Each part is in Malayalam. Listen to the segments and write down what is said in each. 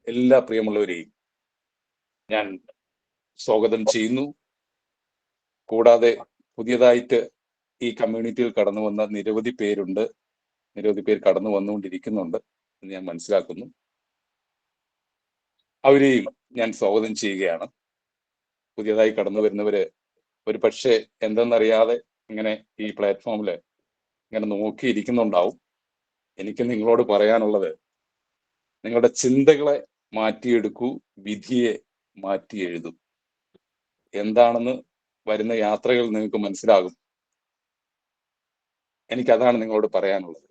എല്ലാ പ്രിയമുള്ളവരെയും ഞാൻ സ്വാഗതം ചെയ്യുന്നു. കൂടാതെ പുതിയതായിട്ട് ഈ കമ്മ്യൂണിറ്റിയിൽ കടന്നു വന്ന നിരവധി പേർ കടന്നു വന്നുകൊണ്ടിരിക്കുന്നുണ്ട് എന്ന് ഞാൻ മനസ്സിലാക്കുന്നു. അവരെയും ഞാൻ സ്വാഗതം ചെയ്യുകയാണ്. പുതിയതായി കടന്നു വരുന്നവര് ഒരു പക്ഷേ എന്തെന്നറിയാതെ ഇങ്ങനെ ഈ പ്ലാറ്റ്ഫോമിൽ ഇങ്ങനെ നോക്കിയിരിക്കുന്നുണ്ടാവും. എനിക്ക് നിങ്ങളോട് പറയാനുള്ളത്, നിങ്ങളുടെ ചിന്തകളെ മാറ്റിയെടുക്കൂ, വിധിയെ മാറ്റി എഴുതൂ. എന്താണെന്ന് വരുന്ന യാത്രകൾ നിങ്ങൾക്ക് മനസ്സിലാകും. എനിക്കതാണ് നിങ്ങളോട് പറയാനുള്ളത്.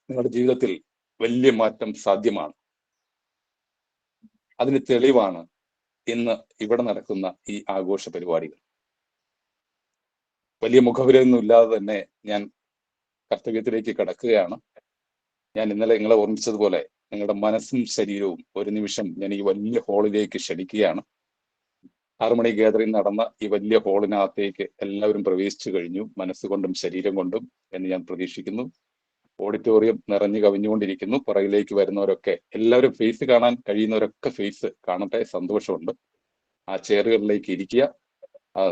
നിങ്ങളുടെ ജീവിതത്തിൽ വലിയ മാറ്റം സാധ്യമാണ്. അതിന് തെളിവാണ് ഇന്ന് ഇവിടെ നടക്കുന്ന ഈ ആഘോഷ പരിപാടികൾ. വലിയ മുഖവിലൊന്നും ഇല്ലാതെ തന്നെ ഞാൻ കർത്തവ്യത്തിലേക്ക് കടക്കുകയാണ്. ഞാൻ ഇന്നലെ നിങ്ങളെ ഓർമ്മിച്ചതുപോലെ നിങ്ങളുടെ മനസ്സും ശരീരവും ഒരു നിമിഷം ഞാൻ ഈ വലിയ ഹാളിലേക്ക് ക്ഷണിക്കുകയാണ്. 6 മണി ഗാദറിംഗ് നടന്ന ഈ വലിയ ഹാളിനകത്തേക്ക് എല്ലാവരും പ്രവേശിച്ചു കഴിഞ്ഞു, മനസ്സുകൊണ്ടും ശരീരം കൊണ്ടും എന്ന് ഞാൻ പ്രതീക്ഷിക്കുന്നു. ഓഡിറ്റോറിയം നിറഞ്ഞു കവിഞ്ഞുകൊണ്ടിരിക്കുന്നു. പുറകിലേക്ക് വരുന്നവരൊക്കെ, എല്ലാവരും ഫേസ് കാണാൻ കഴിയുന്നവരൊക്കെ ഫേസ് കാണട്ടെ. സന്തോഷമുണ്ട്. ആ ചെയറുകളിലേക്ക് ഇരിക്കുക.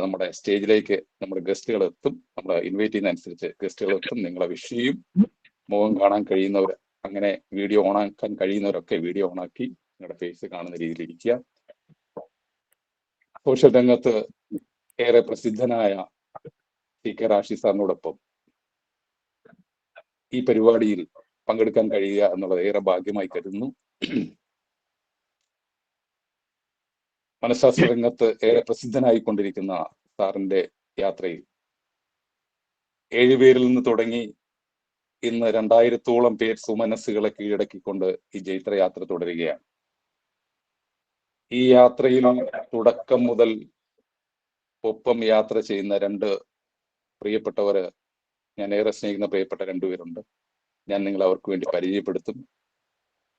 നമ്മുടെ സ്റ്റേജിലേക്ക് നമ്മുടെ ഗസ്റ്റുകൾ എത്തും. നമ്മൾ ഇൻവൈറ്റ് ചെയ്യുന്ന അനുസരിച്ച് ഗസ്റ്റുകൾ എത്തും. നിങ്ങളെ വിഷ് ചെയ്യും. മുഖം കാണാൻ കഴിയുന്നവർ, അങ്ങനെ വീഡിയോ ഓണാക്കാൻ കഴിയുന്നവരൊക്കെ വീഡിയോ ഓണാക്കി നിങ്ങളുടെ ഫേസ് കാണുന്ന രീതിയിൽ ഇരിക്കുക. സോഷ്യൽ രംഗത്ത് ഏറെ പ്രസിദ്ധനായ CK റാഷി സാറിനോടൊപ്പം ഈ പരിപാടിയിൽ പങ്കെടുക്കാൻ കഴിയുക എന്നുള്ളത് ഏറെ ഭാഗ്യമായി കരുതുന്നു. മനഃശാസ്ത്ര രംഗത്ത് ഏറെ പ്രസിദ്ധനായിക്കൊണ്ടിരിക്കുന്ന സാറിന്റെ യാത്രയിൽ 7 പേരിൽ നിന്ന് തുടങ്ങി ഇന്ന് 2000-ഓളം പേർ സുമനസ്സുകളെ കീഴടക്കിക്കൊണ്ട് ഈ ജൈത്രയാത്ര തുടരുകയാണ്. ഈ യാത്രയിൽ തുടക്കം മുതൽ ഒപ്പം യാത്ര ചെയ്യുന്ന 2 പ്രിയപ്പെട്ടവര്, ഞാൻ ഏറെ സ്നേഹിക്കുന്ന പ്രിയപ്പെട്ട 2 പേരുണ്ട്. ഞാൻ നിങ്ങളെ അവർക്ക് വേണ്ടി പരിചയപ്പെടുത്തും.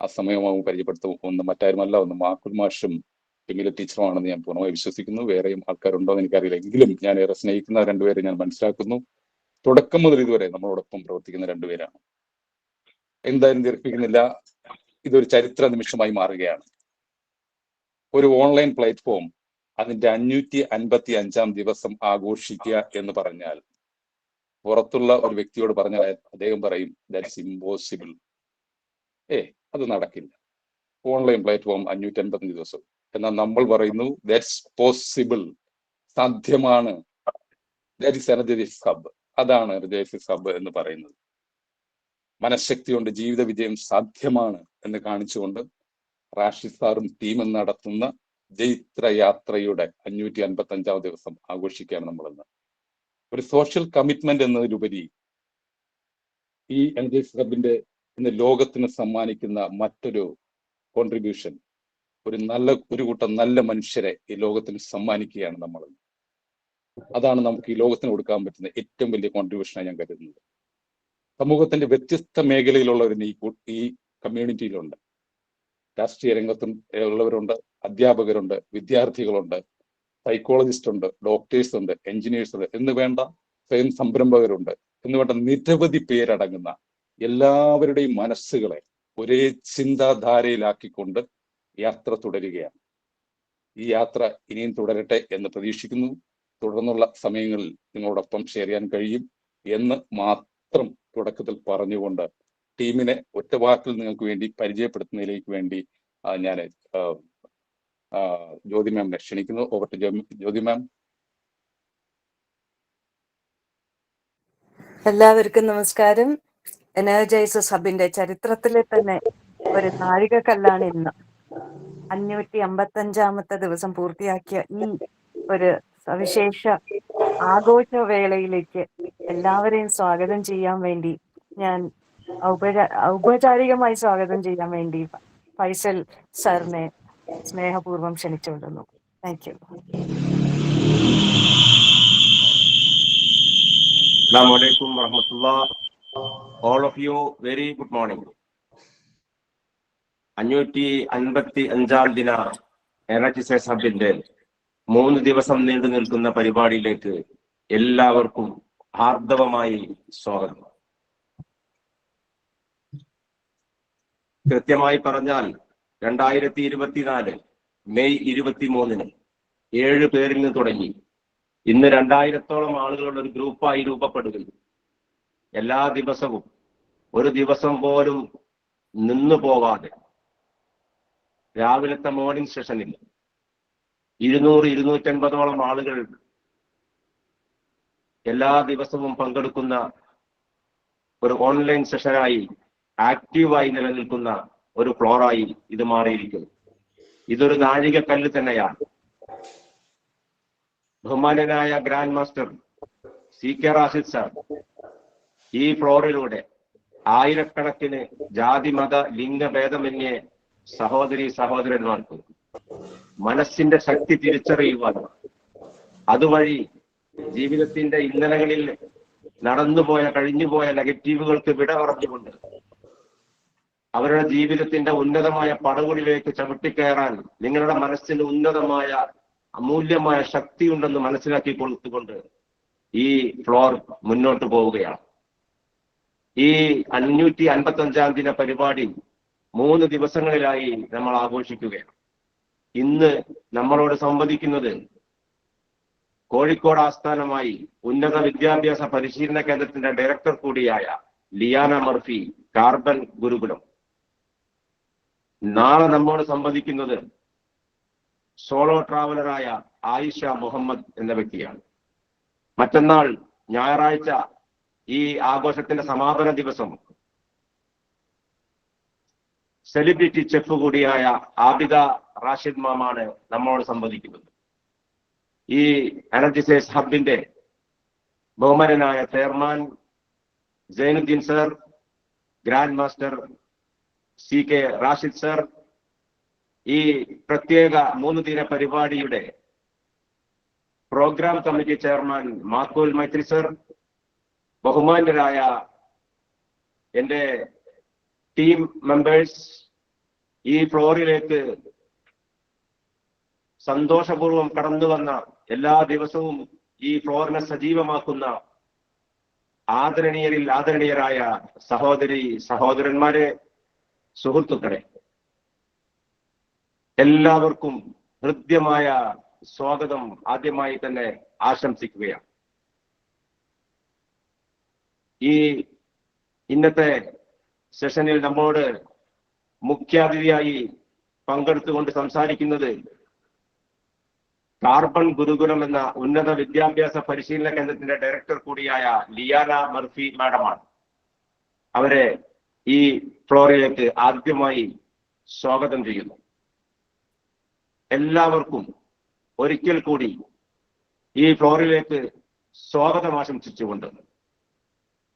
ആ സമയമാവും പരിചയപ്പെടുത്തും. ഒന്ന് മറ്റാരുമല്ല, ഒന്ന് മാക്കുൽ മാഷും പിന്നിലെ ടീച്ചറുമാണെന്ന് ഞാൻ പൂർണ്ണമായി വിശ്വസിക്കുന്നു. വേറെയും ആൾക്കാരുണ്ടോ എന്ന് എനിക്കറിയില്ല. എങ്കിലും ഞാൻ ഏറെ സ്നേഹിക്കുന്ന 2 പേരെ ഞാൻ മനസ്സിലാക്കുന്നു. തുടക്കം മുതൽ ഇതുവരെ നമ്മളോടൊപ്പം പ്രവർത്തിക്കുന്ന 2 പേരാണ്. എന്തായാലും ദീർഘിപ്പിക്കുന്നില്ല, ഇതൊരു ചരിത്ര നിമിഷമായി മാറുകയാണ്. ഒരു ഓൺലൈൻ പ്ലാറ്റ്ഫോം അതിന്റെ 555-ാം ദിവസം ആഘോഷിക്കുക എന്ന് പറഞ്ഞാൽ, പുറത്തുള്ള ഒരു വ്യക്തിയോട് പറഞ്ഞാൽ അദ്ദേഹം പറയും ദാറ്റ്സ് ഇമ്പോസിബിൾ. അത് നടക്കില്ല. ഓൺലൈൻ പ്ലാറ്റ്ഫോം 555 ദിവസം. എന്നാൽ നമ്മൾ പറയുന്നു ദാറ്റ്സ് പോസിബിൾ, സാധ്യമാണ്. That is energetic hub. അതാണ് എനർജറ്റിക് ഹബ് എന്ന് പറയുന്നത്. മനഃശക്തി കൊണ്ട് ജീവിത വിജയം സാധ്യമാണ് എന്ന് കാണിച്ചുകൊണ്ട് റാഷി സാറും ടീമും നടത്തുന്ന ജൈത്രയാത്രയുടെ 555-ാം ദിവസം ആഘോഷിക്കുകയാണ് നമ്മളിന്ന്. ഒരു സോഷ്യൽ കമ്മിറ്റ്മെന്റ് എന്നതിലുപരി ഈ എനർജറ്റിക് ഹബിന്റെ ഇന്ന് ലോകത്തിന് സമ്മാനിക്കുന്ന മറ്റൊരു കോൺട്രിബ്യൂഷൻ, ഒരു കൂട്ടം നല്ല മനുഷ്യരെ ഈ ലോകത്തിന് സമ്മാനിക്കുകയാണ് നമ്മൾ. അതാണ് നമുക്ക് ഈ ലോകത്തിന് കൊടുക്കാൻ പറ്റുന്ന ഏറ്റവും വലിയ കോൺട്രിബ്യൂഷനായി ഞാൻ കരുതുന്നത്. സമൂഹത്തിന്റെ വ്യത്യസ്ത മേഖലയിലുള്ളവർ ഈ കമ്മ്യൂണിറ്റിയിലുണ്ട്. രാഷ്ട്രീയ രംഗത്തും ഉള്ളവരുണ്ട്, അധ്യാപകരുണ്ട്, വിദ്യാർത്ഥികളുണ്ട്, സൈക്കോളജിസ്റ്റ് ഉണ്ട്, ഡോക്ടേഴ്സ് ഉണ്ട്, എഞ്ചിനീയേഴ്സ് ഉണ്ട് എന്ന് വേണ്ട സ്വയം സംരംഭകരുണ്ട് എന്ന് വേണ്ട നിരവധി പേരടങ്ങുന്ന എല്ലാവരുടെയും മനസ്സുകളെ ഒരേ ചിന്താധാരയിലാക്കിക്കൊണ്ട് യാത്ര തുടരുകയാണ്. ഈ യാത്ര ഇനിയും തുടരട്ടെ എന്ന് പ്രതീക്ഷിക്കുന്നു. തുടർന്നുള്ള സമയങ്ങളിൽ നിങ്ങളോടൊപ്പം ഷെയർ ചെയ്യാൻ കഴിയും എന്ന് മാത്രം തുടക്കത്തിൽ പറഞ്ഞുകൊണ്ട് ടീമിനെ ഒറ്റവാക്കിൽ നിങ്ങൾക്ക് വേണ്ടി പരിചയപ്പെടുത്തുന്നതിലേക്ക് വേണ്ടി ഞാൻ ജ്യോതി മാമിനെ ക്ഷണിക്കുന്നു. ഓവർ ടു ജ്യോതി മാം. എല്ലാവർക്കും നമസ്കാരം. എനർജൈസസ് ഹബിന്റെ ചരിത്രത്തിലെ തന്നെ ഒരു നാഴികക്കല്ലാണ് ഇന്ന്. 555-ാമത്തെ ദിവസം പൂർത്തിയാക്കിയ ഈ ഒരു സവിശേഷ ആഘോഷവേളയിലേക്ക് എല്ലാവരെയും സ്വാഗതം ചെയ്യാൻ വേണ്ടി ഞാൻ ഔപചാരികമായി സ്വാഗതം ചെയ്യാൻ വേണ്ടി ഫൈസൽ സാറിനെ സ്നേഹപൂർവ്വം ക്ഷണിച്ചുകൊള്ളുന്നു. Thank you. Assalamu alaikum warahmatullah. All of you, very good morning. 555-ാം ദിന എനർജൈസസ് ഹബിന്റെ 3 ദിവസം നീണ്ടു നിൽക്കുന്ന പരിപാടിയിലേക്ക് എല്ലാവർക്കും ഹാർദവമായി സ്വാഗതം. കൃത്യമായി പറഞ്ഞാൽ 2024 മെയ് 23 7 പേരിൽ നിന്ന് തുടങ്ങി ഇന്ന് 2000-ഓളം ആളുകളുടെ ഒരു ഗ്രൂപ്പായി രൂപപ്പെടുകയും എല്ലാ ദിവസവും ഒരു ദിവസം പോലും നിന്നു പോവാതെ രാവിലത്തെ മോർണിംഗ് സെഷനിൽ 200-250-ഓളം ആളുകൾ എല്ലാ ദിവസവും പങ്കെടുക്കുന്ന ഒരു ഓൺലൈൻ സെഷനായി ആക്റ്റീവായി നിലനിൽക്കുന്ന ഒരു ഫ്ലോറായി ഇത് മാറിയിരിക്കുന്നു. ഇതൊരു നാഴികക്കല്ല് തന്നെയാണ്. ബഹുമാനനായ grand master CK Rashid sir ഈ ഫ്ലോറിലൂടെ ആയിരക്കണക്കിന് ജാതി മത ലിംഗഭേദമന്യേ സഹോദരി സഹോദരന്മാർക്ക് മനസ്സിന്റെ ശക്തി തിരിച്ചറിയുവാനും അതുവഴി ജീവിതത്തിന്റെ ഇന്നലകളിൽ കഴിഞ്ഞുപോയ നെഗറ്റീവുകൾക്ക് വിട പറഞ്ഞുകൊണ്ട് അവരുടെ ജീവിതത്തിന്റെ ഉന്നതമായ പടവുകളിലേക്ക് ചവിട്ടിക്കയറാൻ നിങ്ങളുടെ മനസ്സിന് ഉന്നതമായ അമൂല്യമായ ശക്തിയുണ്ടെന്ന് മനസ്സിലാക്കി കൊടുത്തുകൊണ്ട് ഈ ഫ്ലോർ മുന്നോട്ട് പോവുകയാണ്. ഈ 555-ാം ദിന പരിപാടി 3 ദിവസങ്ങളിലായി നമ്മൾ ആഘോഷിക്കുകയാണ്. ഇന്ന് നമ്മളോട് സംവദിക്കുന്നത് കോഴിക്കോട് ആസ്ഥാനമായി ഉന്നത വിദ്യാഭ്യാസ പരിശീലന കേന്ദ്രത്തിന്റെ ഡയറക്ടർ കൂടിയായ ലിയാന മർഫി, കാർബൺ ഗുരുകുലം. നാളെ നമ്മോട് സംവദിക്കുന്നത് സോളോ ട്രാവലറായ ആയിഷ മുഹമ്മദ് എന്ന വ്യക്തിയാണ്. മറ്റന്നാൾ ഞായറാഴ്ച ഈ ആഘോഷത്തിന്റെ സമാപന ദിവസം സെലിബ്രിറ്റി ചെഫ് കൂടിയായ ആബിദ റാഷിദ് മാമാണ് നമ്മളോട് സംവദിക്കുന്നത്. ഈ എനർജിസേഴ്സ് ഹബിന്റെ ബഹുമാനനായ chairman Zainuddin sir, grand master CK Rashid sir, ഈ പ്രത്യേക 3 ദിന പരിപാടിയുടെ programme committee chairman Makkool Maithri sir, ബഹുമാന്യരായ എൻ്റെ ടീം മെമ്പേഴ്സ്, ഈ ഫ്ലോറിലേക്ക് സന്തോഷപൂർവ്വം കടന്നു വന്ന എല്ലാ ദിവസവും ഈ ഫ്ലോറിനെ സജീവമാക്കുന്ന ആദരണീയരായ സഹോദരി സഹോദരന്മാരെ, സുഹൃത്തുക്കളെ, എല്ലാവർക്കും ഹൃദ്യമായ സ്വാഗതം ആദ്യമായി തന്നെ ആശംസിക്കുകയാണ്. ഈ ഇന്നത്തെ സെഷനിൽ നമ്മോട് മുഖ്യാതിഥിയായി പങ്കെടുത്തുകൊണ്ട് സംസാരിക്കുന്നത് കാർബൺ ഗുരുകുലം എന്ന ഉന്നത വിദ്യാഭ്യാസ പരിശീലന കേന്ദ്രത്തിന്റെ ഡയറക്ടർ കൂടിയായ ലിയാന മർഫി മാഡമാണ്. അവരെ ഈ ഫ്ലോറിലേക്ക് ആദ്യമായി സ്വാഗതം ചെയ്യുന്നു. എല്ലാവർക്കും ഒരിക്കൽ കൂടി ഈ ഫ്ലോറിലേക്ക് സ്വാഗതം ആശംസിച്ചുകൊണ്ട്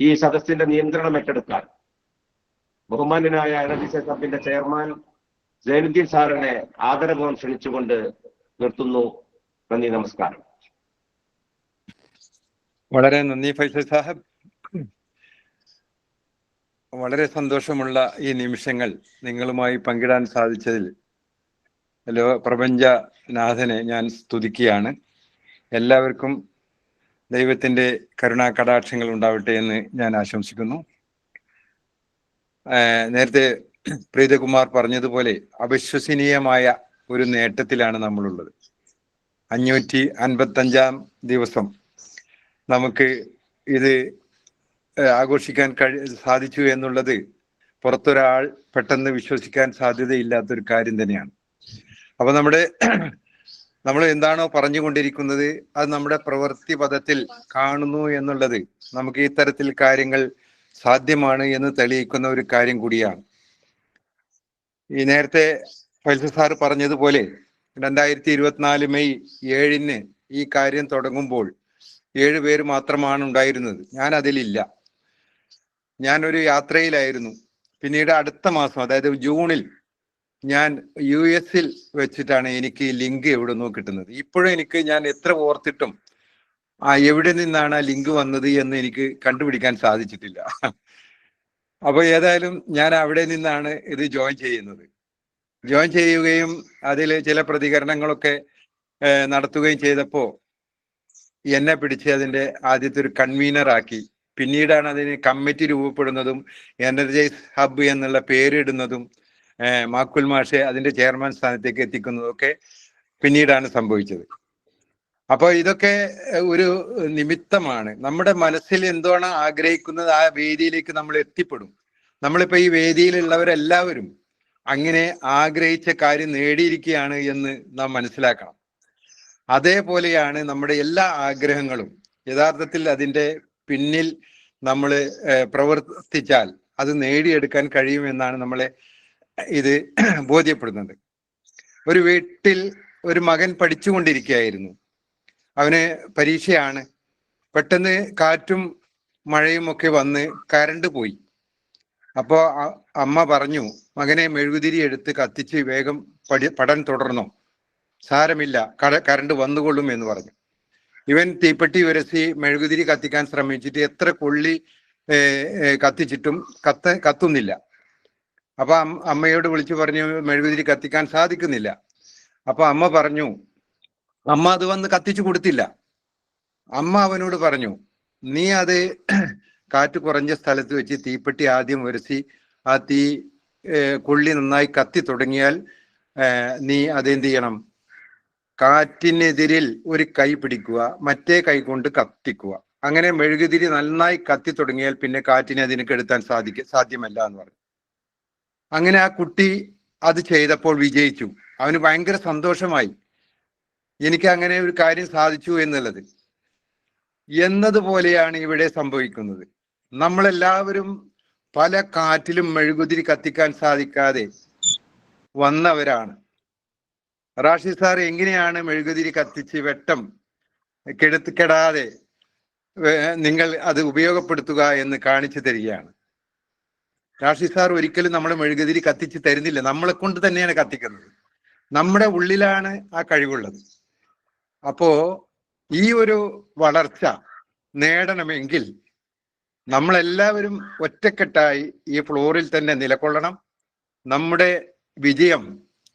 ഈ സദസ്സിന്റെ നിയന്ത്രണം ഏറ്റെടുക്കാൻ ബഹുമാന്യനായ എനർജിസേഴ്സ് ഹബിന്റെ ചെയർമാൻ സൈനുദ്ദീൻ സാറിനെ ആദരപൂർവ്വം ക്ഷണിച്ചുകൊണ്ട് നിർത്തുന്നു. നന്ദി, നമസ്കാരം. വളരെ നന്ദി ഫൈസൽ സാഹിബ്. വളരെ സന്തോഷമുള്ള ഈ നിമിഷങ്ങൾ നിങ്ങളുമായി പങ്കിടാൻ സാധിച്ചതിൽ പ്രപഞ്ചനാഥനെ ഞാൻ സ്തുതിക്കുകയാണ്. എല്ലാവർക്കും ദൈവത്തിൻ്റെ കരുണാകടാക്ഷങ്ങൾ ഉണ്ടാവട്ടെ എന്ന് ഞാൻ ആശംസിക്കുന്നു. നേരത്തെ പ്രീതകുമാർ പറഞ്ഞതുപോലെ അവിശ്വസനീയമായ ഒരു നേട്ടത്തിലാണ് നമ്മളുള്ളത്. 555-ാം ദിവസം നമുക്ക് ഇത് ആഘോഷിക്കാൻ സാധിച്ചു എന്നുള്ളത് പുറത്തൊരാൾ പെട്ടെന്ന് വിശ്വസിക്കാൻ സാധ്യതയില്ലാത്തൊരു കാര്യം തന്നെയാണ്. അപ്പൊ നമ്മൾ എന്താണോ പറഞ്ഞുകൊണ്ടിരിക്കുന്നത് അത് നമ്മുടെ പ്രവൃത്തി പദത്തിൽ കാണുന്നു എന്നുള്ളത് നമുക്ക് ഈ തരത്തിൽ കാര്യങ്ങൾ സാധ്യമാണ് എന്ന് തെളിയിക്കുന്ന ഒരു കാര്യം കൂടിയാണ്. ഈ നേരത്തെ ഫൈസൽ സാർ പറഞ്ഞതുപോലെ 2024 മെയ് 7-ന് ഈ കാര്യം തുടങ്ങുമ്പോൾ 7 പേര് മാത്രമാണ് ഉണ്ടായിരുന്നത്. ഞാൻ അതിലില്ല. ഞാനൊരു യാത്രയിലായിരുന്നു. പിന്നീട് അടുത്ത മാസം, അതായത് ജൂണിൽ, ഞാൻ US വെച്ചിട്ടാണ് എനിക്ക് ലിങ്ക് എവിടെ നിന്നോ കിട്ടുന്നത്. ഇപ്പോഴും ഞാൻ എത്ര ഓർത്തിട്ടും എവിടെ നിന്നാണ് ആ ലിങ്ക് വന്നത് എന്ന് എനിക്ക് കണ്ടുപിടിക്കാൻ സാധിച്ചിട്ടില്ല. അപ്പൊ ഏതായാലും ഞാൻ അവിടെ നിന്നാണ് ഇത് ജോയിൻ ചെയ്യുകയും അതിൽ ചില പ്രതികരണങ്ങളൊക്കെ നടത്തുകയും ചെയ്തപ്പോ എന്നെ പിടിച്ച് അതിന്റെ ആദ്യത്തെ ഒരു കൺവീനർ ആക്കി. പിന്നീടാണ് അതിന് കമ്മിറ്റി രൂപപ്പെടുന്നതും എനർജൈസ് ഹബ് എന്നുള്ള പേരിടുന്നതും മാക്കുൽ മാഷെ അതിന്റെ ചെയർമാൻ സ്ഥാനത്തേക്ക് എത്തിക്കുന്നതൊക്കെ പിന്നീടാണ് സംഭവിച്ചത്. അപ്പോൾ ഇതൊക്കെ ഒരു നിമിത്തമാണ്. നമ്മുടെ മനസ്സിൽ എന്താണ് ആഗ്രഹിക്കുന്നത് ആ വേദിയിലേക്ക് നമ്മൾ എത്തിപ്പെടും. നമ്മളിപ്പോ ഈ വേദിയിലുള്ളവരെല്ലാവരും അങ്ങനെ ആഗ്രഹിച്ച കാര്യം നേടിയിരിക്കുകയാണ് എന്ന് നാം മനസ്സിലാക്കണം. അതേപോലെയാണ് നമ്മുടെ എല്ലാ ആഗ്രഹങ്ങളും. യഥാർത്ഥത്തിൽ അതിൻ്റെ പിന്നിൽ നമ്മൾ പ്രവർത്തിച്ചാൽ അത് നേടിയെടുക്കാൻ കഴിയുമെന്നാണ് നമ്മളെ ഇത് ബോധ്യപ്പെടുന്നത്. ഒരു വീട്ടിൽ ഒരു മകൻ പഠിച്ചുകൊണ്ടിരിക്കുകയായിരുന്നു. അവന് പരീക്ഷയാണ്. പെട്ടെന്ന് കാറ്റും മഴയും ഒക്കെ വന്ന് കരണ്ട് പോയി. അപ്പോൾ അമ്മ പറഞ്ഞു, മകനെ മെഴുകുതിരി എടുത്ത് കത്തിച്ച് വേഗം പഠനം തുടർന്നോ, സാരമില്ല, കരണ്ട് വന്നുകൊള്ളും എന്ന് പറഞ്ഞു. ഇവൻ തീപ്പെട്ടി ഉരസി മെഴുകുതിരി കത്തിക്കാൻ ശ്രമിച്ചിട്ട് എത്ര കൊള്ളി കത്തിച്ചിട്ടും കത്തുന്നില്ല. അപ്പൊ അമ്മയോട് വിളിച്ചു പറഞ്ഞു, മെഴുകുതിരി കത്തിക്കാൻ സാധിക്കുന്നില്ല. അപ്പൊ അമ്മ പറഞ്ഞു, അമ്മ അത് വന്ന് കത്തിച്ചു കൊടുത്തില്ല. അമ്മ അവനോട് പറഞ്ഞു, നീ അത് കാറ്റ് കുറഞ്ഞ സ്ഥലത്ത് വെച്ച് തീപ്പെട്ടി ആദ്യം ഉരസി ആ തീ കൊള്ളി നന്നായി കത്തി തുടങ്ങിയാൽ നീ അതെന്ത് ചെയ്യണം, കാറ്റിനെതിരിൽ ഒരു കൈ പിടിക്കുക, മറ്റേ കൈ കൊണ്ട് കത്തിക്കുക. അങ്ങനെ മെഴുകുതിരി നന്നായി കത്തി തുടങ്ങിയാൽ പിന്നെ കാറ്റിനെ അതിന് കെടുത്താൻ സാധ്യമല്ല എന്ന് പറഞ്ഞു. അങ്ങനെ ആ കുട്ടി അത് ചെയ്തപ്പോൾ വിജയിച്ചു. അവന് ഭയങ്കര സന്തോഷമായി, എനിക്ക് അങ്ങനെ ഒരു കാര്യം സാധിച്ചു എന്നുള്ളത്. എന്നതുപോലെയാണ് ഇവിടെ സംഭവിക്കുന്നത്. നമ്മളെല്ലാവരും പല കാറ്റിലും മെഴുകുതിരി കത്തിക്കാൻ സാധിക്കാതെ വന്നവരാണ്. റാഷിദ് സാർ എങ്ങനെയാണ് മെഴുകുതിരി കത്തിച്ച് വെട്ടം കെടാതെ നിങ്ങൾ അത് ഉപയോഗപ്പെടുത്തുക എന്ന് കാണിച്ചു തരികയാണ്. റാഷിദ് സാർ ഒരിക്കലും നമ്മളെ മെഴുകുതിരി കത്തിച്ച് തരുന്നില്ല, നമ്മളെ കൊണ്ട് തന്നെയാണ് കത്തിക്കുന്നത്. നമ്മുടെ ഉള്ളിലാണ് ആ കഴിവുള്ളത്. അപ്പോ ഈ ഒരു വളർച്ച നേടണമെങ്കിൽ നമ്മളെല്ലാവരും ഒറ്റക്കെട്ടായി ഈ ഫ്ലോറിൽ തന്നെ നിലകൊള്ളണം. നമ്മുടെ വിജയം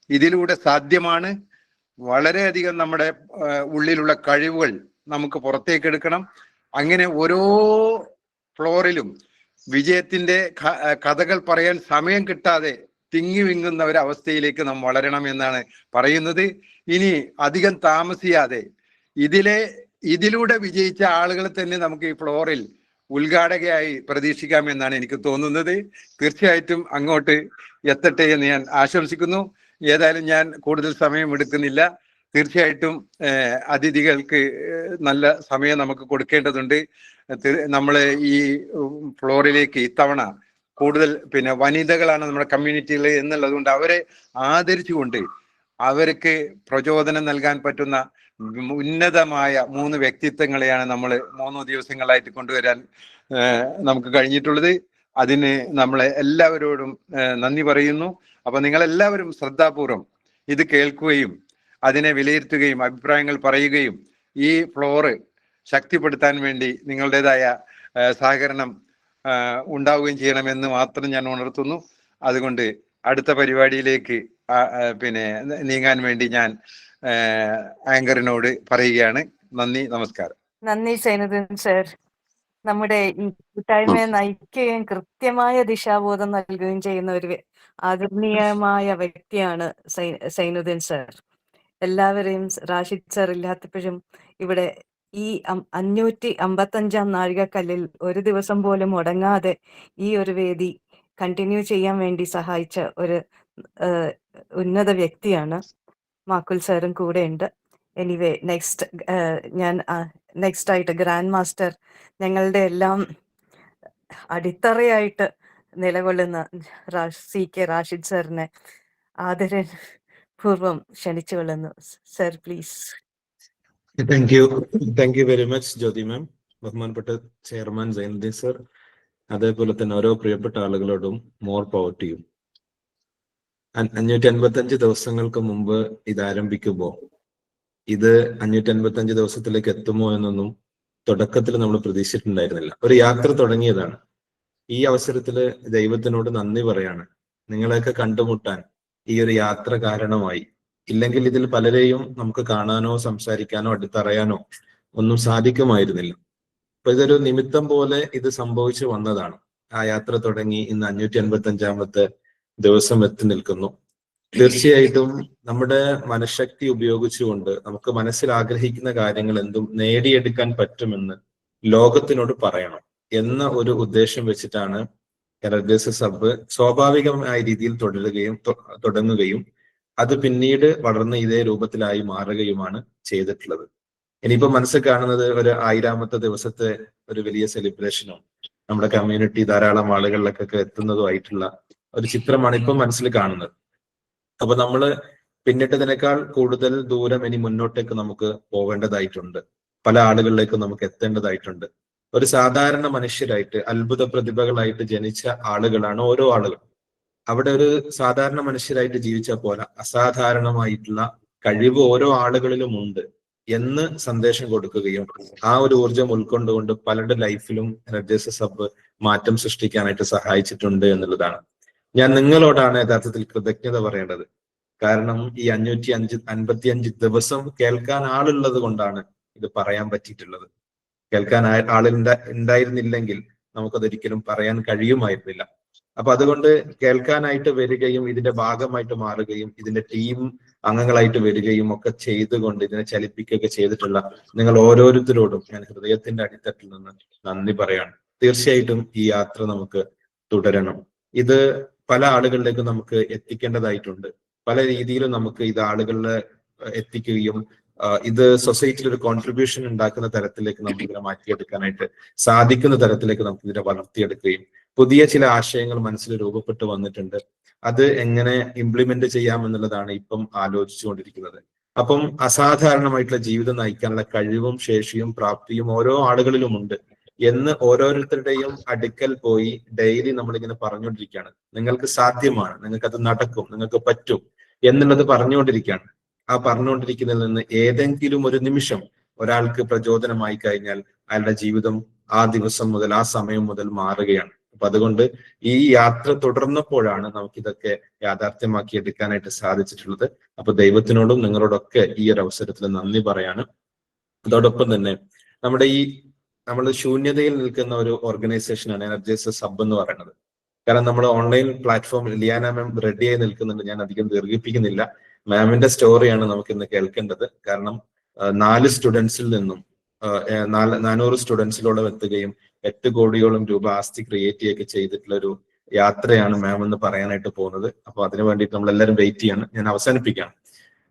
ഇതിലൂടെ സാധ്യമാണ്. വളരെയധികം നമ്മുടെ ഉള്ളിലുള്ള കഴിവുകൾ നമുക്ക് പുറത്തേക്ക് എടുക്കണം. അങ്ങനെ ഓരോ ഫ്ലോറിലും വിജയത്തിന്റെ കഥകൾ പറയാൻ സമയം കിട്ടാതെ തിങ്ങി വിങ്ങുന്ന ഒരവസ്ഥയിലേക്ക് നാം വളരണം എന്നാണ് പറയുന്നത്. ഇനി അധികം താമസിയാതെ ഇതിലൂടെ വിജയിച്ച ആളുകളെ തന്നെ നമുക്ക് ഈ ഫ്ലോറിൽ ഉദ്ഘാടകയായി പ്രതീക്ഷിക്കാമെന്നാണ് എനിക്ക് തോന്നുന്നത്. തീർച്ചയായിട്ടും അങ്ങോട്ട് എത്തട്ടെ എന്ന് ഞാൻ ആശംസിക്കുന്നു. ഏതായാലും ഞാൻ കൂടുതൽ സമയം എടുക്കുന്നില്ല. തീർച്ചയായിട്ടും അതിഥികൾക്ക് നല്ല സമയം നമുക്ക് കൊടുക്കേണ്ടതുണ്ട്. നമ്മൾ ഈ ഫ്ലോറിലേക്ക് ഇത്തവണ കൂടുതൽ വനിതകളാണ് നമ്മുടെ കമ്മ്യൂണിറ്റിയിൽ എന്നുള്ളത് കൊണ്ട് അവരെ ആദരിച്ചുകൊണ്ട് അവർക്ക് പ്രചോദനം നൽകാൻ പറ്റുന്ന ഉന്നതമായ 3 വ്യക്തിത്വങ്ങളെയാണ് നമ്മൾ 3 ദിവസങ്ങളായിട്ട് കൊണ്ടുവരാൻ നമുക്ക് കഴിഞ്ഞിട്ടുള്ളത്. അതിന് നമ്മളെ എല്ലാവരോടും നന്ദി പറയുന്നു. അപ്പൊ നിങ്ങളെല്ലാവരും ശ്രദ്ധാപൂർവം ഇത് കേൾക്കുകയും അതിനെ വിലയിരുത്തുകയും അഭിപ്രായങ്ങൾ പറയുകയും ഈ ഫ്ലോറ് ശക്തിപ്പെടുത്താൻ വേണ്ടി നിങ്ങളുടേതായ സഹകരണം ഉണ്ടാവുകയും ചെയ്യണമെന്ന് മാത്രം ഞാൻ ഉണർത്തുന്നു. അതുകൊണ്ട് അടുത്ത പരിപാടിയിലേക്ക് നീങ്ങാൻ വേണ്ടി ഞാൻ ആങ്കറിനോട് പറയുകയാണ്. നന്ദി, നമസ്കാരം. നന്ദി സൈനുദ്ദീൻ സർ. നമ്മുടെ ഈ കൂട്ടായ്മയെ നയിക്കുകയും കൃത്യമായ ദിശാബോധം നൽകുകയും ചെയ്യുന്ന ഒരു ആദരണീയമായ വ്യക്തിയാണ് സൈനുദ്ദീൻ സർ. എല്ലാവരെയും റാഷിദ് സർ ഇല്ലാത്തപ്പോഴും ഇവിടെ ഈ 555 നാഴികക്കല്ലിൽ ഒരു ദിവസം പോലും മുടങ്ങാതെ ഈ ഒരു വേദി കണ്ടിന്യൂ ചെയ്യാൻ വേണ്ടി സഹായിച്ച ഒരു ഉന്നത വ്യക്തിയാണ്. മാക്കുൽ സാറും കൂടെ ഉണ്ട്. എനിവേ നെക്സ്റ്റ് ആയിട്ട് ഗ്രാൻഡ് മാസ്റ്റർ, ഞങ്ങളുടെ എല്ലാം അടിത്തറയായിട്ട് നിലകൊള്ളുന്ന CK റാഷിദ് സാറിനെ ആദരപൂർവം ക്ഷണിച്ചു കൊള്ളുന്നു. Sir please. Thank you very much Jyothi ma'am. ബഹുമാനപ്പെട്ട ചെയർമാൻ സൈനുദ്ദീൻ സർ, അതേപോലെ തന്നെ ഓരോ പ്രിയപ്പെട്ട ആളുകളോടും മോർ പവർ ടു യു. 555 ദിവസങ്ങൾക്ക് മുമ്പ് ഇത് ആരംഭിക്കുമ്പോൾ ഇത് 555 ദിവസത്തിലേക്ക് എത്തുമോ എന്നൊന്നും തുടക്കത്തിൽ നമ്മൾ പ്രതീക്ഷിച്ചിട്ടുണ്ടായിരുന്നില്ല. ഒരു യാത്ര തുടങ്ങിയതാണ്. ഈ അവസരത്തില് ദൈവത്തിനോട് നന്ദി പറയാണ്. നിങ്ങളെയൊക്കെ കണ്ടുമുട്ടാൻ ഈ ഒരു യാത്ര കാരണമായി. ഇല്ലെങ്കിൽ ഇതിൽ പലരെയും നമുക്ക് കാണാനോ സംസാരിക്കാനോ അടുത്തറിയാനോ ഒന്നും സാധിക്കുമായിരുന്നില്ല. അപ്പൊ ഇതൊരു നിമിത്തം പോലെ ഇത് സംഭവിച്ചു വന്നതാണ്. ആ യാത്ര തുടങ്ങി ഇന്ന് 555 ദിവസം എത്തി നിൽക്കുന്നു. തീർച്ചയായിട്ടും നമ്മുടെ മനഃശക്തി ഉപയോഗിച്ചുകൊണ്ട് നമുക്ക് മനസ്സിൽ ആഗ്രഹിക്കുന്ന കാര്യങ്ങൾ എന്തും നേടിയെടുക്കാൻ പറ്റുമെന്ന് ലോകത്തിനോട് പറയണം എന്ന ഒരു ഉദ്ദേശം വെച്ചിട്ടാണ് എനർജൈസസ് ഹബ്ബ് സ്വാഭാവികമായ രീതിയിൽ തുടങ്ങുകയും അത് പിന്നീട് വളർന്ന് ഇതേ രൂപത്തിലായി മാറുകയുമാണ് ചെയ്തിട്ടുള്ളത്. ഇനിയിപ്പോ മനസ്സിൽ കാണുന്നത് ഒരു 1000ാമത്തെ ദിവസത്തെ ഒരു വലിയ സെലിബ്രേഷനോ നമ്മുടെ കമ്മ്യൂണിറ്റി ധാരാളം ആളുകളിലേക്കൊക്കെ എത്തുന്നതുമായിട്ടുള്ള ഒരു ചിത്രമാണ് ഇപ്പം മനസ്സിൽ കാണുന്നത്. അപ്പൊ നമ്മള് പിന്നിട്ടതിനേക്കാൾ കൂടുതൽ ദൂരം ഇനി മുന്നോട്ടേക്ക് നമുക്ക് പോവേണ്ടതായിട്ടുണ്ട്. പല ആളുകളിലേക്ക് നമുക്ക് എത്തേണ്ടതായിട്ടുണ്ട്. ഒരു സാധാരണ മനുഷ്യരായിട്ട് അത്ഭുത പ്രതിഭകളായിട്ട് ജനിച്ച ആളുകളാണ് ഓരോ ആളുകളും. അവിടെ ഒരു സാധാരണ മനുഷ്യരായിട്ട് ജീവിച്ച പോലെ അസാധാരണമായിട്ടുള്ള കഴിവ് ഓരോ ആളുകളിലും ഉണ്ട് എന്ന് സന്ദേശം കൊടുക്കുകയും ആ ഒരു ഊർജം ഉൾക്കൊണ്ടുകൊണ്ട് പലരുടെ ലൈഫിലും എനർജൈസസ് ഹബ്ബ് മാറ്റം സൃഷ്ടിക്കാനായിട്ട് സഹായിച്ചിട്ടുണ്ട് എന്നുള്ളതാണ്. ഞാൻ നിങ്ങളോടാണ് യഥാർത്ഥത്തിൽ കൃതജ്ഞത പറയേണ്ടത്. കാരണം ഈ 555 ദിവസം കേൾക്കാൻ ആളുള്ളത് കൊണ്ടാണ് ഇത് പറയാൻ പറ്റിയിട്ടുള്ളത്. കേൾക്കാൻ ഉണ്ടായിരുന്നില്ലെങ്കിൽ നമുക്കതൊരിക്കലും പറയാൻ കഴിയുമായിരുന്നില്ല. അപ്പൊ അതുകൊണ്ട് കേൾക്കാനായിട്ട് വരികയും ഇതിന്റെ ഭാഗമായിട്ട് മാറുകയും ഇതിന്റെ ടീം അംഗങ്ങളായിട്ട് വരികയും ഒക്കെ ചെയ്തുകൊണ്ട് ഇതിനെ ചലിപ്പിക്കുകയൊക്കെ ചെയ്തിട്ടുള്ള നിങ്ങൾ ഓരോരുത്തരോടും ഞാൻ ഹൃദയത്തിന്റെ അടിത്തട്ടിൽ നിന്ന് നന്ദി പറയാണ്. തീർച്ചയായിട്ടും ഈ യാത്ര നമുക്ക് തുടരണം. ഇത് പല ആളുകളിലേക്ക് നമുക്ക് എത്തിക്കേണ്ടതായിട്ടുണ്ട്. പല രീതിയിലും നമുക്ക് ഇത് ആളുകളിലെ എത്തിക്കുകയും ഇത് സൊസൈറ്റിയിൽ ഒരു കോൺട്രിബ്യൂഷൻ ഉണ്ടാക്കുന്ന തരത്തിലേക്ക് നമുക്ക് ഇതിനെ മാറ്റിയെടുക്കാനായിട്ട് സാധിക്കുന്ന തരത്തിലേക്ക് നമുക്ക് ഇതിനെ വളർത്തിയെടുക്കുകയും പുതിയ ചില ആശയങ്ങൾ മനസ്സിൽ രൂപപ്പെട്ടു വന്നിട്ടുണ്ട്. അത് എങ്ങനെ ഇംപ്ലിമെന്റ് ചെയ്യാമെന്നുള്ളതാണ് ഇപ്പം ആലോചിച്ചുകൊണ്ടിരിക്കുന്നത്. അപ്പം അസാധാരണമായിട്ടുള്ള ജീവിതം നയിക്കാനുള്ള കഴിവും ശേഷിയും പ്രാപ്തിയും ഓരോ ആളുകളിലും ഉണ്ട് എന്ന് ഓരോരുത്തരുടെയും അടുക്കൽ പോയി ഡെയിലി നമ്മളിങ്ങനെ പറഞ്ഞുകൊണ്ടിരിക്കുകയാണ്. നിങ്ങൾക്ക് സാധ്യമാണ്, നിങ്ങൾക്ക് അത് നടക്കും, നിങ്ങൾക്ക് പറ്റും എന്നുള്ളത് പറഞ്ഞുകൊണ്ടിരിക്കുകയാണ്. ആ പറഞ്ഞുകൊണ്ടിരിക്കുന്നതിൽ നിന്ന് ഏതെങ്കിലും ഒരു നിമിഷം ഒരാൾക്ക് പ്രചോദനമായി കഴിഞ്ഞാൽ അയാളുടെ ജീവിതം ആ ദിവസം മുതൽ ആ സമയം മുതൽ മാറുകയാണ്. അപ്പൊ അതുകൊണ്ട് ഈ യാത്ര തുടർന്നപ്പോഴാണ് നമുക്കിതൊക്കെ യാഥാർത്ഥ്യമാക്കി എടുക്കാനായിട്ട് സാധിച്ചിട്ടുള്ളത്. അപ്പൊ ദൈവത്തിനോടും നിങ്ങളോടൊക്കെ ഈ ഒരു അവസരത്തിൽ നന്ദി പറയാണ്. അതോടൊപ്പം തന്നെ നമ്മൾ ശൂന്യതയിൽ നിൽക്കുന്ന ഒരു ഓർഗനൈസേഷനാണ് എനർജൈസസ് ഹബ്ബ് എന്ന് പറയുന്നത്. കാരണം നമ്മൾ ഓൺലൈൻ പ്ലാറ്റ്ഫോമിൽ ലിയാന മാം റെഡിയായി നിൽക്കുന്നുണ്ട്. ഞാൻ അധികം ദീർഘിപ്പിക്കുന്നില്ല. മാമിന്റെ സ്റ്റോറിയാണ് നമുക്ക് ഇന്ന് കേൾക്കേണ്ടത്. കാരണം 4 സ്റ്റുഡൻസിൽ നിന്നും 400 സ്റ്റുഡൻസിലോളം എത്തുകയും 8 കോടിയോളം രൂപ ആസ്തി ക്രിയേറ്റ് ചെയ്യുകയൊക്കെ ചെയ്തിട്ടുള്ള ഒരു യാത്രയാണ് മാം എന്ന് പറയാനായിട്ട് പോകുന്നത്. അപ്പൊ അതിനു വേണ്ടിയിട്ട് നമ്മൾ എല്ലാവരും വെയിറ്റ് ചെയ്യാണ്. ഞാൻ അവസാനിപ്പിക്കുകയാണ്.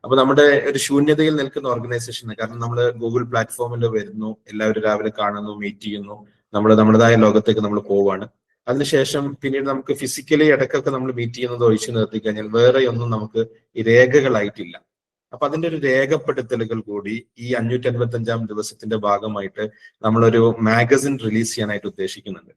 അപ്പൊ നമ്മുടെ ഒരു ശൂന്യതയിൽ നിൽക്കുന്ന ഓർഗനൈസേഷന്, കാരണം നമ്മൾ ഗൂഗിൾ പ്ലാറ്റ്ഫോമിൽ വരുന്നു, എല്ലാവരും രാവിലെ കാണുന്നു, മീറ്റ് ചെയ്യുന്നു, നമ്മുടേതായ ലോകത്തേക്ക് നമ്മൾ പോവാണ്. അതിനുശേഷം പിന്നീട് നമുക്ക് ഫിസിക്കലി ഇടയ്ക്കൊക്കെ നമ്മൾ മീറ്റ് ചെയ്യുന്നത് ഒഴിച്ചു നിർത്തി കഴിഞ്ഞാൽ വേറെ ഒന്നും നമുക്ക് ഈ രേഖകളായിട്ടില്ല. അപ്പൊ അതിന്റെ ഒരു രേഖപ്പെടുത്തലുകൾ കൂടി ഈ 555-ാം ദിവസത്തിന്റെ ഭാഗമായിട്ട് നമ്മളൊരു മാഗസിൻ റിലീസ് ചെയ്യാനായിട്ട് ഉദ്ദേശിക്കുന്നുണ്ട്.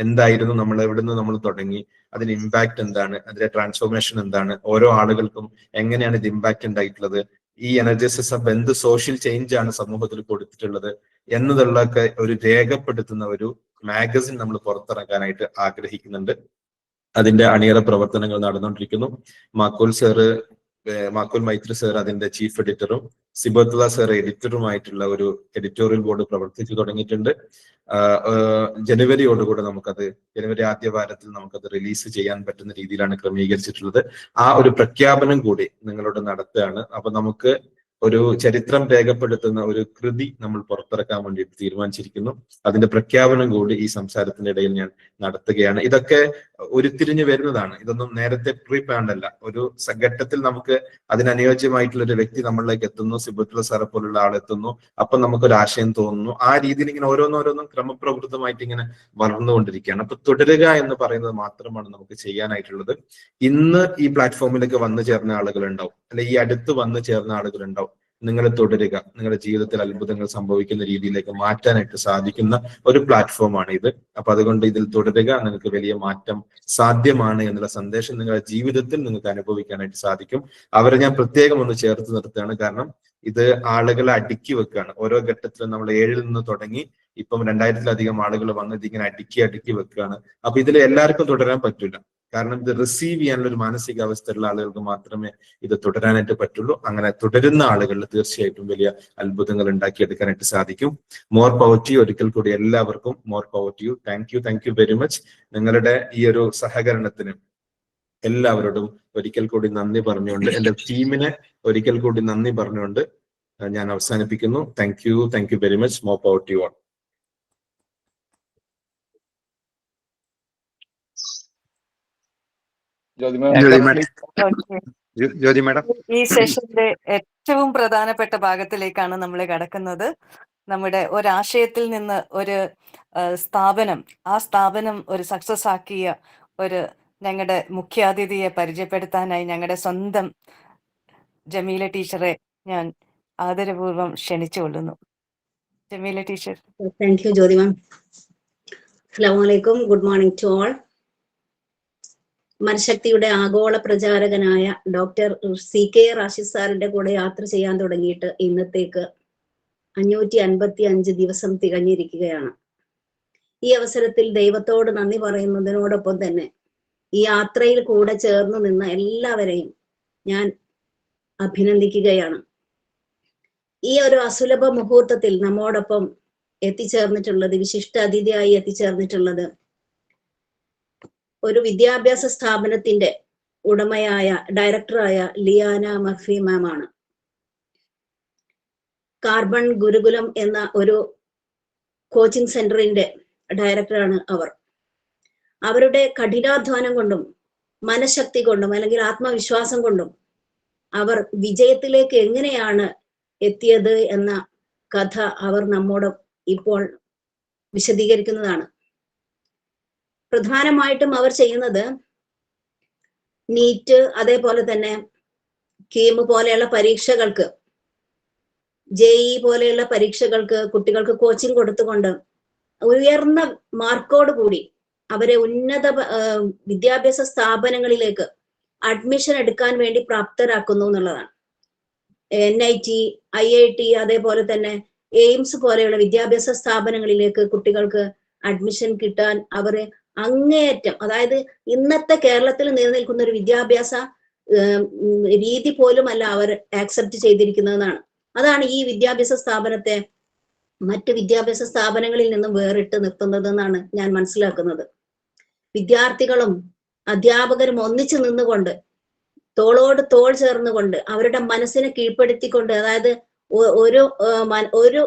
എന്തായിരുന്നു നമ്മൾ, എവിടുന്ന് നമ്മൾ തുടങ്ങി, അതിന്റെ ഇമ്പാക്ട് എന്താണ്, അതിന്റെ ട്രാൻസ്ഫോർമേഷൻ എന്താണ്, ഓരോ ആളുകൾക്കും എങ്ങനെയാണ് ഇത് ഇമ്പാക്ട് ഉണ്ടായിട്ടുള്ളത്, ഈ എനർജൈസസ് ഹബ്ബ് എന്ത് സോഷ്യൽ ചേഞ്ച് ആണ് സമൂഹത്തിൽ കൊടുത്തിട്ടുള്ളത് എന്നതുള്ളൊക്കെ ഒരു രേഖപ്പെടുത്തുന്ന ഒരു മാഗസിൻ നമ്മൾ പുറത്തിറക്കാനായിട്ട് ആഗ്രഹിക്കുന്നുണ്ട്. അതിന്റെ അണിയറ പ്രവർത്തനങ്ങൾ നടന്നുകൊണ്ടിരിക്കുന്നു. മാക്കുൽ മൈത്രി സാർ അതിന്റെ ചീഫ് എഡിറ്ററും സിബത്തുള്ള സാർ എഡിറ്ററുമായിട്ടുള്ള ഒരു എഡിറ്റോറിയൽ ബോർഡ് പ്രവർത്തിച്ചു തുടങ്ങിയിട്ടുണ്ട്. ജനുവരിയോടുകൂടെ ജനുവരി ആദ്യ വാരത്തിൽ നമുക്കത് റിലീസ് ചെയ്യാൻ പറ്റുന്ന രീതിയിലാണ് ക്രമീകരിച്ചിട്ടുള്ളത്. ആ ഒരു പ്രഖ്യാപനം കൂടി നിങ്ങളോട് നടത്തുകയാണ്. അപ്പൊ നമുക്ക് ഒരു ചരിത്രം രേഖപ്പെടുത്തുന്ന ഒരു കൃതി നമ്മൾ പുറത്തിറക്കാൻ വേണ്ടിയിട്ട് തീരുമാനിച്ചിരിക്കുന്നു. അതിന്റെ പ്രഖ്യാപനം കൂടി ഈ സംസാരത്തിന്റെ ഇടയിൽ ഞാൻ നടത്തുകയാണ്. ഇതൊക്കെ ഉരുത്തിരിഞ്ഞു വരുന്നതാണ്. ഇതൊന്നും നേരത്തെ പ്രീ പ്ലാൻഡ് അല്ല. ഒരു ഘട്ടത്തിൽ നമുക്ക് അതിനനുയോജ്യമായിട്ടുള്ള ഒരു വ്യക്തി നമ്മളിലേക്ക് എത്തുന്നു, സിബത്തുള്ള സാറെ പോലുള്ള ആളെത്തുന്നു, അപ്പൊ നമുക്കൊരു ആശയം തോന്നുന്നു. ആ രീതിയിൽ ഇങ്ങനെ ഓരോന്നോരോന്നും ക്രമപ്രവൃത്തമായിട്ട് ഇങ്ങനെ വളർന്നുകൊണ്ടിരിക്കുകയാണ്. അപ്പൊ തുടരുക എന്ന് പറയുന്നത് മാത്രമാണ് നമുക്ക് ചെയ്യാനായിട്ടുള്ളത്. ഇന്ന് ഈ പ്ലാറ്റ്ഫോമിലേക്ക് വന്നു ചേർന്ന ആളുകളുണ്ടാവും, അല്ലെ ഈ അടുത്ത് വന്നു ചേർന്ന ആളുകളുണ്ടാവും. നിങ്ങൾ തുടരുക, നിങ്ങളുടെ ജീവിതത്തിൽ അത്ഭുതങ്ങൾ സംഭവിക്കുന്ന രീതിയിലേക്ക് മാറ്റാനായിട്ട് സാധിക്കുന്ന ഒരു പ്ലാറ്റ്ഫോമാണ് ഇത്. അപ്പൊ അതുകൊണ്ട് ഇതിൽ തുടരുക, നിങ്ങൾക്ക് വലിയ മാറ്റം സാധ്യമാണ് എന്നുള്ള സന്ദേശം നിങ്ങളുടെ ജീവിതത്തിൽ നിങ്ങൾക്ക് അനുഭവിക്കാനായിട്ട് സാധിക്കും. അവരെ ഞാൻ പ്രത്യേകം ഒന്ന് ചേർത്ത് നിർത്തുകയാണ്. കാരണം ഇത് ആളുകളെ അടുക്കി വെക്കുകയാണ്. ഓരോ ഘട്ടത്തിലും നമ്മൾ 7-ൽ നിന്ന് തുടങ്ങി ഇപ്പം 2000-ലധികം ആളുകൾ വന്ന് ഇതിങ്ങനെ അടുക്കി വെക്കുകയാണ്. അപ്പൊ ഇതിൽ എല്ലാവർക്കും തുടരാൻ പറ്റില്ല. കാരണം ഇത് റിസീവ് ചെയ്യാനുള്ള ഒരു മാനസികാവസ്ഥയുള്ള ആളുകൾക്ക് മാത്രമേ ഇത് തുടരാനായിട്ട് പറ്റുള്ളൂ. അങ്ങനെ തുടരുന്ന ആളുകളിൽ തീർച്ചയായിട്ടും വലിയ അത്ഭുതങ്ങൾ ഉണ്ടാക്കിയെടുക്കാനായിട്ട് സാധിക്കും. More power to you. ഒരിക്കൽ കൂടി എല്ലാവർക്കും more power to you. Thank you very much. നിങ്ങളുടെ ഈ ഒരു സഹകരണത്തിന് എല്ലാവരോടും ഒരിക്കൽ കൂടി നന്ദി പറഞ്ഞുകൊണ്ട്, എന്റെ ടീമിനെ ഒരിക്കൽ കൂടി നന്ദി പറഞ്ഞുകൊണ്ട് ഞാൻ അവസാനിപ്പിക്കുന്നു. Thank you very much. More power to you all. Jyothi madam, ഈ സെഷന്റെ ഏറ്റവും പ്രധാനപ്പെട്ട ഭാഗത്തിലേക്കാണ് നമ്മൾ കടക്കുന്നത്. നമ്മുടെ ഒരാശയത്തിൽ നിന്ന് ഒരു സ്ഥാപനം, ആ സ്ഥാപനം ഒരു സക്സസ് ആക്കിയ ഒരു ഞങ്ങളുടെ മുഖ്യാതിഥിയെ പരിചയപ്പെടുത്താനായി ഞങ്ങളുടെ സ്വന്തം ജമീല ടീച്ചറെ ഞാൻ ആദരപൂർവ്വം ക്ഷണിച്ചുകൊള്ളുന്നു. Jameela teacher. Thank you Jyothi ma'am. അസ്സലാമു അലൈക്കും. Good morning to all. മനഃശക്തിയുടെ ആഗോള പ്രചാരകനായ ഡോക്ടർ CK റാഷിദ് സാറിന്റെ കൂടെ യാത്ര ചെയ്യാൻ തുടങ്ങിയിട്ട് ഇന്നത്തേക്ക് 555 ദിവസം തികഞ്ഞിരിക്കുകയാണ്. ഈ അവസരത്തിൽ ദൈവത്തോട് നന്ദി പറയുന്നതിനോടൊപ്പം തന്നെ ഈ യാത്രയിൽ കൂടെ ചേർന്ന് നിന്ന എല്ലാവരെയും ഞാൻ അഭിനന്ദിക്കുകയാണ്. ഈ ഒരു അസുലഭ മുഹൂർത്തത്തിൽ നമ്മോടൊപ്പം എത്തിച്ചേർന്നിട്ടുള്ളത്, വിശിഷ്ട അതിഥിയായി എത്തിച്ചേർന്നിട്ടുള്ളത് ഒരു വിദ്യാഭ്യാസ സ്ഥാപനത്തിന്റെ ഉടമയായ ഡയറക്ടറായ ലിയാന മർഫി മാം ആണ്. കാർബൺ ഗുരുകുലം എന്ന ഒരു കോച്ചിങ് സെന്ററിന്റെ ഡയറക്ടറാണ് അവർ. അവരുടെ കഠിനാധ്വാനം കൊണ്ടും മനഃശക്തി കൊണ്ടും അല്ലെങ്കിൽ ആത്മവിശ്വാസം കൊണ്ടും അവർ വിജയത്തിലേക്ക് എങ്ങനെയാണ് എത്തിയത് എന്ന കഥ അവർ നമ്മോട് ഇപ്പോൾ വിശദീകരിക്കുന്നതാണ്. പ്രധാനമായിട്ടും അവർ ചെയ്യുന്നത് നീറ്റ്, അതേപോലെ തന്നെ കീം പോലെയുള്ള പരീക്ഷകൾക്ക്, JEE പോലെയുള്ള പരീക്ഷകൾക്ക് കുട്ടികൾക്ക് കോച്ചിങ് കൊടുത്തുകൊണ്ട് ഉയർന്ന മാർക്കോട് കൂടി അവരെ ഉന്നത വിദ്യാഭ്യാസ സ്ഥാപനങ്ങളിലേക്ക് അഡ്മിഷൻ എടുക്കാൻ വേണ്ടി പ്രാപ്തരാക്കുന്നു എന്നുള്ളതാണ്. NIT, IIT, അതേപോലെ തന്നെ എയിംസ് പോലെയുള്ള വിദ്യാഭ്യാസ സ്ഥാപനങ്ങളിലേക്ക് കുട്ടികൾക്ക് അഡ്മിഷൻ കിട്ടാൻ അവരെ അങ്ങേയറ്റം, അതായത് ഇന്നത്തെ കേരളത്തിൽ നിലനിൽക്കുന്ന ഒരു വിദ്യാഭ്യാസ രീതി പോലും അല്ല അവർ ആക്സെപ്റ്റ് ചെയ്തിരിക്കുന്നതെന്നാണ്. അതാണ് ഈ വിദ്യാഭ്യാസ സ്ഥാപനത്തെ മറ്റ് വിദ്യാഭ്യാസ സ്ഥാപനങ്ങളിൽ നിന്നും വേറിട്ട് നിർത്തുന്നതെന്നാണ് ഞാൻ മനസ്സിലാക്കുന്നത്. വിദ്യാർത്ഥികളും അധ്യാപകരും ഒന്നിച്ചു നിന്നുകൊണ്ട്, തോളോട് തോൾ ചേർന്നുകൊണ്ട്, അവരുടെ മനസ്സിനെ കീഴ്പ്പെടുത്തിക്കൊണ്ട്, അതായത് ഒരു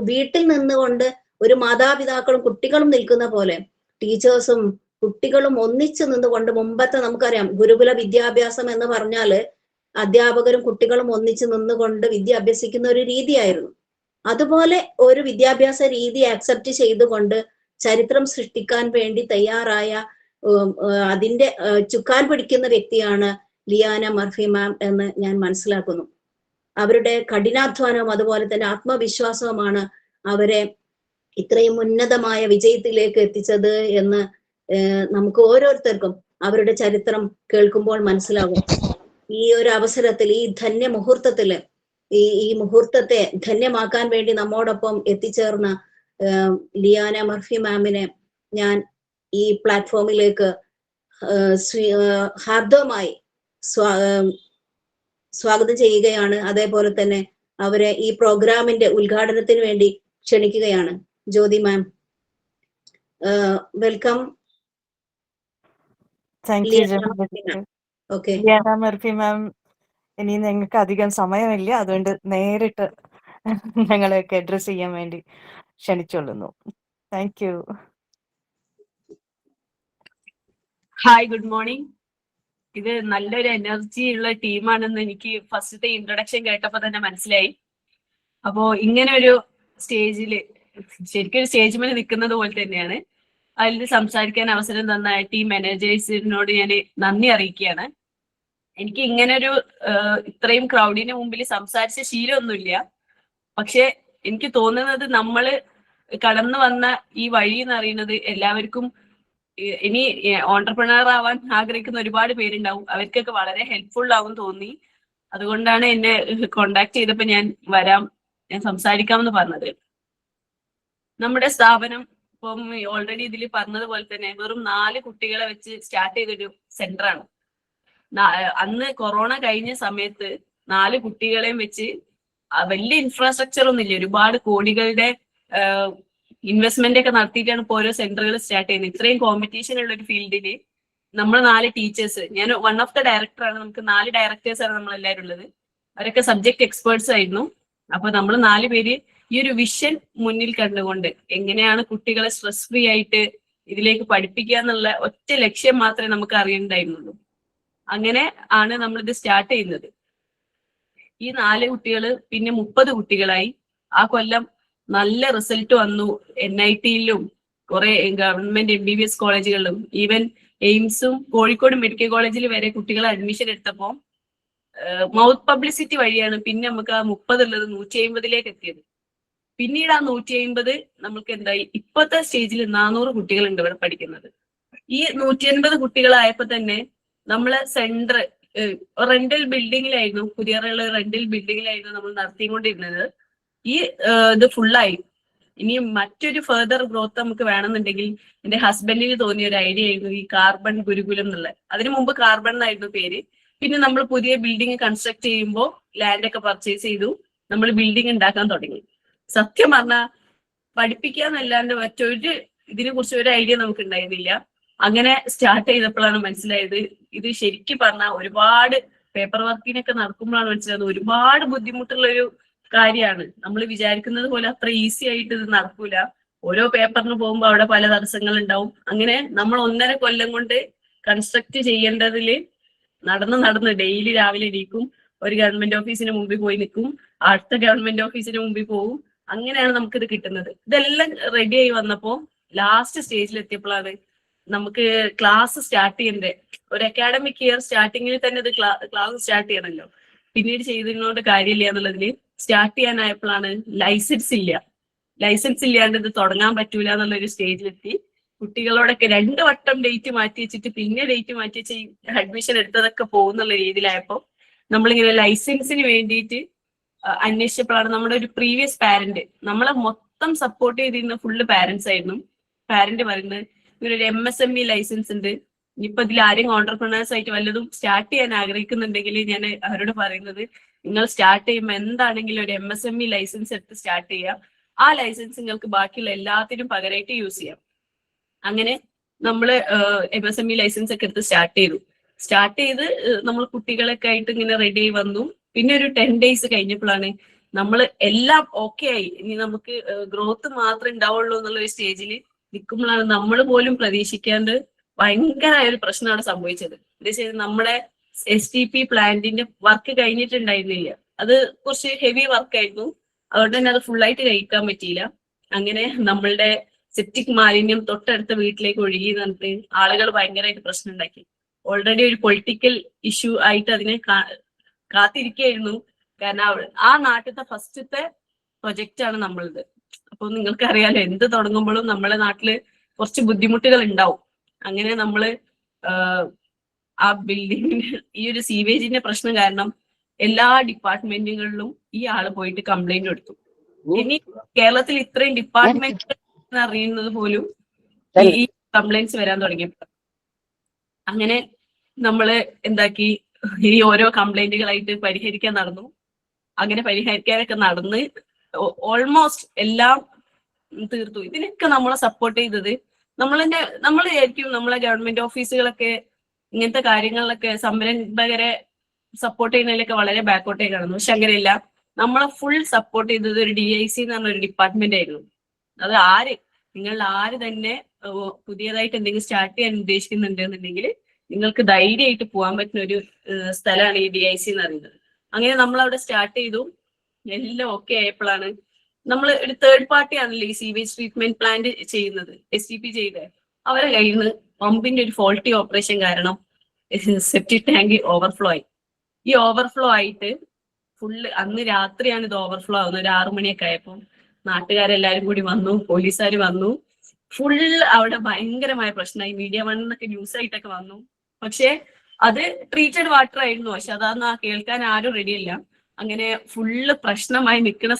വീട്ടിൽ നിന്നുകൊണ്ട് ഒരു മാതാപിതാക്കളും കുട്ടികളും നിൽക്കുന്ന പോലെ ടീച്ചേഴ്സും കുട്ടികളും ഒന്നിച്ചു നിന്നുകൊണ്ട്, മുമ്പത്തെ നമുക്കറിയാം ഗുരുകുല വിദ്യാഭ്യാസം എന്ന് പറഞ്ഞാല് അധ്യാപകരും കുട്ടികളും ഒന്നിച്ചു നിന്നുകൊണ്ട് വിദ്യ അഭ്യസിക്കുന്ന ഒരു രീതിയായിരുന്നു. അതുപോലെ ഒരു വിദ്യാഭ്യാസ രീതി ആക്സെപ്റ്റ് ചെയ്തുകൊണ്ട് ചരിത്രം സൃഷ്ടിക്കാൻ വേണ്ടി തയ്യാറായ, അതിന്റെ ചുക്കാൻ പിടിക്കുന്ന വ്യക്തിയാണ് ലിയാന മർഫി മാം എന്ന് ഞാൻ മനസ്സിലാക്കുന്നു. അവരുടെ കഠിനാധ്വാനവും അതുപോലെ തന്നെ ആത്മവിശ്വാസവുമാണ് അവരെ ഇത്രയും ഉന്നതമായ വിജയത്തിലേക്ക് എത്തിച്ചത് എന്ന് നമുക്ക് ഓരോരുത്തർക്കും അവരുടെ ചരിത്രം കേൾക്കുമ്പോൾ മനസ്സിലാകും. ഈ ഒരു അവസരത്തിൽ, ഈ ധന്യ മുഹൂർത്തത്തില്, ഈ മുഹൂർത്തത്തെ ധന്യമാക്കാൻ വേണ്ടി നമ്മോടൊപ്പം എത്തിച്ചേർന്ന ലിയാന മർഫി മാമിനെ ഞാൻ ഈ പ്ലാറ്റ്ഫോമിലേക്ക് ഹാർദവമായി സ്വാഗതം ചെയ്യുകയാണ്. അതേപോലെ തന്നെ അവരെ ഈ പ്രോഗ്രാമിന്റെ ഉദ്ഘാടനത്തിന് വേണ്ടി ക്ഷണിക്കുകയാണ്. ജ്യോതി മാം, വെൽക്കം. ഓക്കെ, ലിയാന മർഫി മാം, ഇനി ഞങ്ങൾക്ക് അധികം സമയമില്ല, അതുകൊണ്ട് നേരിട്ട് ഞങ്ങളെയൊക്കെ അഡ്രസ് ചെയ്യാൻ വേണ്ടി ക്ഷണിച്ചുകൊള്ളുന്നു. Thank you. Hi, good morning. ഇത് നല്ലൊരു എനർജി ഉള്ള ടീമാണെന്ന് എനിക്ക് ഫസ്റ്റത്തെ ഇൻട്രൊഡക്ഷൻ കേട്ടപ്പോൾ തന്നെ മനസ്സിലായി. അപ്പോ ഇങ്ങനെ ഒരു സ്റ്റേജില്, ശരിക്കും ഒരു സ്റ്റേജ് മേലെ നിൽക്കുന്നത് പോലെ തന്നെയാണ്. അതിൽ സംസാരിക്കാൻ അവസരം തന്ന ടീം മാനേജേഴ്സിനോട് ഞാൻ നന്ദി അറിയിക്കുകയാണ്. എനിക്ക് ഇങ്ങനൊരു ഇത്രയും ക്രൗഡിന് മുമ്പിൽ സംസാരിച്ച ശീലമൊന്നുമില്ല. പക്ഷെ എനിക്ക് തോന്നുന്നത് നമ്മള് കടന്നു വന്ന ഈ വഴി എന്ന് പറയുന്നത് എല്ലാവർക്കും, ഇനി ഓണ്ടർപ്രണർ ആവാൻ ആഗ്രഹിക്കുന്ന ഒരുപാട് പേരുണ്ടാവും, അവർക്കൊക്കെ വളരെ ഹെൽപ്ഫുൾ ആവും തോന്നി. അതുകൊണ്ടാണ് എന്നെ കോണ്ടാക്ട് ചെയ്തപ്പോൾ ഞാൻ സംസാരിക്കാമെന്ന് പറഞ്ഞത്. നമ്മുടെ സ്ഥാപനം ഇപ്പം ഓൾറെഡി ഇതിൽ പറഞ്ഞതുപോലെ തന്നെ വെറും 4 കുട്ടികളെ വെച്ച് സ്റ്റാർട്ട് ചെയ്തൊരു സെന്ററാണ്. അന്ന് കൊറോണ കഴിഞ്ഞ സമയത്ത് 4 കുട്ടികളെയും വെച്ച് വലിയ ഇൻഫ്രാസ്ട്രക്ചർ ഒന്നും ഇല്ല, ഒരുപാട് കോടികളുടെ ഇൻവെസ്റ്റ്മെന്റ് ഒക്കെ നടത്തിയിട്ടാണ് ഇപ്പോൾ ഓരോ സെന്ററുകൾ സ്റ്റാർട്ട് ചെയ്യുന്നത്. ഇത്രയും കോമ്പറ്റീഷൻ ഉള്ള ഒരു ഫീൽഡിൽ നമ്മൾ 4 ടീച്ചേഴ്സ്, ഞാൻ വൺ ഓഫ് ദ ഡയറക്ടറാണ്. നമുക്ക് 4 ഡയറക്ടേഴ്സാണ് നമ്മളെല്ലാവരും ഉള്ളത്. അവരൊക്കെ സബ്ജക്ട് എക്സ്പേർട്സ് ആയിരുന്നു. അപ്പൊ നമ്മൾ 4 പേര് ഈ ഒരു വിഷൻ മുന്നിൽ കണ്ടുകൊണ്ട് എങ്ങനെയാണ് കുട്ടികളെ സ്ട്രെസ് ഫ്രീ ആയിട്ട് ഇതിലേക്ക് പഠിപ്പിക്കുക എന്നുള്ള ഒറ്റ ലക്ഷ്യം മാത്രമേ നമുക്ക് അറിയണ്ടായിരുന്നുള്ളൂ. അങ്ങനെ ആണ് നമ്മളിത് സ്റ്റാർട്ട് ചെയ്യുന്നത്. ഈ 4 കുട്ടികൾ പിന്നെ 30 കുട്ടികളായി. ആ കൊല്ലം നല്ല റിസൾട്ട് വന്നു. NIT-യിലും കുറെ ഗവൺമെന്റ് MBBS കോളേജുകളിലും ഈവൻ എയിംസും കോഴിക്കോട് മെഡിക്കൽ കോളേജിൽ വരെ കുട്ടികളെ അഡ്മിഷൻ എടുത്തപ്പോൾ മൗത്ത് പബ്ലിസിറ്റി വഴിയാണ് പിന്നെ നമുക്ക് ആ 30 ഉള്ളത് 150-ലേക്ക് എത്തിയത്. പിന്നീട് ആ 150 നമുക്ക് എന്തായി, ഇപ്പോഴത്തെ സ്റ്റേജിൽ 400 കുട്ടികളുണ്ട് ഇവിടെ പഠിക്കുന്നത്. ഈ 180 കുട്ടികളായപ്പോ തന്നെ നമ്മളെ സെന്റർ റെന്റൽ ബിൽഡിങ്ങിലായിരുന്നു, പുതിയറയുള്ള റെന്റൽ ബിൽഡിങ്ങിലായിരുന്നു നമ്മൾ നടത്തിക്കൊണ്ടിരുന്നത്. ഈ ഇത് ഫുള്ളായി. ഇനി മറ്റൊരു ഫെർദർ ഗ്രോത്ത് നമുക്ക് വേണമെന്നുണ്ടെങ്കിൽ എന്റെ ഹസ്ബൻഡിന് തോന്നിയ ഒരു ഐഡിയ ആയിരുന്നു ഈ കാർബൺ ഗുരുകുലം എന്നുള്ളത്. അതിനു മുമ്പ് കാർബൺ എന്നായിരുന്നു പേര്. പിന്നെ നമ്മൾ പുതിയ ബിൽഡിംഗ് കൺസ്ട്രക്ട് ചെയ്യുമ്പോൾ ലാൻഡ് ഒക്കെ പർച്ചേസ് ചെയ്തു, നമ്മൾ ബിൽഡിംഗ് ഉണ്ടാക്കാൻ തുടങ്ങി. സത്യം പറഞ്ഞാൽ പഠിപ്പിക്കാന്നല്ലാണ്ട് മറ്റൊരു ഇതിനെ കുറിച്ച് ഒരു ഐഡിയ നമുക്ക് ഉണ്ടായിരുന്നില്ല. അങ്ങനെ സ്റ്റാർട്ട് ചെയ്തപ്പോഴാണ് മനസ്സിലായത് ഇത് ശരിക്കും പറഞ്ഞാൽ ഒരുപാട് പേപ്പർ വർക്കിനൊക്കെ നടക്കുമ്പോഴാണ് മനസ്സിലായത് ഒരുപാട് ബുദ്ധിമുട്ടുള്ള ഒരു കാര്യമാണ്. നമ്മൾ വിചാരിക്കുന്നത് പോലെ അത്ര ഈസി ആയിട്ട് ഇത് നടക്കൂല. ഓരോ പേപ്പറിന് പോകുമ്പോൾ അവിടെ പല തടസ്സങ്ങൾ ഉണ്ടാവും. അങ്ങനെ നമ്മൾ 1.5 കൊല്ലം കൊണ്ട് കൺസ്ട്രക്ട് ചെയ്യേണ്ടതില് നടന്ന് ഡെയിലി രാവിലെ എണീക്കും, ഒരു ഗവൺമെന്റ് ഓഫീസിന് മുമ്പിൽ പോയി നിൽക്കും, അടുത്ത ഗവൺമെന്റ് ഓഫീസിന് മുമ്പിൽ പോകും. അങ്ങനെയാണ് നമുക്കിത് കിട്ടുന്നത്. ഇതെല്ലാം റെഡി ആയി വന്നപ്പോ ലാസ്റ്റ് സ്റ്റേജിൽ എത്തിയപ്പോഴാണ് നമുക്ക് ക്ലാസ് സ്റ്റാർട്ട് ചെയ്യണ്ടേ. ഒരു അക്കാഡമിക് ഇയർ സ്റ്റാർട്ടിങ്ങിൽ തന്നെ ഇത് ക്ലാസ് സ്റ്റാർട്ട് ചെയ്യണമല്ലോ. പിന്നീട് ചെയ്തതിനോട് കാര്യമില്ല എന്നുള്ളതിന് സ്റ്റാർട്ട് ചെയ്യാനായപ്പോഴാണ് ലൈസൻസ് ഇല്ലാണ്ട് ഇത് തുടങ്ങാൻ പറ്റൂല എന്നുള്ളൊരു സ്റ്റേജിലെത്തി. കുട്ടികളോടൊക്കെ 2 വട്ടം ഡേറ്റ് മാറ്റി വെച്ചിട്ട് പിന്നെ ഡേറ്റ് മാറ്റി വെച്ച് അഡ്മിഷൻ എടുത്തതൊക്കെ പോകുന്നുള്ള രീതിയിലായപ്പോൾ നമ്മളിങ്ങനെ ലൈസൻസിന് വേണ്ടിയിട്ട് അന്വേഷിച്ചപ്പോഴാണ് നമ്മുടെ ഒരു പ്രീവിയസ് പാരന്റ്, നമ്മളെ മൊത്തം സപ്പോർട്ട് ചെയ്തിരുന്ന ഫുള്ള് പാരന്റ്സ് ആയിരുന്നു. പാരന്റ് പറയുന്നത് ഇങ്ങനൊരു MSME ലൈസൻസ് ഉണ്ട്, ഇനിയിപ്പോ ഇതിൽ ആരെയും ഓണ്ടർപ്രണേഴ്സ് ആയിട്ട് വല്ലതും സ്റ്റാർട്ട് ചെയ്യാൻ ആഗ്രഹിക്കുന്നുണ്ടെങ്കിൽ ഞാൻ അവരോട് പറയുന്നത് നിങ്ങൾ സ്റ്റാർട്ട് ചെയ്യുമ്പോൾ എന്താണെങ്കിലും ഒരു MSME ലൈസൻസ് എടുത്ത് സ്റ്റാർട്ട് ചെയ്യുക. ആ ലൈസൻസ് നിങ്ങൾക്ക് ബാക്കിയുള്ള എല്ലാത്തിനും പകരമായിട്ട് യൂസ് ചെയ്യാം. അങ്ങനെ നമ്മൾ MSME ലൈസൻസ് ഒക്കെ എടുത്ത് സ്റ്റാർട്ട് ചെയ്ത് നമ്മൾ കുട്ടികളൊക്കെ ആയിട്ട് ഇങ്ങനെ റെഡി ആയി വന്നു. പിന്നെ ഒരു 10 ഡേയ്സ് കഴിഞ്ഞപ്പോഴാണ് നമ്മൾ എല്ലാം ഓക്കെ ആയി, ഇനി നമുക്ക് ഗ്രോത്ത് മാത്രമേ ഉണ്ടാവുള്ളൂ എന്നുള്ള സ്റ്റേജിൽ നിൽക്കുമ്പോഴാണ് നമ്മൾ പോലും പ്രതീക്ഷിക്കാണ്ട് ഭയങ്കരമായ ഒരു പ്രശ്നം അവിടെ സംഭവിച്ചത്. എന്താ വെച്ചാൽ നമ്മുടെ STP പ്ലാന്റിന്റെ വർക്ക് കഴിഞ്ഞിട്ടുണ്ടായിരുന്നില്ല. അത് കുറച്ച് ഹെവി വർക്കായിരുന്നു. അതുകൊണ്ട് തന്നെ അത് ഫുള്ളായിട്ട് കഴിക്കാൻ പറ്റിയില്ല. അങ്ങനെ നമ്മളുടെ സെപ്റ്റിക് മാലിന്യം തൊട്ടടുത്ത വീട്ടിലേക്ക് ഒഴുകി എന്നിട്ട് ആളുകൾ ഭയങ്കരമായിട്ട് പ്രശ്നം ഉണ്ടാക്കി. ഓൾറെഡി ഒരു പൊളിറ്റിക്കൽ ഇഷ്യൂ ആയിട്ട് അതിനെ കാത്തിരിക്കുകയായിരുന്നു. കാരണം ആ നാട്ടിലത്തെ ഫസ്റ്റത്തെ പ്രൊജക്റ്റ് ആണ് നമ്മളിത്. അപ്പൊ നിങ്ങൾക്ക് അറിയാലോ, എന്ത് തുടങ്ങുമ്പോഴും നമ്മളെ നാട്ടില് കുറച്ച് ബുദ്ധിമുട്ടുകൾ ഉണ്ടാവും. അങ്ങനെ നമ്മള് ആ ബിൽഡിങ്ങിന് ഈ ഒരു സീവേജിന്റെ പ്രശ്നം കാരണം എല്ലാ ഡിപ്പാർട്ട്മെന്റുകളിലും ഈ ആള് പോയിട്ട് കംപ്ലൈന്റ് കൊടുത്തു. ഇനി കേരളത്തിൽ ഇത്രയും ഡിപ്പാർട്ട്മെന്റ് അറിയുന്നത് പോലും ഈ കംപ്ലൈന്റ്സ് വരാൻ തുടങ്ങിയപ്പോൾ അങ്ങനെ നമ്മള് എന്താക്കി, ഈ ഓരോ കംപ്ലൈന്റുകളായിട്ട് പരിഹരിക്കാൻ നടന്നു. അങ്ങനെ പരിഹരിക്കാനൊക്കെ നടന്ന് ഓൾമോസ്റ്റ് എല്ലാം തീർത്തു. ഇതിനൊക്കെ നമ്മളെ സപ്പോർട്ട് ചെയ്തത് നമ്മൾ വിചാരിക്കും നമ്മളെ ഗവൺമെന്റ് ഓഫീസുകളൊക്കെ ഇങ്ങനത്തെ കാര്യങ്ങളിലൊക്കെ സംരംഭകരെ സപ്പോർട്ട് ചെയ്യുന്നതിലൊക്കെ വളരെ ബാക്കോട്ടേ കാണുന്നു. പക്ഷെ അങ്ങനെയില്ല. നമ്മളെ ഫുൾ സപ്പോർട്ട് ചെയ്തത് ഒരു DIC എന്ന് പറഞ്ഞ ഒരു ഡിപ്പാർട്ട്മെന്റ് ആയിരുന്നു. അത് നിങ്ങൾ ആര് തന്നെ പുതിയതായിട്ട് എന്തെങ്കിലും സ്റ്റാർട്ട് ചെയ്യാൻ ഉദ്ദേശിക്കുന്നുണ്ടെന്നുണ്ടെങ്കിൽ നിങ്ങൾക്ക് ധൈര്യമായിട്ട് പോകാൻ പറ്റുന്ന ഒരു സ്ഥലമാണ് ഈ DIC എന്ന് പറയുന്നത്. അങ്ങനെ നമ്മൾ അവിടെ സ്റ്റാർട്ട് ചെയ്തു. എല്ലാം ഓക്കെ ആയപ്പോഴാണ് നമ്മൾ ഒരു തേർഡ് പാർട്ടി ആണല്ലോ ഈ സീവേജ് ട്രീറ്റ്മെന്റ് പ്ലാന്റ് ചെയ്യുന്നത്, STP ചെയ്തത്. അവരെ കയ്യിൽ നിന്ന് പമ്പിന്റെ ഒരു ഫോൾട്ടി ഓപ്പറേഷൻ കാരണം സെപ്റ്റിക് ടാങ്ക് ഓവർഫ്ലോ ആയി. ഈ ഓവർഫ്ലോ ആയിട്ട് ഫുള്ള് അന്ന് രാത്രിയാണ് ഇത് ഓവർഫ്ലോ ആവുന്നത്. ഒരു 6 മണിയൊക്കെ ആയപ്പോൾ നാട്ടുകാരെല്ലാരും കൂടി വന്നു, പോലീസുകാർ വന്നു. ഫുള്ള് അവിടെ ഭയങ്കരമായ പ്രശ്നമായി. മീഡിയ 1 എന്നൊക്കെ ന്യൂസ് ആയിട്ടൊക്കെ വന്നു. പക്ഷെ അത് ട്രീറ്റഡ് വാട്ടർ ആയിരുന്നു. പക്ഷെ അതൊന്നും കേൾക്കാൻ ആരും റെഡിയല്ല. അങ്ങനെ ഫുള്ള് പ്രശ്നമായി നിൽക്കുന്ന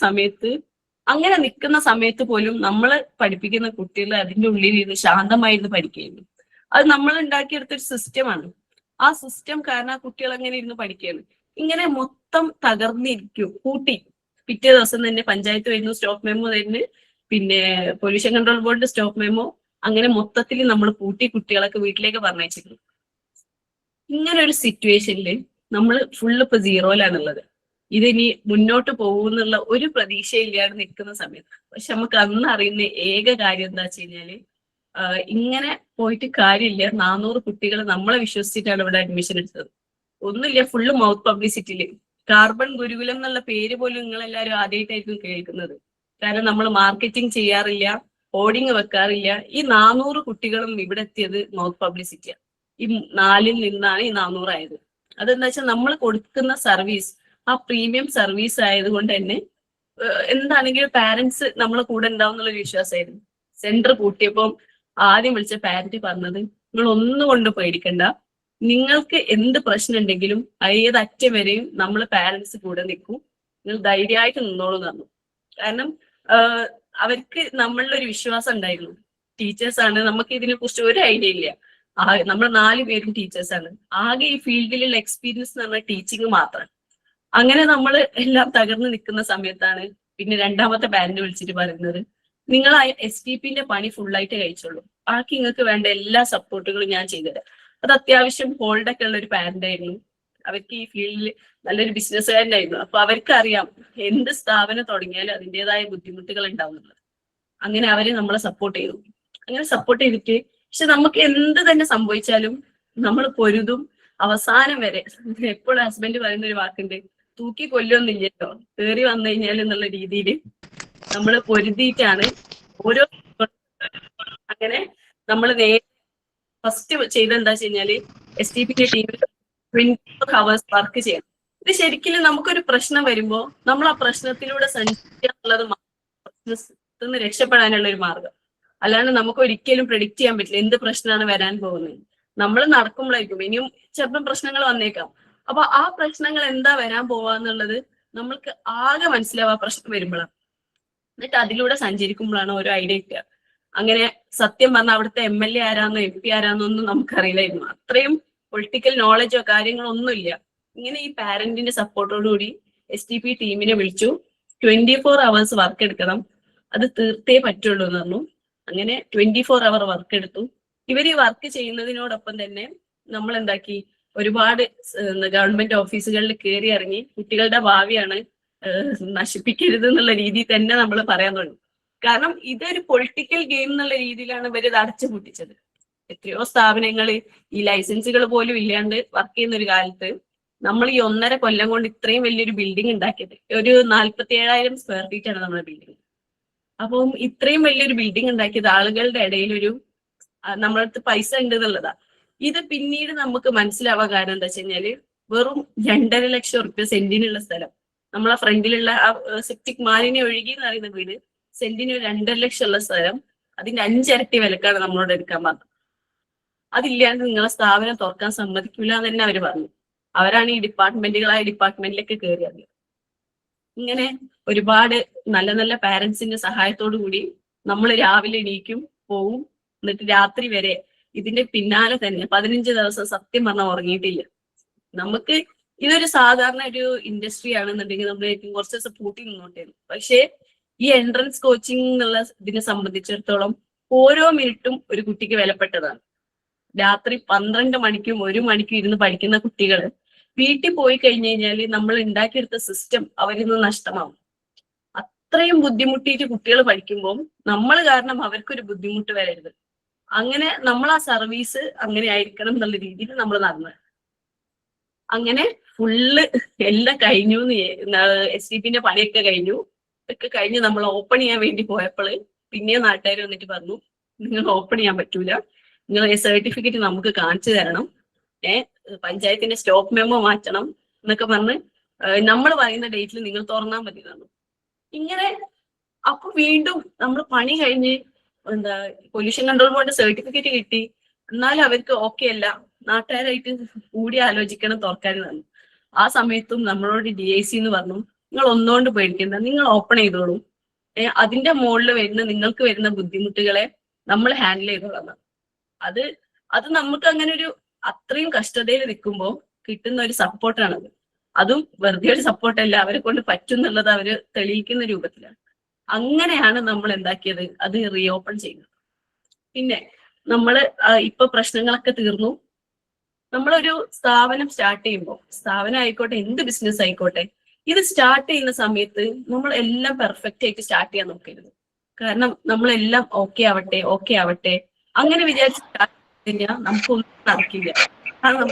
സമയത്ത് പോലും നമ്മൾ പഠിപ്പിക്കുന്ന കുട്ടികൾ അതിന്റെ ഉള്ളിൽ ഇരുന്ന് ശാന്തമായിരുന്നു പഠിക്കുകയായിരുന്നു. അത് നമ്മൾ ഉണ്ടാക്കിയെടുത്തൊരു സിസ്റ്റമാണ്. ആ സിസ്റ്റം കാരണം ആ കുട്ടികൾ അങ്ങനെ ഇരുന്ന് പഠിക്കുകയാണ്. ഇങ്ങനെ മൊത്തം തകർന്നിരിക്കും കൂട്ടി. പിറ്റേ ദിവസം തന്നെ പഞ്ചായത്ത് വരുന്നു, സ്റ്റോപ്പ് മെമ്മോ തരുന്നു, പിന്നെ പൊല്യൂഷൻ കൺട്രോൾ ബോർഡിന്റെ സ്റ്റോപ്പ് മെമ്മോ. അങ്ങനെ മൊത്തത്തിൽ നമ്മൾ കൂട്ടി കുട്ടികളൊക്കെ വീട്ടിലേക്ക് പറഞ്ഞയച്ചിരുന്നു. ഇങ്ങനെ ഒരു സിറ്റുവേഷനിൽ നമ്മൾ ഫുള്ള് ഇപ്പൊ സീറോയിലാണുള്ളത്. ഇതിനി മുന്നോട്ട് പോകുന്നുള്ള ഒരു പ്രതീക്ഷയില്ലാതെ നിൽക്കുന്ന സമയത്ത് പക്ഷെ നമുക്ക് അന്ന് അറിയുന്ന ഏക കാര്യം എന്താ വെച്ച് കഴിഞ്ഞാല് ഇങ്ങനെ പോയിട്ട് കാര്യമില്ല. 400 കുട്ടികൾ നമ്മളെ വിശ്വസിച്ചിട്ടാണ് ഇവിടെ അഡ്മിഷൻ എടുത്തത്. ഒന്നുമില്ല, ഫുള്ള് മൗത്ത് പബ്ലിസിറ്റിയില്. കാർബൺ ഗുരുകുലം എന്നുള്ള പേര് പോലും നിങ്ങളെല്ലാവരും ആദ്യമായിട്ടായിരിക്കും കേൾക്കുന്നത്. കാരണം നമ്മൾ മാർക്കറ്റിംഗ് ചെയ്യാറില്ല, ഹോർഡിങ് വെക്കാറില്ല. ഈ 400 കുട്ടികളും ഇവിടെ എത്തിയത് മൗത്ത് പബ്ലിസിറ്റിയാണ്. ഈ 4-ൽ നിന്നാണ് ഈ 400 ആയത്. അതെന്താ വെച്ചാൽ നമ്മൾ കൊടുക്കുന്ന സർവീസ് ആ പ്രീമിയം സർവീസ് ആയതുകൊണ്ട് തന്നെ എന്താണെങ്കിലും പാരന്റ്സ് നമ്മളെ കൂടെ ഉണ്ടാവും എന്നുള്ളൊരു വിശ്വാസമായിരുന്നു. സെന്റർ പൂട്ടിയപ്പം ആദ്യം വിളിച്ച പാരന്റ് പറഞ്ഞത്, നിങ്ങൾ ഒന്നും കൊണ്ട് പേടിക്കണ്ട, നിങ്ങൾക്ക് എന്ത് പ്രശ്നം ഉണ്ടെങ്കിലും ഏത് അറ്റം വരെയും നമ്മൾ പാരന്റ്സ് കൂടെ നിൽക്കും, നിങ്ങൾ ധൈര്യമായിട്ട് നിന്നോളൂ പറഞ്ഞു. കാരണം അവർക്ക് നമ്മളിലൊരു ഒരു വിശ്വാസം ഉണ്ടായിരുന്നു. ടീച്ചേഴ്സാണ്, നമുക്ക് ഇതിനെ കുറിച്ച് ഒരു ഐഡിയ ഇല്ല. നമ്മൾ 4 പേരും ടീച്ചേഴ്സാണ്. ആകെ ഈ ഫീൽഡിലുള്ള എക്സ്പീരിയൻസ് എന്ന് പറഞ്ഞാൽ ടീച്ചിങ് മാത്രമാണ്. അങ്ങനെ നമ്മൾ എല്ലാം തകർന്നു നിൽക്കുന്ന സമയത്താണ് പിന്നെ രണ്ടാമത്തെ പാരന്റ് വിളിച്ചിട്ട് പറയുന്നത്, നിങ്ങൾ ആ STPന്റെ പണി ഫുള്ളായിട്ട് കഴിച്ചോളൂ, ബാക്കി നിങ്ങൾക്ക് വേണ്ട എല്ലാ സപ്പോർട്ടുകളും ഞാൻ ചെയ്തുതരാം. അത് അത്യാവശ്യം ഹോൾഡൊക്കെ ഉള്ള ഒരു പാരന്റ് ആയിരുന്നു. അവർക്ക് ഈ ഫീൽഡിൽ നല്ലൊരു ബിസിനസ്സുകാരനായിരുന്നു. അപ്പൊ അവർക്ക് അറിയാം എന്ത് സ്ഥാപനം തുടങ്ങിയാലും അതിൻ്റെതായ ബുദ്ധിമുട്ടുകൾ ഉണ്ടാവുന്നുള്ളത്. അങ്ങനെ അവര് നമ്മളെ സപ്പോർട്ട് ചെയ്തു. അങ്ങനെ സപ്പോർട്ട് ചെയ്തിട്ട് പക്ഷെ നമുക്ക് എന്ത് തന്നെ സംഭവിച്ചാലും നമ്മൾ പൊരുതും അവസാനം വരെ. എപ്പോഴും ഹസ്ബൻഡ് പറയുന്ന ഒരു വാക്കുണ്ട്, തൂക്കി കൊല്ലൊന്നില്ലല്ലോ, കയറി വന്നു കഴിഞ്ഞാൽ എന്നുള്ള രീതിയിൽ നമ്മൾ പൊരുതിയിട്ടാണ് ഓരോ. അങ്ങനെ നമ്മൾ ഫസ്റ്റ് ചെയ്ത എന്താ വെച്ച് കഴിഞ്ഞാല് STPന്റെ ടീമിൽ 24 hours വർക്ക് ചെയ്യണം. ഇത് ശരിക്കും നമുക്കൊരു പ്രശ്നം വരുമ്പോ നമ്മൾ ആ പ്രശ്നത്തിലൂടെ സഞ്ചരിക്കുക എന്നുള്ളത് പ്രശ്നത്തിൽ രക്ഷപ്പെടാനുള്ള ഒരു മാർഗം. അല്ലാണ്ട് നമുക്ക് ഒരിക്കലും പ്രെഡിക്റ്റ് ചെയ്യാൻ പറ്റില്ല എന്ത് പ്രശ്നമാണ് വരാൻ പോകുന്നത്. നമ്മൾ നടക്കുമ്പോഴായിരിക്കും ഇനിയും ചിലപ്പം പ്രശ്നങ്ങൾ വന്നേക്കാം. അപ്പൊ ആ പ്രശ്നങ്ങൾ എന്താ വരാൻ പോവാന്നുള്ളത് നമ്മൾക്ക് ആകെ മനസ്സിലാവാ പ്രശ്നം വരുമ്പോഴാണ്. എന്നിട്ട് അതിലൂടെ സഞ്ചരിക്കുമ്പോഴാണ് ഓരോ ഐഡിയ കിട്ടുക. അങ്ങനെ സത്യം പറഞ്ഞാൽ അവിടുത്തെ MLA ആരാന്നോ MP ആരാന്നോ ഒന്നും നമുക്കറിയില്ലായിരുന്നു. അത്രയും പൊളിറ്റിക്കൽ നോളജോ കാര്യങ്ങളോ ഒന്നുമില്ല. ഇങ്ങനെ ഈ പാരന്റിന്റെ സപ്പോർട്ടോടുകൂടി STP ടീമിനെ വിളിച്ചു. 24 hours വർക്ക് എടുക്കണം, അത് തീർത്തേ പറ്റുള്ളൂ എന്ന് പറഞ്ഞു. അങ്ങനെ 24 hour വർക്ക് എടുത്തു. ഇവർ ഈ വർക്ക് ചെയ്യുന്നതിനോടൊപ്പം തന്നെ നമ്മൾ എന്താക്കി, ഒരുപാട് ഗവൺമെന്റ് ഓഫീസുകളിൽ കയറി ഇറങ്ങി കുട്ടികളുടെ ഭാവിയാണ് നശിപ്പിക്കരുത് എന്നുള്ള രീതിയിൽ തന്നെ നമ്മൾ പറയാൻ തുടങ്ങി. കാരണം ഇതൊരു പൊളിറ്റിക്കൽ ഗെയിം എന്നുള്ള രീതിയിലാണ് ഇവർ ഇത് അടച്ചു പൂട്ടിച്ചത്. എത്രയോ സ്ഥാപനങ്ങൾ ഈ ലൈസൻസുകൾ പോലും ഇല്ലാണ്ട് വർക്ക് ചെയ്യുന്ന ഒരു കാലത്ത് നമ്മൾ ഈ 1.5 കൊല്ലം കൊണ്ട് ഇത്രയും വലിയൊരു ബിൽഡിംഗ് ഉണ്ടാക്കിയത്. ഒരു 47,000 സ്ക്വയർ ഫീറ്റ് ആണ് നമ്മുടെ ബിൽഡിംഗ്. അപ്പം ഇത്രയും വലിയൊരു ബിൽഡിംഗ് ഉണ്ടാക്കിയത് ആളുകളുടെ ഇടയിൽ ഒരു നമ്മളടുത്ത് പൈസ ഉണ്ട് എന്നുള്ളതാ. ഇത് പിന്നീട് നമുക്ക് മനസ്സിലാവാൻ കാരണം എന്താ വെച്ച് കഴിഞ്ഞാല് വെറും 2.5 ലക്ഷം റുപ്യ സെന്റിനുള്ള സ്ഥലം, നമ്മളെ ഫ്രണ്ടിലുള്ള ആ സെപ്റ്റിക് മാലിന്യം ഒഴുകി എന്ന് പറയുന്ന വീട്, സെന്റിന് 2.5 ലക്ഷം ഉള്ള സ്ഥലം അതിന്റെ 5 ഇരട്ടി വിലക്കാണ് നമ്മളോട് എടുക്കാൻ പറഞ്ഞത്. അതില്ലാണ്ട് നിങ്ങളെ സ്ഥാപനം തുറക്കാൻ സമ്മതിക്കില്ല എന്ന് തന്നെ അവര് പറഞ്ഞു. അവരാണ് ഈ ഡിപ്പാർട്ട്മെന്റിലേക്ക് കയറിയത്. ഇങ്ങനെ ഒരുപാട് നല്ല നല്ല പാരന്റ്സിന്റെ സഹായത്തോടു കൂടി നമ്മൾ രാവിലെ എണീക്കും, പോവും, എന്നിട്ട് രാത്രി വരെ ഇതിന്റെ പിന്നാലെ തന്നെ 15 ദിവസം സത്യം പറഞ്ഞാൽ ഉറങ്ങിയിട്ടില്ല. നമുക്ക് ഇതൊരു സാധാരണ ഒരു ഇൻഡസ്ട്രി ആണെന്നുണ്ടെങ്കിൽ നമ്മൾ കുറച്ച് ദിവസം പൂട്ടി നിന്നോട്ടായിരുന്നു. പക്ഷേ ഈ എൻട്രൻസ് കോച്ചിങ് എന്നുള്ള ഇതിനെ സംബന്ധിച്ചിടത്തോളം ഓരോ മിനിറ്റും ഒരു കുട്ടിക്ക് വിലപ്പെട്ടതാണ്. രാത്രി 12 മണിക്കും 1 മണിക്കും ഇരുന്ന് പഠിക്കുന്ന കുട്ടികൾ വീട്ടിൽ പോയി കഴിഞ്ഞു കഴിഞ്ഞാൽ നമ്മൾ ഉണ്ടാക്കിയെടുത്ത സിസ്റ്റം അവരിൽ നിന്ന് നഷ്ടമാവും. അത്രയും ബുദ്ധിമുട്ടിയിട്ട് കുട്ടികൾ പഠിക്കുമ്പോൾ നമ്മൾ കാരണം അവർക്കൊരു ബുദ്ധിമുട്ട് വരരുത്. അങ്ങനെ നമ്മൾ ആ സർവീസ് അങ്ങനെ ആയിരിക്കണം എന്നുള്ള രീതിയിൽ നമ്മൾ നടന്നത്. അങ്ങനെ ഫുള്ള് എല്ലാം കഴിഞ്ഞു. STPന്റെ പണിയൊക്കെ കഴിഞ്ഞു. ഒക്കെ കഴിഞ്ഞ് നമ്മൾ ഓപ്പൺ ചെയ്യാൻ വേണ്ടി പോയപ്പോൾ പിന്നെ നാട്ടുകാർ വന്നിട്ട് പറഞ്ഞു, നിങ്ങൾ ഓപ്പൺ ചെയ്യാൻ പറ്റൂല, നിങ്ങൾ സർട്ടിഫിക്കറ്റ് നമുക്ക് കാണിച്ചു തരണം, പഞ്ചായത്തിന്റെ സ്റ്റോപ്പ് മെമ്മോ മാറ്റണം എന്നൊക്കെ പറഞ്ഞ് നമ്മൾ പറയുന്ന ഡേറ്റിൽ നിങ്ങൾ തുറന്നാൽ മതി തന്നു. ഇങ്ങനെ അപ്പൊ വീണ്ടും നമ്മൾ പണി കഴിഞ്ഞ് പൊല്യൂഷൻ കൺട്രോൾ ബോർഡ് സർട്ടിഫിക്കറ്റ് കിട്ടി. എന്നാലും അവർക്ക് ഓക്കെ അല്ല, നാട്ടുകാരായിട്ട് കൂടി ആലോചിക്കണം തുറക്കാൻ തന്നു. ആ സമയത്തും നമ്മളോട് DIC എന്ന് പറഞ്ഞു, നിങ്ങൾ ഒന്നുകൊണ്ട് പേടിക്കണ്ട, നിങ്ങൾ ഓപ്പൺ ചെയ്തോളൂ, അതിന്റെ മുകളിൽ വരുന്ന നിങ്ങൾക്ക് വരുന്ന ബുദ്ധിമുട്ടുകളെ നമ്മൾ ഹാൻഡിൽ ചെയ്തോളാം. അത് നമുക്ക് അങ്ങനെ ഒരു അത്രയും കഷ്ടതയിൽ നിൽക്കുമ്പോൾ കിട്ടുന്ന ഒരു സപ്പോർട്ടാണത്. അതും വെറുതെ ഒരു സപ്പോർട്ടല്ല, അവരെ കൊണ്ട് പറ്റും എന്നുള്ളത് അവര് തെളിയിക്കുന്ന രൂപത്തിലാണ്. അങ്ങനെയാണ് നമ്മൾ എന്താക്കിയത്, അത് റീഓപ്പൺ ചെയ്യുന്നത്. പിന്നെ നമ്മള് ഇപ്പൊ പ്രശ്നങ്ങളൊക്കെ തീർന്നു. നമ്മളൊരു സ്ഥാപനം സ്റ്റാർട്ട് ചെയ്യുമ്പോൾ, സ്ഥാപനം ആയിക്കോട്ടെ എന്ത് ബിസിനസ് ആയിക്കോട്ടെ, ഇത് സ്റ്റാർട്ട് ചെയ്യുന്ന സമയത്ത് നമ്മൾ എല്ലാം പെർഫെക്റ്റ് ആയിട്ട് സ്റ്റാർട്ട് ചെയ്യാൻ നോക്കരുത്. കാരണം നമ്മളെല്ലാം ഓക്കെ ആവട്ടെ അങ്ങനെ വിചാരിച്ച് സ്റ്റാർട്ട് കഴിഞ്ഞാൽ നമുക്കൊന്നും നടക്കില്ല. കാരണം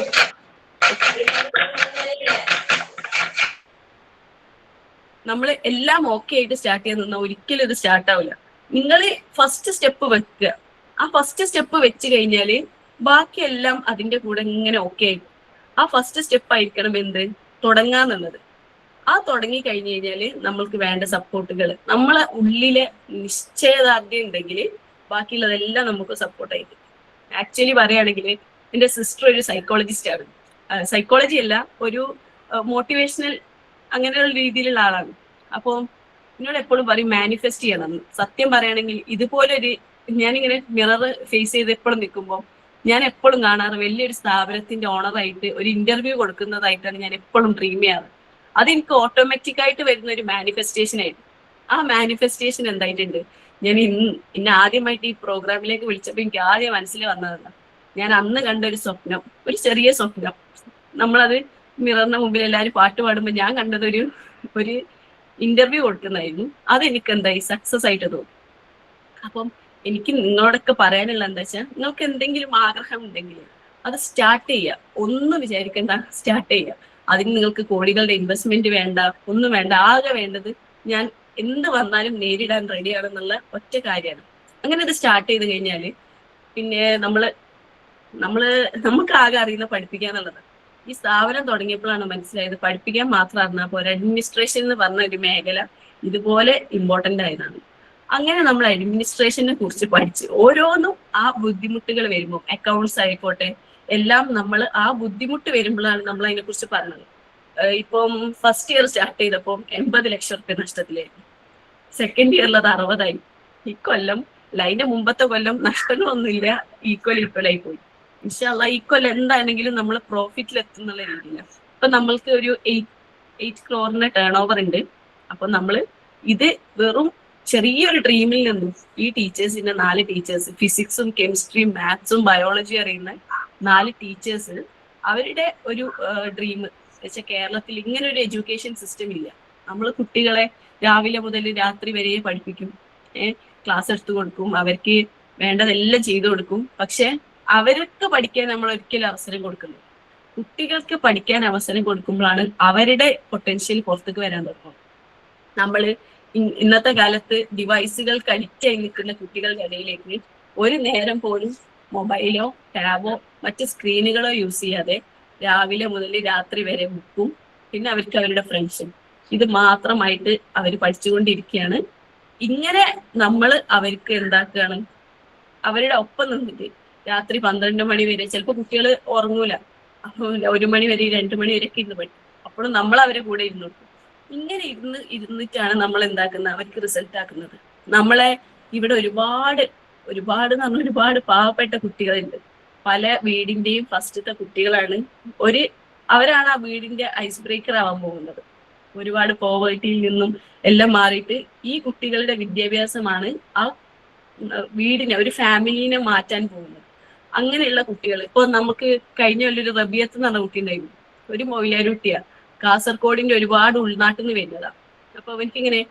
നമ്മൾ എല്ലാം ഓക്കെ ആയിട്ട് സ്റ്റാർട്ട് ചെയ്യാൻ നിന്നാൽ ഒരിക്കലും ഇത് സ്റ്റാർട്ട് ആവില്ല. നിങ്ങൾ ഫസ്റ്റ് സ്റ്റെപ്പ് വെക്കുക. ആ ഫസ്റ്റ് സ്റ്റെപ്പ് വെച്ച് കഴിഞ്ഞാല് ബാക്കിയെല്ലാം അതിന്റെ കൂടെ ഇങ്ങനെ ഓക്കെ ആയിരിക്കും. ആ ഫസ്റ്റ് സ്റ്റെപ്പ് ആയിരിക്കണം എന്ത്, തുടങ്ങാന്നുള്ളത്. ആ തുടങ്ങി കഴിഞ്ഞു കഴിഞ്ഞാല് നമ്മൾക്ക് വേണ്ട സപ്പോർട്ടുകൾ, നമ്മളെ ഉള്ളിലെ നിശ്ചയദാർഢ്യം ഉണ്ടെങ്കിൽ ബാക്കിയുള്ളതെല്ലാം നമുക്ക് സപ്പോർട്ടായിരിക്കും. ആക്ച്വലി പറയുകയാണെങ്കിൽ എന്റെ സിസ്റ്റർ ഒരു സൈക്കോളജിസ്റ്റ് ആണ്. സൈക്കോളജി അല്ല, ഒരു മോട്ടിവേഷണൽ അങ്ങനെയുള്ള രീതിയിലുള്ള ആളാണ്. അപ്പോൾ എന്നോട് എപ്പോഴും പറയും മാനിഫെസ്റ്റ് ചെയ്യണം. സത്യം പറയുകയാണെങ്കിൽ ഇതുപോലൊരു, ഞാനിങ്ങനെ മിറർ ഫേസ് ചെയ്ത് എപ്പോഴും നിൽക്കുമ്പോൾ ഞാൻ എപ്പോഴും കാണാറ് വലിയൊരു സ്ഥാപനത്തിന്റെ ഓണറായിട്ട് ഒരു ഇന്റർവ്യൂ കൊടുക്കുന്നതായിട്ടാണ് ഞാൻ എപ്പോഴും ഡ്രീം ചെയ്യാറ്. അതെനിക്ക് ഓട്ടോമാറ്റിക് ആയിട്ട് വരുന്ന ഒരു മാനിഫെസ്റ്റേഷൻ ആയിരുന്നു. ആ മാനിഫെസ്റ്റേഷൻ എന്തായിട്ടുണ്ട്, ഞാൻ ഇന്ന് ആദ്യമായിട്ട് ഈ പ്രോഗ്രാമിലേക്ക് വിളിച്ചപ്പോൾ എനിക്ക് ആദ്യം മനസ്സിൽ വന്നതല്ല, ഞാൻ അന്ന് കണ്ട ഒരു സ്വപ്നം, ഒരു ചെറിയ സ്വപ്നം. നമ്മളത് മിററിന്റെ മുമ്പിൽ എല്ലാവരും പാട്ട് പാടുമ്പോൾ ഞാൻ കണ്ടത് ഒരു ഇന്റർവ്യൂ കൊടുക്കുന്നതായിരുന്നു. അതെനിക്ക് എന്തായി സക്സസ് ആയിട്ട് തോന്നി. അപ്പം എനിക്ക് നിങ്ങളോടൊക്കെ പറയാനുള്ള എന്താ വെച്ചാൽ, നിങ്ങൾക്ക് എന്തെങ്കിലും ആഗ്രഹം ഉണ്ടെങ്കിൽ അത് സ്റ്റാർട്ട് ചെയ്യുക. ഒന്നും വിചാരിക്കേണ്ട, സ്റ്റാർട്ട് ചെയ്യുക. അതിന് നിങ്ങൾക്ക് കോടികളുടെ ഇൻവെസ്റ്റ്മെന്റ് വേണ്ട, ഒന്നും വേണ്ട. ആകെ വേണ്ടത് ഞാൻ എന്ത് വന്നാലും നേരിടാൻ റെഡിയാണെന്നുള്ള ഒറ്റ കാര്യമാണ്. അങ്ങനെ അത് സ്റ്റാർട്ട് ചെയ്ത് കഴിഞ്ഞാൽ പിന്നെ നമുക്ക് ആകെ അറിയുന്ന പഠിപ്പിക്കാന്നുള്ളത്. ഈ സ്ഥാപനം തുടങ്ങിയപ്പോഴാണ് മനസ്സിലായത് പഠിപ്പിക്കാൻ മാത്രമാണ് പോരാ, അഡ്മിനിസ്ട്രേഷൻ എന്ന് പറഞ്ഞ ഒരു മേഖല ഇതുപോലെ ഇമ്പോർട്ടന്റ് ആയതാണ്. അങ്ങനെ നമ്മൾ അഡ്മിനിസ്ട്രേഷനെ കുറിച്ച് പഠിച്ച് ഓരോന്നും ആ ബുദ്ധിമുട്ടുകൾ വരുമ്പോൾ, അക്കൗണ്ട്സ് ആയിക്കോട്ടെ എല്ലാം നമ്മൾ ആ ബുദ്ധിമുട്ട് വരുമ്പോഴാണ് നമ്മൾ അതിനെ കുറിച്ച് പറഞ്ഞത്. ഇപ്പം ഫസ്റ്റ് ഇയർ സ്റ്റാർട്ട് ചെയ്തപ്പോൾ 80 ലക്ഷം റുപ്യ നഷ്ടത്തിലായിരുന്നു. സെക്കൻഡ് ഇയറിൽ അത് 60ആയി. ഇക്കൊല്ലം അതിന്റെ മുമ്പത്തെ കൊല്ലം നഷ്ടങ്ങളൊന്നുമില്ല, ഈക്വൽ ആയി പോയി. ഇൻഷാ അല്ലാഹ് ഈ കൊല്ലം എന്താണെങ്കിലും നമ്മൾ പ്രോഫിറ്റിൽ എത്തുന്നുള്ള രീതിയിലാണ്. അപ്പൊ നമ്മൾക്ക് ഒരു 8 crore ടേൺ ഓവർ ഉണ്ട്. അപ്പൊ നമ്മൾ ഇത് വെറും ചെറിയൊരു ഡ്രീമിൽ നിന്നും ഈ ടീച്ചേഴ്സിന്റെ 4 ടീച്ചേഴ്സ്, ഫിസിക്സും കെമിസ്ട്രിയും മാത്സും ബയോളജി അറിയുന്ന 4 ടീച്ചേഴ്സ്, അവരുടെ ഒരു ഡ്രീം വെച്ചാൽ കേരളത്തിൽ ഇങ്ങനെ ഒരു എഡ്യൂക്കേഷൻ സിസ്റ്റം ഇല്ല. നമ്മൾ കുട്ടികളെ രാവിലെ മുതൽ രാത്രി വരെ പഠിപ്പിക്കും, ക്ലാസ് എടുത്തു കൊടുക്കും, അവർക്ക് വേണ്ടതെല്ലാം ചെയ്തു കൊടുക്കും. പക്ഷെ അവർക്ക് പഠിക്കാൻ നമ്മൾ ഒരിക്കലും അവസരം കൊടുക്കുന്നത്, കുട്ടികൾക്ക് പഠിക്കാൻ അവസരം കൊടുക്കുമ്പോഴാണ് അവരുടെ പൊട്ടൻഷ്യൽ പുറത്തേക്ക് വരാൻ തുടങ്ങും. നമ്മൾ ഇന്നത്തെ കാലത്ത് ഡിവൈസുകൾക്ക് അഡിക്റ്റ് ആയി നിൽക്കുന്ന കുട്ടികളുടെ ഇടയിലേക്ക് ഒരു നേരം പോലും മൊബൈലോ ടാബോ മറ്റ് സ്ക്രീനുകളോ യൂസ് ചെയ്യാതെ രാവിലെ മുതൽ രാത്രി വരെ ബുക്കും പിന്നെ അവർക്ക് അവരുടെ ഫ്രണ്ട്സും ഇത് മാത്രമായിട്ട് അവർ പഠിച്ചുകൊണ്ടിരിക്കുകയാണ്. ഇങ്ങനെ നമ്മൾ അവർക്ക് എന്താക്കുകയാണ്, അവരുടെ ഒപ്പം നിന്നിട്ട് രാത്രി 12 മണി വരെ, ചിലപ്പോൾ കുട്ടികൾ ഉറങ്ങൂല, 1 മണി വരെ 2 മണി വരെ ഒക്കെ ഇരുന്ന് പഠിക്കും. അപ്പോഴും നമ്മൾ അവരെ കൂടെ ഇരുന്നു. ഇങ്ങനെ ഇരുന്നിട്ടാണ് നമ്മൾ എന്താക്കുന്നത്, അവർക്ക് റിസൾട്ട് ആക്കുന്നത്. നമ്മളെ ഇവിടെ ഒരുപാട് പാവപ്പെട്ട കുട്ടികളുണ്ട്. പല വീടിന്റെയും ഫസ്റ്റത്തെ കുട്ടികളാണ്. അവരാണ് ആ വീടിന്റെ ഐസ് ബ്രേക്കർ ആവാൻ പോകുന്നത്. ഒരുപാട് പോവേർട്ടിയിൽ നിന്നും എല്ലാം മാറിയിട്ട് ഈ കുട്ടികളുടെ വിദ്യാഭ്യാസമാണ് ആ വീടിനെ, ഒരു ഫാമിലിനെ മാറ്റാൻ പോകുന്നത്. അങ്ങനെയുള്ള കുട്ടികൾ ഇപ്പൊ നമുക്ക് കഴിഞ്ഞ ഒരു റബിയത്ത് എന്ന് പറഞ്ഞ കുട്ടി ഉണ്ടായിരുന്നു, ഒരു മൊയിലാരുട്ടിയാ, കാസർഗോഡിന്റെ ഒരുപാട് ഉൾനാട്ടിൽ നിന്ന് വരുന്നതാ. അപ്പൊ അവനിക്കിങ്ങനെ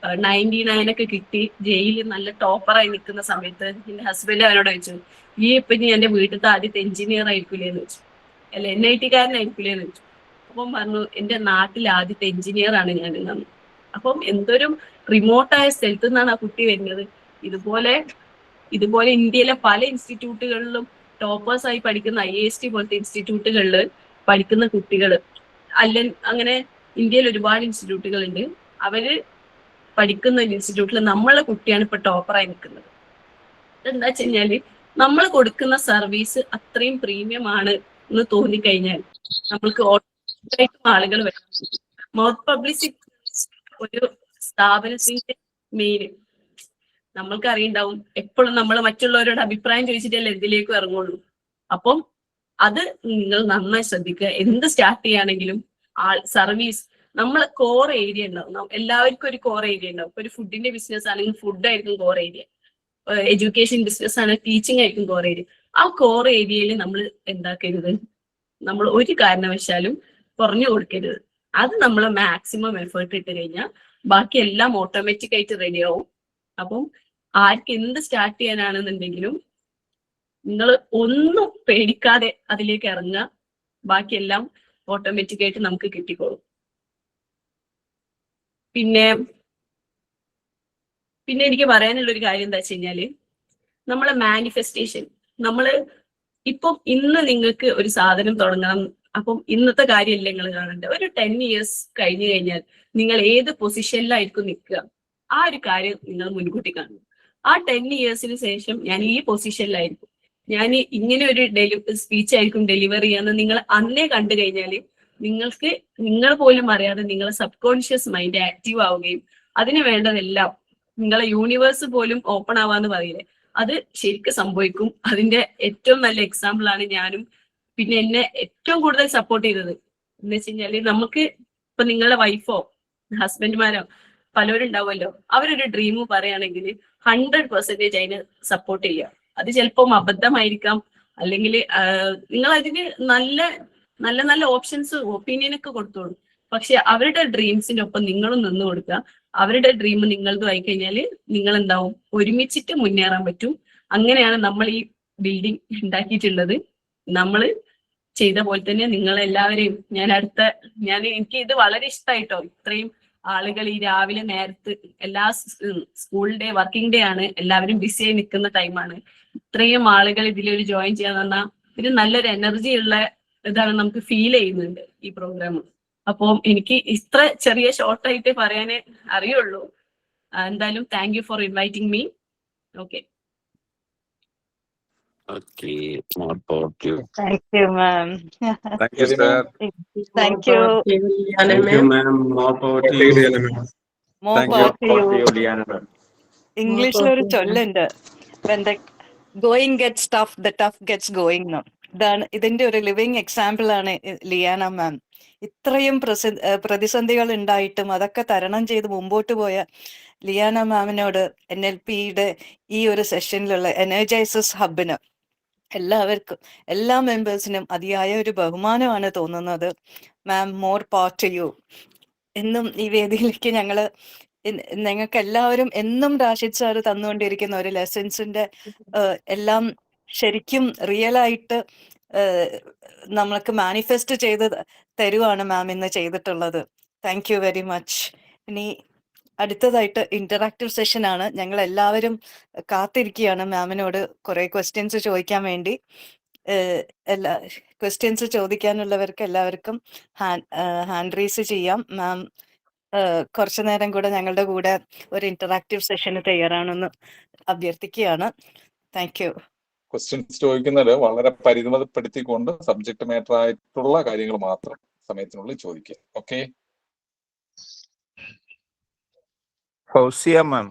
99 ഒക്കെ കിട്ടി ജയിലിൽ നല്ല ടോപ്പറായി നിൽക്കുന്ന സമയത്ത് എന്റെ ഹസ്ബൻഡ് അവനോട് ചോദിച്ചു, ഈ ഇപ്പൊ ഇനി എന്റെ വീട്ടിലത്തെ ആദ്യത്തെ എഞ്ചിനീയർ ആയിരിക്കില്ലേന്ന് ചോദിച്ചു, അല്ല NIT-കാരനായിരിക്കില്ലേന്ന് ചോദിച്ചു. അപ്പം പറഞ്ഞു എന്റെ നാട്ടിൽ ആദ്യത്തെ എഞ്ചിനീയർ ആണ് ഞാൻ എന്ന്. അപ്പം എന്തൊരു റിമോട്ടായ സ്ഥലത്തു നിന്നാണ് ആ കുട്ടി വരുന്നത്. ഇതുപോലെ ഇന്ത്യയിലെ പല ഇൻസ്റ്റിറ്റ്യൂട്ടുകളിലും ടോപ്പേഴ്സായി പഠിക്കുന്ന IIST പോലത്തെ ഇൻസ്റ്റിറ്റ്യൂട്ടുകളിൽ പഠിക്കുന്ന കുട്ടികൾ അങ്ങനെ ഇന്ത്യയിൽ ഒരുപാട് ഇൻസ്റ്റിറ്റ്യൂട്ടുകൾ ഉണ്ട്. അവര് പഠിക്കുന്ന ഇൻസ്റ്റിറ്റ്യൂട്ടിൽ നമ്മളെ കുട്ടിയാണ് ഇപ്പൊ ടോപ്പറായി നിൽക്കുന്നത്. എന്താ വെച്ച് കഴിഞ്ഞാല് നമ്മൾ കൊടുക്കുന്ന സർവീസ് അത്രയും പ്രീമിയം ആണ് എന്ന് തോന്നിക്കഴിഞ്ഞാൽ നമ്മൾക്ക് ഓട്ടോമാറ്റിക്കായിട്ടും ആളുകൾ വരും. മൗത്ത് പബ്ലിസിറ്റി ഒരു സ്ഥാപനത്തിന്റെ മെയിൻ. നമ്മൾക്ക് അറിയുണ്ടാവും, എപ്പോഴും നമ്മൾ മറ്റുള്ളവരോട് അഭിപ്രായം ചോദിച്ചിട്ടല്ലേ എന്തിലേക്കും ഇറങ്ങുള്ളൂ. അപ്പം അത് നിങ്ങൾ നന്നായി ശ്രദ്ധിക്കുക. എന്ത് സ്റ്റാർട്ട് ചെയ്യുകയാണെങ്കിലും സർവീസ്, നമ്മൾ കോർ ഏരിയ ഉണ്ടാവും. എല്ലാവർക്കും ഒരു കോർ ഏരിയ ഉണ്ടാവും. ഇപ്പൊ ഒരു ഫുഡിന്റെ ബിസിനസ് ആണെങ്കിൽ ഫുഡ് ആയിരിക്കും കോർ ഏരിയ, എഡ്യൂക്കേഷൻ ബിസിനസ് ആണെങ്കിൽ ടീച്ചിങ് ആയിരിക്കും കോർ ഏരിയ. ആ കോർ ഏരിയയിൽ നമ്മൾ എന്താക്കരുത്, നമ്മൾ ഒരു കാരണവശാലും കുറഞ്ഞു കൊടുക്കരുത്. അത് നമ്മൾ മാക്സിമം എഫേർട്ട് ഇട്ട് കഴിഞ്ഞാൽ ബാക്കി എല്ലാം ഓട്ടോമാറ്റിക് ആയിട്ട് റെഡി ആവും. അപ്പം ആർക്ക് എന്ത് സ്റ്റാർട്ട് ചെയ്യാനാണെന്നുണ്ടെങ്കിലും നിങ്ങൾ ഒന്നും പേടിക്കാതെ അതിലേക്ക് ഇറങ്ങുക. ബാക്കിയെല്ലാം ഓട്ടോമാറ്റിക് ആയിട്ട് നമുക്ക് കിട്ടിക്കോളും. പിന്നെ എനിക്ക് പറയാനുള്ള ഒരു കാര്യം എന്താ വെച്ച് കഴിഞ്ഞാല്, നമ്മളെ മാനിഫെസ്റ്റേഷൻ, നമ്മള് ഇപ്പം ഇന്ന് നിങ്ങൾക്ക് ഒരു സാധനം തുടങ്ങണം, അപ്പം ഇന്നത്തെ കാര്യമല്ല നിങ്ങൾ കാണേണ്ടത്. ഒരു 10 years കഴിഞ്ഞു കഴിഞ്ഞാൽ നിങ്ങൾ ഏത് പൊസിഷനിലായിരിക്കും നിൽക്കുക, ആ ഒരു കാര്യം നിങ്ങൾ മുൻകൂട്ടി കാണും. ആ 10 yearsന് ശേഷം ഞാൻ ഈ പൊസിഷനിലായിരിക്കും, ഞാൻ ഇങ്ങനെ ഒരു സ്പീച്ച് ആയിരിക്കും ഡെലിവർ ചെയ്യാന്ന് നിങ്ങൾ അന്നേ കണ്ടു കഴിഞ്ഞാല് നിങ്ങൾക്ക് നിങ്ങൾ പോലും അറിയാതെ നിങ്ങളെ സബ് കോൺഷ്യസ് മൈൻഡ് ആക്റ്റീവ് ആവുകയും അതിന് വേണ്ടതെല്ലാം നിങ്ങളെ യൂണിവേഴ്സ് പോലും ഓപ്പൺ ആവാന്ന് പറയില്ലേ, അത് ശരിക്കും സംഭവിക്കും. അതിന്റെ ഏറ്റവും നല്ല എക്സാമ്പിൾ ആണ് ഞാനും. പിന്നെ എന്നെ ഏറ്റവും കൂടുതൽ സപ്പോർട്ട് ചെയ്തത് എന്ന് വെച്ച് കഴിഞ്ഞാല്, നമുക്ക് ഇപ്പൊ നിങ്ങളുടെ വൈഫോ ഹസ്ബൻഡ്മാരോ പലരും ഉണ്ടാവുമല്ലോ, അവരൊരു ഡ്രീം പറയുകയാണെങ്കിൽ 100% അതിന് സപ്പോർട്ട് ചെയ്യുക. അത് ചിലപ്പം അബദ്ധമായിരിക്കാം, അല്ലെങ്കിൽ നിങ്ങൾ അതിന് നല്ല നല്ല നല്ല ഓപ്ഷൻസ് ഒപ്പീനിയനൊക്കെ കൊടുത്തോളൂ. പക്ഷെ അവരുടെ ഡ്രീംസിന്റെ ഒപ്പം നിങ്ങളും നിന്ന് കൊടുക്കുക. അവരുടെ ഡ്രീം നിങ്ങളതും ആയി കഴിഞ്ഞാൽ നിങ്ങൾ എന്താവും, ഒരുമിച്ചിട്ട് മുന്നേറാൻ പറ്റും. അങ്ങനെയാണ് നമ്മൾ ഈ ബിൽഡിംഗ് ഉണ്ടാക്കിയിട്ടുള്ളത്. നമ്മൾ ചെയ്ത പോലെ തന്നെ നിങ്ങളെല്ലാവരെയും എനിക്ക് ഇത് വളരെ ഇഷ്ടമായിട്ടോ. ഇത്രയും ആളുകൾ ഈ രാവിലെ നേരത്ത്, എല്ലാ സ്കൂൾ ഡേ വർക്കിംഗ് ഡേ ആണ്, എല്ലാവരും ബിസി ആയി നിൽക്കുന്ന ടൈമാണ്. ഇത്രയും ആളുകൾ ഇതിലൊരു ജോയിൻ ചെയ്യാന്ന് പറഞ്ഞാൽ ഒരു നല്ലൊരു എനർജി ഉള്ള ഇതാണ് നമുക്ക് ഫീൽ ചെയ്യുന്നുണ്ട് ഈ പ്രോഗ്രാം. അപ്പോൾ എനിക്ക് ഇത്ര ചെറിയ ഷോർട്ടായിട്ട് പറയാനേ അറിയുള്ളൂ. എന്തായാലും thank you for inviting me. Okay. Okay, more power to you. Thank you, ma'am. Thank you, sir. Thank you. Thank you, ma'am. More power to you. More Thank power you. to you. Liana ma'am. ഇംഗ്ലീഷിൽ ഒരു ചൊല്ലുണ്ട്, when the going gets tough, the tough gets going. ഇതാണ് ഇതിന്റെ ഒരു ലിവിങ് എക്സാമ്പിൾ ആണ് ലിയാന മാം. ഇത്രയും പ്രതിസന്ധികൾ ഉണ്ടായിട്ടും അതൊക്കെ തരണം ചെയ്ത് മുമ്പോട്ട് പോയ ലിയാന മാമിനോട് NLPയുടെ ഈ ഒരു സെഷനിലുള്ള എനർജൈസസ് ഹബിന് എല്ലാവർക്കും, എല്ലാ മെമ്പേഴ്സിനും അതിയായ ഒരു ബഹുമാനമാണ് തോന്നുന്നത്. മാം, മോർ പവർ ടു യു. എന്നും ഈ വേദിയിലേക്ക് നിങ്ങൾക്ക് എല്ലാവരും എന്നും റാഷിദ് സാറ് തന്നുകൊണ്ടിരിക്കുന്ന ഒരു ലെസൺസിന്റെ എല്ലാം ശരിക്കും റിയൽ ആയിട്ട് നമ്മൾക്ക് മാനിഫെസ്റ്റ് ചെയ്ത് തരുവാണ് മാം ഇന്ന് ചെയ്തിട്ടുള്ളത്. Thank you very much. ഇനി അടുത്തതായിട്ട് ഇന്ററാക്റ്റീവ് സെഷൻ ആണ്. ഞങ്ങൾ എല്ലാവരും കാത്തിരിക്കുകയാണ് മാമിനോട് കുറെ ക്വസ്റ്റ്യൻസ് ചോദിക്കാൻ വേണ്ടി. എല്ലാ ക്വസ്റ്റ്യൻസ് ചോദിക്കാനുള്ളവർക്ക് എല്ലാവർക്കും ഹാൻഡ് റേസ് ചെയ്യാം. മാം കുറച്ചു നേരം കൂടെ ഞങ്ങളുടെ കൂടെ ഒരു ഇന്ററാക്റ്റീവ് സെഷന് തയ്യാറാണെന്ന് അഭ്യർത്ഥിക്കുകയാണ്. Thank you. ക്വസ്റ്റ്യൻസ് ചോദിക്കുന്നത് വളരെ പരിമിതപ്പെടുത്തിക്കൊണ്ട് സബ്ജക്ട് മാറ്റർ ആയിട്ടുള്ള കാര്യങ്ങൾ മാത്രം സമയത്തിനുള്ളിൽ ചോദിക്കുക. ഓക്കെ. Fausia ma'am.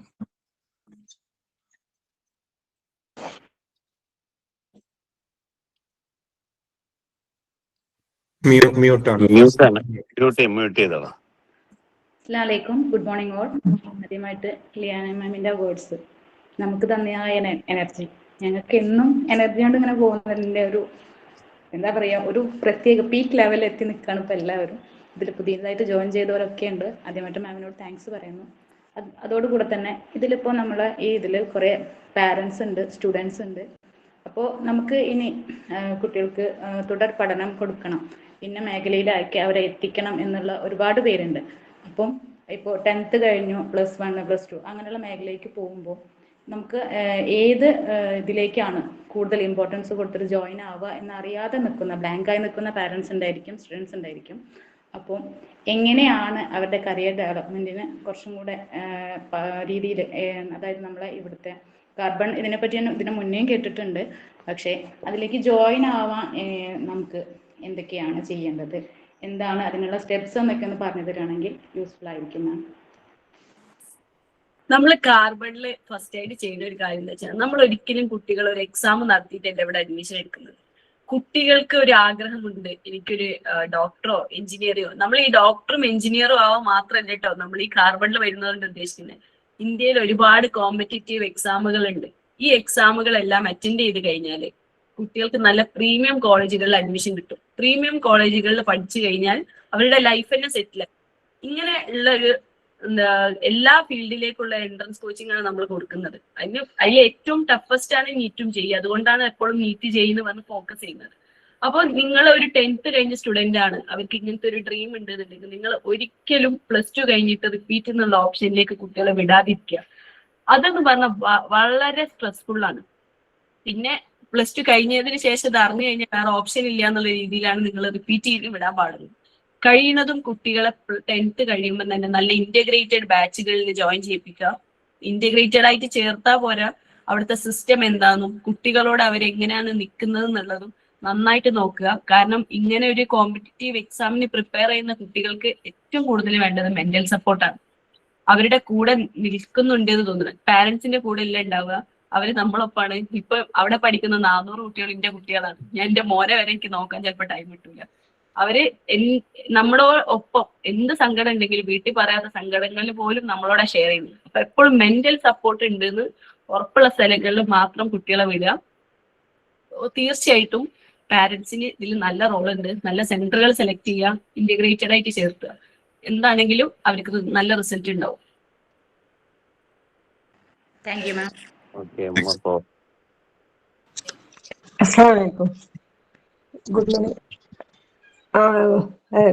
മ്യൂട്ട് ആണ്. മ്യൂട്ട് ചെയ്തോളാം. അസ്സലാമലൈക്കും, ഗുഡ് മോർണിംഗ് ഓൾ. ആദ്യമായിട്ട് ലിയാന മാമിന്റെ വേർഡ്സ്, നമുക്ക് തന്നെയായ എനർജി, ഞങ്ങൾക്ക് എന്നും എനർജി കൊണ്ട് ഇങ്ങനെ പോകുന്നതിന്റെ ഒരു എന്താ പറയാ, ഒരു പ്രത്യേക പീക്ക് ലെവലിൽ എത്തി നിൽക്കുകയാണ് ഇപ്പൊ എല്ലാവരും. ഇതിൽ പുതിയതായിട്ട് ജോയിൻ ചെയ്തവരൊക്കെ ഉണ്ട്. ആദ്യമായിട്ട് മാമിനോട് താങ്ക്സ് പറയുന്നു. അതോടുകൂടെ തന്നെ ഇതിലിപ്പോൾ നമ്മളെ ഈ ഇതിൽ കുറേ പാരൻസ് ഉണ്ട്, സ്റ്റുഡൻസ് ഉണ്ട്. അപ്പോൾ നമുക്ക് ഇനി കുട്ടികൾക്ക് തുടർ പഠനം കൊടുക്കണം, ഇന്ന മേഖലയിലാക്കി അവരെ എത്തിക്കണം എന്നുള്ള ഒരുപാട് പേരുണ്ട്. അപ്പം ഇപ്പോൾ 10th കഴിഞ്ഞു, +1 +2 അങ്ങനെയുള്ള മേഖലയിലേക്ക് പോകുമ്പോൾ നമുക്ക് ഏത് ഇതിലേക്കാണ് കൂടുതൽ ഇമ്പോർട്ടൻസ് കൊടുത്തിട്ട് ജോയിൻ ആവുക എന്നറിയാതെ നിൽക്കുന്ന, ബ്ലാങ്കായി നിൽക്കുന്ന പാരൻസ് ഉണ്ടായിരിക്കും, സ്റ്റുഡൻസ് ഉണ്ടായിരിക്കും. അപ്പോൾ എങ്ങനെയാണ് അവരുടെ കരിയർ ഡെവലപ്മെന്റിന് കുറച്ചും കൂടെ രീതിയിൽ, അതായത് നമ്മളെ ഇവിടുത്തെ കാർബൺ ഇതിനെപ്പറ്റി ഇതിന് മുന്നേയും കേട്ടിട്ടുണ്ട്, പക്ഷേ അതിലേക്ക് ജോയിൻ ആവാൻ നമുക്ക് എന്തൊക്കെയാണ് ചെയ്യേണ്ടത്, എന്താണ് അതിനുള്ള സ്റ്റെപ്സ് എന്നൊക്കെ ഒന്ന് പറഞ്ഞു തരുകയാണെങ്കിൽ യൂസ്ഫുൾ ആയിരിക്കും മാം. നമ്മൾ കാർബണിൽ ഫസ്റ്റ് ആയിട്ട് ചെയ്യുന്ന ഒരു കാര്യം എന്താ വെച്ചാൽ, നമ്മൾ ഒരിക്കലും കുട്ടികൾ ഒരു എക്സാം നടത്തിയിട്ടല്ല ഇവിടെ അഡ്മിഷൻ എടുക്കുന്നത്. കുട്ടികൾക്ക് ഒരു ആഗ്രഹമുണ്ട്, എനിക്കൊരു ഡോക്ടറോ എഞ്ചിനീയറോ. നമ്മൾ ഈ ഡോക്ടറും എഞ്ചിനീയറും ആവാൻ മാത്രമല്ല കേട്ടോ നമ്മൾ ഈ കാർബണിൽ വരുന്നതുകൊണ്ട് ഉദ്ദേശിക്കുന്നത്. ഇന്ത്യയിൽ ഒരുപാട് കോമ്പറ്റേറ്റീവ് എക്സാമുകൾ ഉണ്ട്. ഈ എക്സാമുകളെല്ലാം അറ്റൻഡ് ചെയ്ത് കഴിഞ്ഞാൽ കുട്ടികൾക്ക് നല്ല പ്രീമിയം കോളേജുകളിൽ അഡ്മിഷൻ കിട്ടും. പ്രീമിയം കോളേജുകളിൽ പഠിച്ചു കഴിഞ്ഞാൽ അവരുടെ ലൈഫ് തന്നെ സെറ്റിൽ. ഇങ്ങനെ ഉള്ള ഒരു എന്താ എല്ലാ ഫീൽഡിലേക്കുള്ള എൻട്രൻസ് കോച്ചിങ് ആണ് നമ്മൾ കൊടുക്കുന്നത്. അതിൽ ഏറ്റവും ടഫസ്റ്റ് ആണ് നീറ്റും ചെയ്യുക. അതുകൊണ്ടാണ് എപ്പോഴും നീറ്റ് ചെയ്യുന്ന പറഞ്ഞ് ഫോക്കസ് ചെയ്യുന്നത്. അപ്പോൾ നിങ്ങൾ ഒരു 10th കഴിഞ്ഞ സ്റ്റുഡന്റ് ആണ്, അവർക്ക് ഇങ്ങനത്തെ ഒരു ഡ്രീം ഉണ്ടെന്നുണ്ടെങ്കിൽ നിങ്ങൾ ഒരിക്കലും +2 കഴിഞ്ഞിട്ട് റിപ്പീറ്റ് എന്നുള്ള ഓപ്ഷനിലേക്ക് കുട്ടികളെ വിടാതിരിക്കുക. അതെന്ന് പറഞ്ഞാൽ വളരെ സ്ട്രെസ്ഫുൾ ആണ്. പിന്നെ +2 കഴിഞ്ഞതിന് ശേഷം ഇത് അറിഞ്ഞു കഴിഞ്ഞാൽ വേറെ ഓപ്ഷൻ ഇല്ല എന്നുള്ള രീതിയിലാണ് നിങ്ങൾ റിപ്പീറ്റ് ചെയ്ത് വിടാൻ പാടുള്ളൂ. കഴിയുന്നതും കുട്ടികളെ 10th കഴിയുമ്പോൾ തന്നെ നല്ല ഇന്റഗ്രേറ്റഡ് ബാച്ചുകളിൽ ജോയിൻ ചെയ്യിപ്പിക്കുക. ഇന്റഗ്രേറ്റഡ് ആയിട്ട് ചേർത്താൽ പോരാ, അവിടുത്തെ സിസ്റ്റം എന്താണെന്നും കുട്ടികളോട് അവരെങ്ങനെയാണ് നിൽക്കുന്നത് എന്നുള്ളതും നന്നായിട്ട് നോക്കുക. കാരണം ഇങ്ങനെ ഒരു കോമ്പറ്റീറ്റീവ് എക്സാമിന് പ്രിപ്പയർ ചെയ്യുന്ന കുട്ടികൾക്ക് ഏറ്റവും കൂടുതൽ വേണ്ടത് മെന്റൽ സപ്പോർട്ടാണ്. അവരുടെ കൂടെ നിൽക്കുന്നുണ്ട് എന്ന് തോന്നുന്നത്. പാരന്റ്സിന്റെ കൂടെ അല്ല ഉണ്ടാവുക, അവര് നമ്മളൊപ്പാണ്. ഇപ്പൊ അവിടെ പഠിക്കുന്ന 400 കുട്ടികൾ എന്റെ കുട്ടികളാണ്. ഞാൻ എന്റെ മോനെ വരെ എനിക്ക് നോക്കാൻ ചിലപ്പോൾ ടൈം കിട്ടൂല. അവര് നമ്മുടെ ഒപ്പം എന്ത് സങ്കടം ഉണ്ടെങ്കിലും വീട്ടിൽ പറയാത്ത സങ്കടങ്ങളിൽ പോലും നമ്മളോട് ഷെയർ ചെയ്യുന്നു. അപ്പൊ എപ്പോഴും മെന്റൽ സപ്പോർട്ട് ഉണ്ടെന്ന് ഉറപ്പുള്ള സ്ഥലങ്ങളിൽ മാത്രം കുട്ടികളെ വിടുക. തീർച്ചയായിട്ടും പാരന്റ്സിന് ഇതിൽ നല്ല റോൾ ഉണ്ട്. നല്ല സെന്ററുകൾ സെലക്ട് ചെയ്യുക, ഇന്റഗ്രേറ്റഡ് ആയിട്ട് ചേർത്തുക. എന്താണെങ്കിലും അവർക്ക് നല്ല റിസൾട്ട് ഉണ്ടാവും. Thank you ma'am. അസ്സലാമലൈക്കും. Good morning.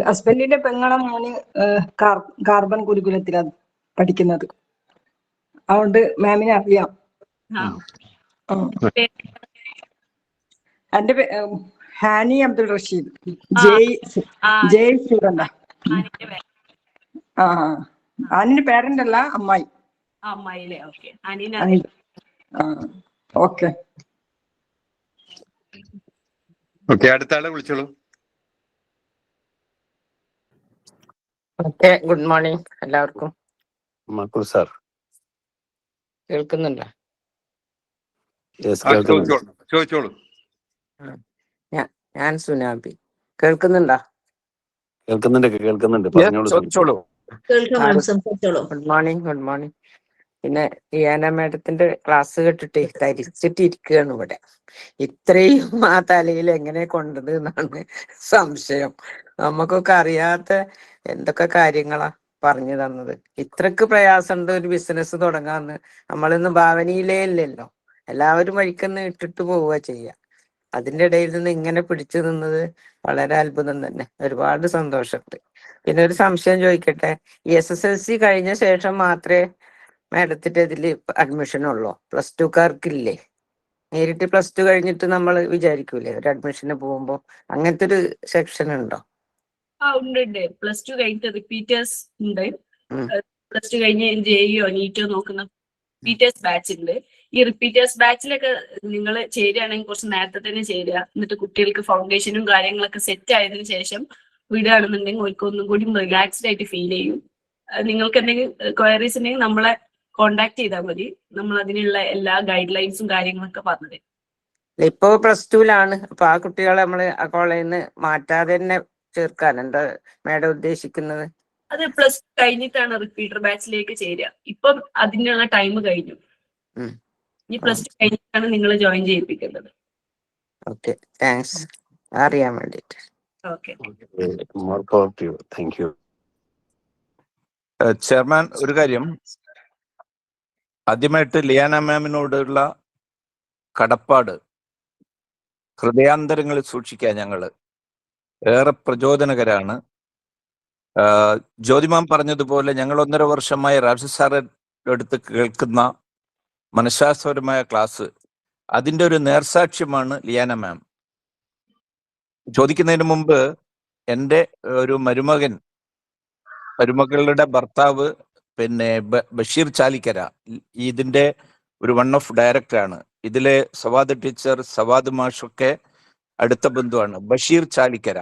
ഹസ്ബൻഡിന്റെ പെങ്ങളെ മോന് കാർബൺ ഗുരുകുലത്തിലാണ് പഠിക്കുന്നത്. അതുകൊണ്ട് മാമിനെ അറിയാം. എന്റെ ഹാനി അബ്ദുൾ റഷീദ്, ജയ് സ്റ്റുഡന്റ്. ആനിന്റെ പേരന്റ് അല്ല, അമ്മായി. ഓക്കെ. ഓക്കെ, അടുത്ത ആളെ വിളിച്ചോളൂ. ഓക്കെ, ഗുഡ് മോർണിംഗ് എല്ലാവർക്കും. മക്കൾ സാർ കേൾക്കുന്നുണ്ടോ? ചോദിച്ചോളൂ. ഞാൻ സുനാബി. കേൾക്കുന്നുണ്ടോ? കേൾക്കുന്നുണ്ട്. ചോദിച്ചോളൂ. സംസാരിച്ചോളൂ. Good morning. പിന്നെ ലിയാന മാഡത്തിന്റെ ക്ലാസ് കേട്ടിട്ട് തരിച്ചിട്ടിരിക്കുകയാണ് ഇവിടെ. ഇത്രയും ആ തലയിൽ എങ്ങനെ കൊണ്ടത് എന്നാണ് സംശയം. നമുക്കൊക്കെ അറിയാത്ത എന്തൊക്കെ കാര്യങ്ങളാ പറഞ്ഞു തന്നത്. ഇത്രക്ക് പ്രയാസമുണ്ട് ഒരു ബിസിനസ് തുടങ്ങാന്ന് നമ്മളിന്ന് ഭാവനയിലേ ഇല്ലല്ലോ. എല്ലാവരും വഴിക്കൊന്ന് ഇട്ടിട്ട് പോവുക ചെയ്യുക. അതിൻ്റെ ഇടയിൽ നിന്ന് ഇങ്ങനെ പിടിച്ചു നിന്നത് വളരെ അത്ഭുതം തന്നെ. ഒരുപാട് സന്തോഷമുണ്ട്. പിന്നെ ഒരു സംശയം ചോദിക്കട്ടെ, SSLC കഴിഞ്ഞ ശേഷം മാത്രമേ മാഡത്തിന്റെ ഇതിൽ അഡ്മിഷൻ ഉള്ളൂ? +2കാർക്കില്ലേ? നേരിട്ട് +2 കഴിഞ്ഞിട്ട് നമ്മൾ വിചാരിക്കൂലേ ഒരു അഡ്മിഷന് പോകുമ്പോ അങ്ങനത്തെ ഒരു സെക്ഷൻ ഉണ്ടോ? ഉണ്ട്. +2 കഴിഞ്ഞിട്ട് റിപ്പീറ്റേഴ്സ് ഉണ്ട്. +2 കഴിഞ്ഞ് JEO നീറ്റോ നോക്കുന്ന റിപ്പീറ്റേഴ്സ് ബാച്ച് ഉണ്ട്. ഈ റിപ്പീറ്റേഴ്സ് ബാച്ചിലൊക്കെ നിങ്ങൾ ചേരുകയാണെങ്കിൽ കുറച്ച് നേരത്തെ തന്നെ ചേരുക. എന്നിട്ട് കുട്ടികൾക്ക് ഫൗണ്ടേഷനും കാര്യങ്ങളൊക്കെ സെറ്റ് ആയതിനു ശേഷം വിടുകയാണെന്നുണ്ടെങ്കിൽ അവർക്ക് ഒന്നും കൂടി റിലാക്സ്ഡ് ആയിട്ട് ഫീൽ ചെയ്യും. നിങ്ങൾക്ക് എന്തെങ്കിലും ക്വയറീസ് ഉണ്ടെങ്കിൽ നമ്മളെ കോണ്ടാക്ട് ചെയ്താൽ മതി. നമ്മൾ അതിനുള്ള എല്ലാ ഗൈഡ് ലൈൻസും കാര്യങ്ങളൊക്കെ പറഞ്ഞത്. ഇപ്പൊ +2ലാണ്. അപ്പൊ ആ കുട്ടികളെ നമ്മള് ആ കോളേജിൽ നിന്ന് മാറ്റാതെ തന്നെ ചേർക്കാൻ എന്താ മാഡം ഉദ്ദേശിക്കുന്നത്? അത് +2 കഴിഞ്ഞിട്ടാണ് റിപ്പീറ്റർ ബാച്ചിലേക്ക് ചേരുക. ഇപ്പം അതിനുള്ള ടൈം കഴിഞ്ഞു. ഈ +2 കഴിഞ്ഞിട്ടാണ് നിങ്ങൾ ജോയിൻ ചെയ്യിപ്പിക്കേണ്ടത്. Okay, thanks. അറിയാൻ വേണ്ടിട്ട്. ചെയർമാൻ, ഒരു കാര്യം ആദ്യമായിട്ട് ലിയാന മാമിനോടുള്ള കടപ്പാട് ഹൃദയാന്തരങ്ങളിൽ സൂക്ഷിക്കാൻ ഞങ്ങള് ഏറെ പ്രചോദനകരാണ്. ജ്യോതിമാം പറഞ്ഞതുപോലെ ഞങ്ങൾ 1.5 വർഷമായി റാഷിദ് സാറിന്റെ അടുത്ത് കേൾക്കുന്ന മനഃശാസ്ത്രപരമായ ക്ലാസ്, അതിന്റെ ഒരു നേർസാക്ഷ്യമാണ് ലിയാന മാം. ചോദിക്കുന്നതിന് മുമ്പ് എൻ്റെ ഒരു മരുമകളുടെ ഭർത്താവ് പിന്നെ ബഷീർ ചാലിക്കര ഇതിന്റെ ഒരു വൺ ഓഫ് ഡയറക്ടറാണ്. ഇതിലെ സവാദ് ടീച്ചർ, സവാദ് മാഷൊക്കെ അടുത്ത ബന്ധുവാണ്. ബഷീർ ചാലിക്കര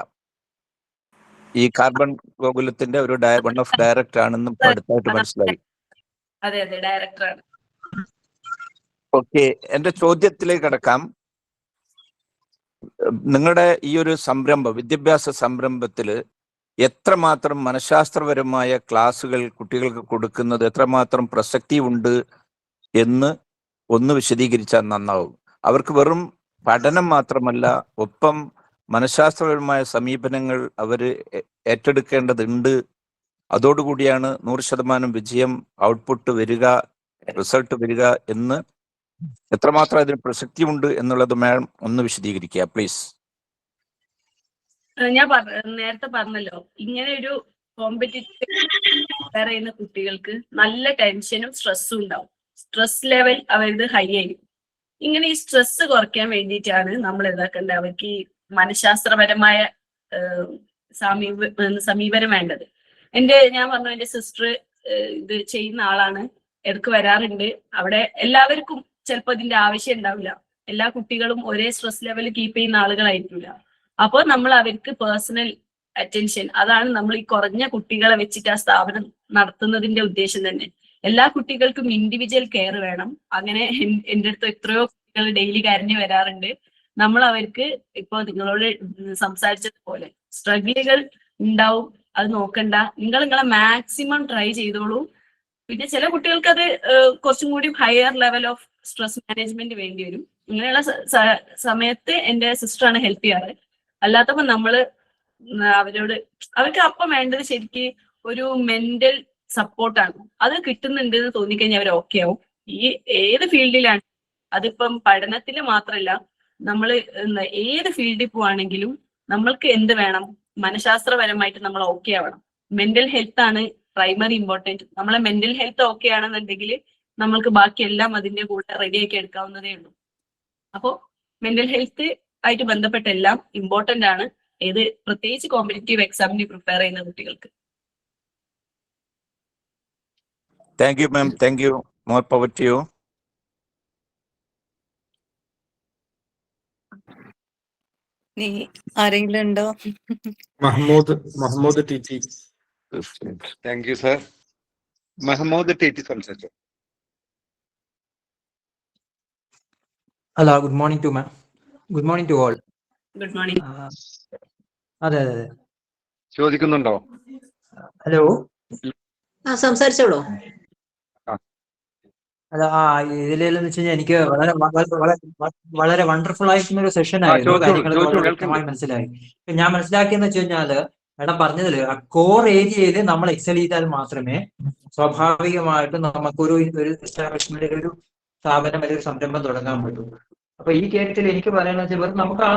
ഈ കാർബൺ ഗോകുലത്തിന്റെ ഒരു വൺ ഓഫ് ഡയറക്ടർ ആണെന്ന് അടുത്തായിട്ട് മനസ്സിലായി. ഡയറക്ടറാണ്. ഓക്കെ, എന്റെ ചോദ്യത്തിലേക്ക് കടക്കാം. നിങ്ങളുടെ ഈ ഒരു സംരംഭം, വിദ്യാഭ്യാസ സംരംഭത്തില് എത്രമാത്രം മനഃശാസ്ത്രപരമായ ക്ലാസുകൾ കുട്ടികൾക്ക് കൊടുക്കുന്നത് എത്രമാത്രം പ്രസക്തി ഉണ്ട് എന്ന് ഒന്ന് വിശദീകരിച്ചാൽ നന്നാവും. അവർക്ക് വെറും പഠനം മാത്രമല്ല, ഒപ്പം മനഃശാസ്ത്രപരമായ സമീപനങ്ങൾ അവർ ഏറ്റെടുക്കേണ്ടതുണ്ട്. അതോടുകൂടിയാണ് 100% വിജയം, ഔട്ട്പുട്ട് വരിക, റിസൾട്ട് വരിക എന്ന് എത്രമാത്രം അതിന് പ്രസക്തിയുണ്ട് എന്നുള്ളത് മാം ഒന്ന് വിശദീകരിക്കുക പ്ലീസ്. ഞാൻ നേരത്തെ പറഞ്ഞല്ലോ, ഇങ്ങനെ ഒരു കോമ്പറ്റീറ്റീവ് ചെയ്യുന്ന കുട്ടികൾക്ക് നല്ല ടെൻഷനും സ്ട്രെസ്സും ഉണ്ടാവും. സ്ട്രെസ് ലെവൽ അവരുടെ ഹൈ ആയിരിക്കും. ഇങ്ങനെ ഈ സ്ട്രെസ് കുറയ്ക്കാൻ വേണ്ടിയിട്ടാണ് നമ്മൾ എന്താക്കേണ്ടത്, അവർക്ക് ഈ മനഃശാസ്ത്രപരമായ സമീപനം വേണ്ടത്. ഞാൻ പറഞ്ഞു, എന്റെ സിസ്റ്റർ ഇത് ചെയ്യുന്ന ആളാണ്, ഇടക്ക് വരാറുണ്ട്. അവിടെ എല്ലാവർക്കും ചിലപ്പോൾ ഇതിന്റെ ആവശ്യം ഉണ്ടാവില്ല. എല്ലാ കുട്ടികളും ഒരേ സ്ട്രെസ് ലെവൽ കീപ്പ് ചെയ്യുന്ന ആളുകളായിരിക്കില്ല. അപ്പോൾ നമ്മൾ അവർക്ക് പേഴ്സണൽ അറ്റൻഷൻ, അതാണ് നമ്മൾ ഈ കുറഞ്ഞ കുട്ടികളെ വെച്ചിട്ട് ആ സ്ഥാപനം നടത്തുന്നതിന്റെ ഉദ്ദേശം തന്നെ. എല്ലാ കുട്ടികൾക്കും ഇൻഡിവിജ്വൽ കെയർ വേണം. അങ്ങനെ എൻ്റെ അടുത്ത് എത്രയോ കുട്ടികൾ ഡെയിലി കരഞ്ഞു വരാറുണ്ട്. നമ്മൾ അവർക്ക് ഇപ്പൊ നിങ്ങളോട് സംസാരിച്ചതുപോലെ സ്ട്രഗിളുകൾ ഉണ്ടാവും, അത് നോക്കണ്ട, നിങ്ങളെ മാക്സിമം ട്രൈ ചെയ്തോളൂ. പിന്നെ ചില കുട്ടികൾക്ക് അത് കുറച്ചും കൂടി higher level of stress management വേണ്ടി വരും. ഇങ്ങനെയുള്ള സമയത്ത് എൻ്റെ സിസ്റ്ററാണ് ഹെൽപ്പ് ചെയ്യാറ്. അല്ലാത്തപ്പോൾ നമ്മള് അവർക്ക് അപ്പം വേണ്ടത് ശരിക്ക് ഒരു മെന്റൽ സപ്പോർട്ടാണ്. അത് കിട്ടുന്നുണ്ട് എന്ന് തോന്നിക്കഴിഞ്ഞാൽ അവർ ഓക്കെ ആവും. ഈ ഏത് ഫീൽഡിലാണ്, അതിപ്പം പഠനത്തിൽ മാത്രമല്ല, നമ്മൾ ഏത് ഫീൽഡിൽ പോവാണെങ്കിലും നമ്മൾക്ക് എന്ത് വേണം, മനഃശാസ്ത്രപരമായിട്ട് നമ്മൾ ഓക്കെ ആവണം. മെന്റൽ ഹെൽത്ത് ആണ് പ്രൈമറി ഇമ്പോർട്ടൻറ്റ്. നമ്മളെ മെന്റൽ ഹെൽത്ത് ഓക്കെ ആണെന്നുണ്ടെങ്കിൽ നമ്മൾക്ക് ബാക്കിയെല്ലാം അതിന്റെ കൂടെ റെഡിയാക്കി എടുക്കാവുന്നതേ ഉള്ളൂ. അപ്പോൾ മെന്റൽ ഹെൽത്ത് ആയിട്ട് ബന്ധപ്പെട്ട എല്ലാം ഇമ്പോർട്ടന്റ് ആണ്, ഏത് പ്രത്യേകിച്ച് കോമ്പറ്റീറ്റീവ് എക്സാമിന് പ്രിപ്പയർ ചെയ്യുന്ന കുട്ടികൾക്ക്. Thank you ma'am, thank you. More power to you. ആരെങ്കിലും ഉണ്ടോ? Mahmood T T. Thank you sir. Mahmood T T സംസാരിച്ചു. Hello, good morning to ma'am. Good morning to all. Good morning. അതെ, ചോദിക്കുന്നുണ്ടോ? ഹലോ, സംസാരിച്ചോളൂ. അല്ല, ഇതിലെന്ന് വെച്ച് കഴിഞ്ഞാൽ എനിക്ക് വളരെ വണ്ടർഫുൾ ആയിട്ടുള്ള ഒരു സെഷൻ ആയിരുന്നു. കാര്യങ്ങൾ വളരെ വ്യക്തമായി മനസ്സിലായി. ഞാൻ മനസ്സിലാക്കിയെന്ന് വെച്ച് കഴിഞ്ഞാല് മേഡം പറഞ്ഞതില് ആ കോർ ഏരിയയിൽ നമ്മൾ എക്സൽ ചെയ്താൽ മാത്രമേ സ്വാഭാവികമായിട്ടും നമുക്കൊരു എസ്റ്റാബ്ലിഷ്മെന്റ്, ഒരു സ്ഥാപനം അല്ലെങ്കിൽ ഒരു സംരംഭം തുടങ്ങാൻ പറ്റൂ. അപ്പൊ ഈ കാര്യത്തിൽ എനിക്ക് പറയാന്ന് വെച്ചാൽ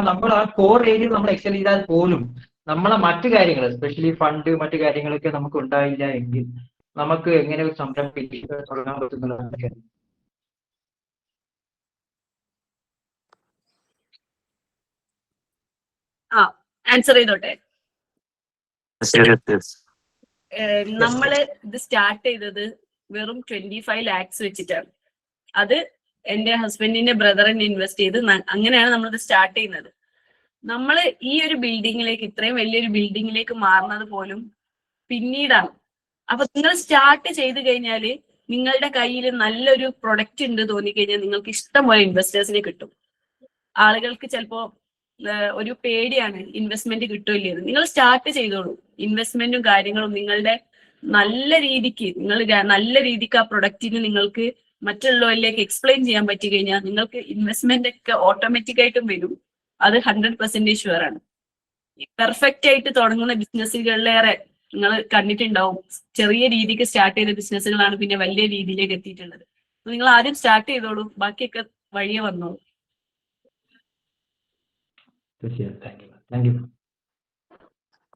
നമ്മൾ ആ കോർ ഏരിയയിൽ നമ്മൾ എക്സൽ ചെയ്താൽ പോലും നമ്മളെ മറ്റു കാര്യങ്ങൾ, എസ്പെഷ്യലി ഫണ്ട്, മറ്റു കാര്യങ്ങളൊക്കെ നമുക്ക് ഉണ്ടായില്ല എങ്കിൽ നമുക്ക് എങ്ങനെ ഒരു സംരംഭം തുടങ്ങാൻ പറ്റുന്നതാണ്. ആൻസർ ചെയ്തോട്ടെ. നമ്മള് ഇത് സ്റ്റാർട്ട് ചെയ്തത് വെറും 25 lakhs വെച്ചിട്ടാണ്. അത് എന്റെ ഹസ്ബൻഡിന്റെ ബ്രദറിന് ഇൻവെസ്റ്റ് ചെയ്ത് അങ്ങനെയാണ് നമ്മളിത് സ്റ്റാർട്ട് ചെയ്യുന്നത്. നമ്മൾ ഈ ഒരു ബിൽഡിങ്ങിലേക്ക്, ഇത്രയും വലിയൊരു ബിൽഡിങ്ങിലേക്ക് മാറുന്നത് പോലും പിന്നീടാണ്. അപ്പൊ നിങ്ങൾ സ്റ്റാർട്ട് ചെയ്ത് കഴിഞ്ഞാൽ നിങ്ങളുടെ കയ്യിൽ നല്ലൊരു പ്രൊഡക്റ്റ് ഉണ്ട് തോന്നിക്കഴിഞ്ഞാൽ നിങ്ങൾക്ക് ഇഷ്ടം പോലെ ഇൻവെസ്റ്റേഴ്സിനെ കിട്ടും. ആളുകൾക്ക് ചിലപ്പോ ഒരു പേടിയാണ് ഇൻവെസ്റ്റ്മെന്റ് കിട്ടില്ലേ. നിങ്ങൾ സ്റ്റാർട്ട് ചെയ്തോളൂ. ഇൻവെസ്റ്റ്മെന്റും കാര്യങ്ങളും നിങ്ങളുടെ നല്ല രീതിക്ക് ആ പ്രൊഡക്റ്റിന് നിങ്ങൾക്ക് മറ്റുള്ളവരിലേക്ക് എക്സ്പ്ലെയിൻ ചെയ്യാൻ പറ്റി കഴിഞ്ഞാൽ നിങ്ങൾക്ക് ഇൻവെസ്റ്റ്മെന്റ് ഒക്കെ ഓട്ടോമാറ്റിക് ആയിട്ടും വരും. അത് 100% ഷുവർ ആണ്. പെർഫെക്റ്റ് ആയിട്ട് തുടങ്ങുന്ന ബിസിനസ്സുകളിലേറെ നിങ്ങൾ കണ്ടിട്ടുണ്ടാവും, ചെറിയ രീതിക്ക് സ്റ്റാർട്ട് ചെയ്ത ബിസിനസ്സുകളാണ് പിന്നെ വലിയ രീതിയിലേക്ക് എത്തിയിട്ടുള്ളത്. നിങ്ങൾ ആദ്യം സ്റ്റാർട്ട് ചെയ്തോളൂ, ബാക്കിയൊക്കെ വഴിയെ വന്നോളൂ.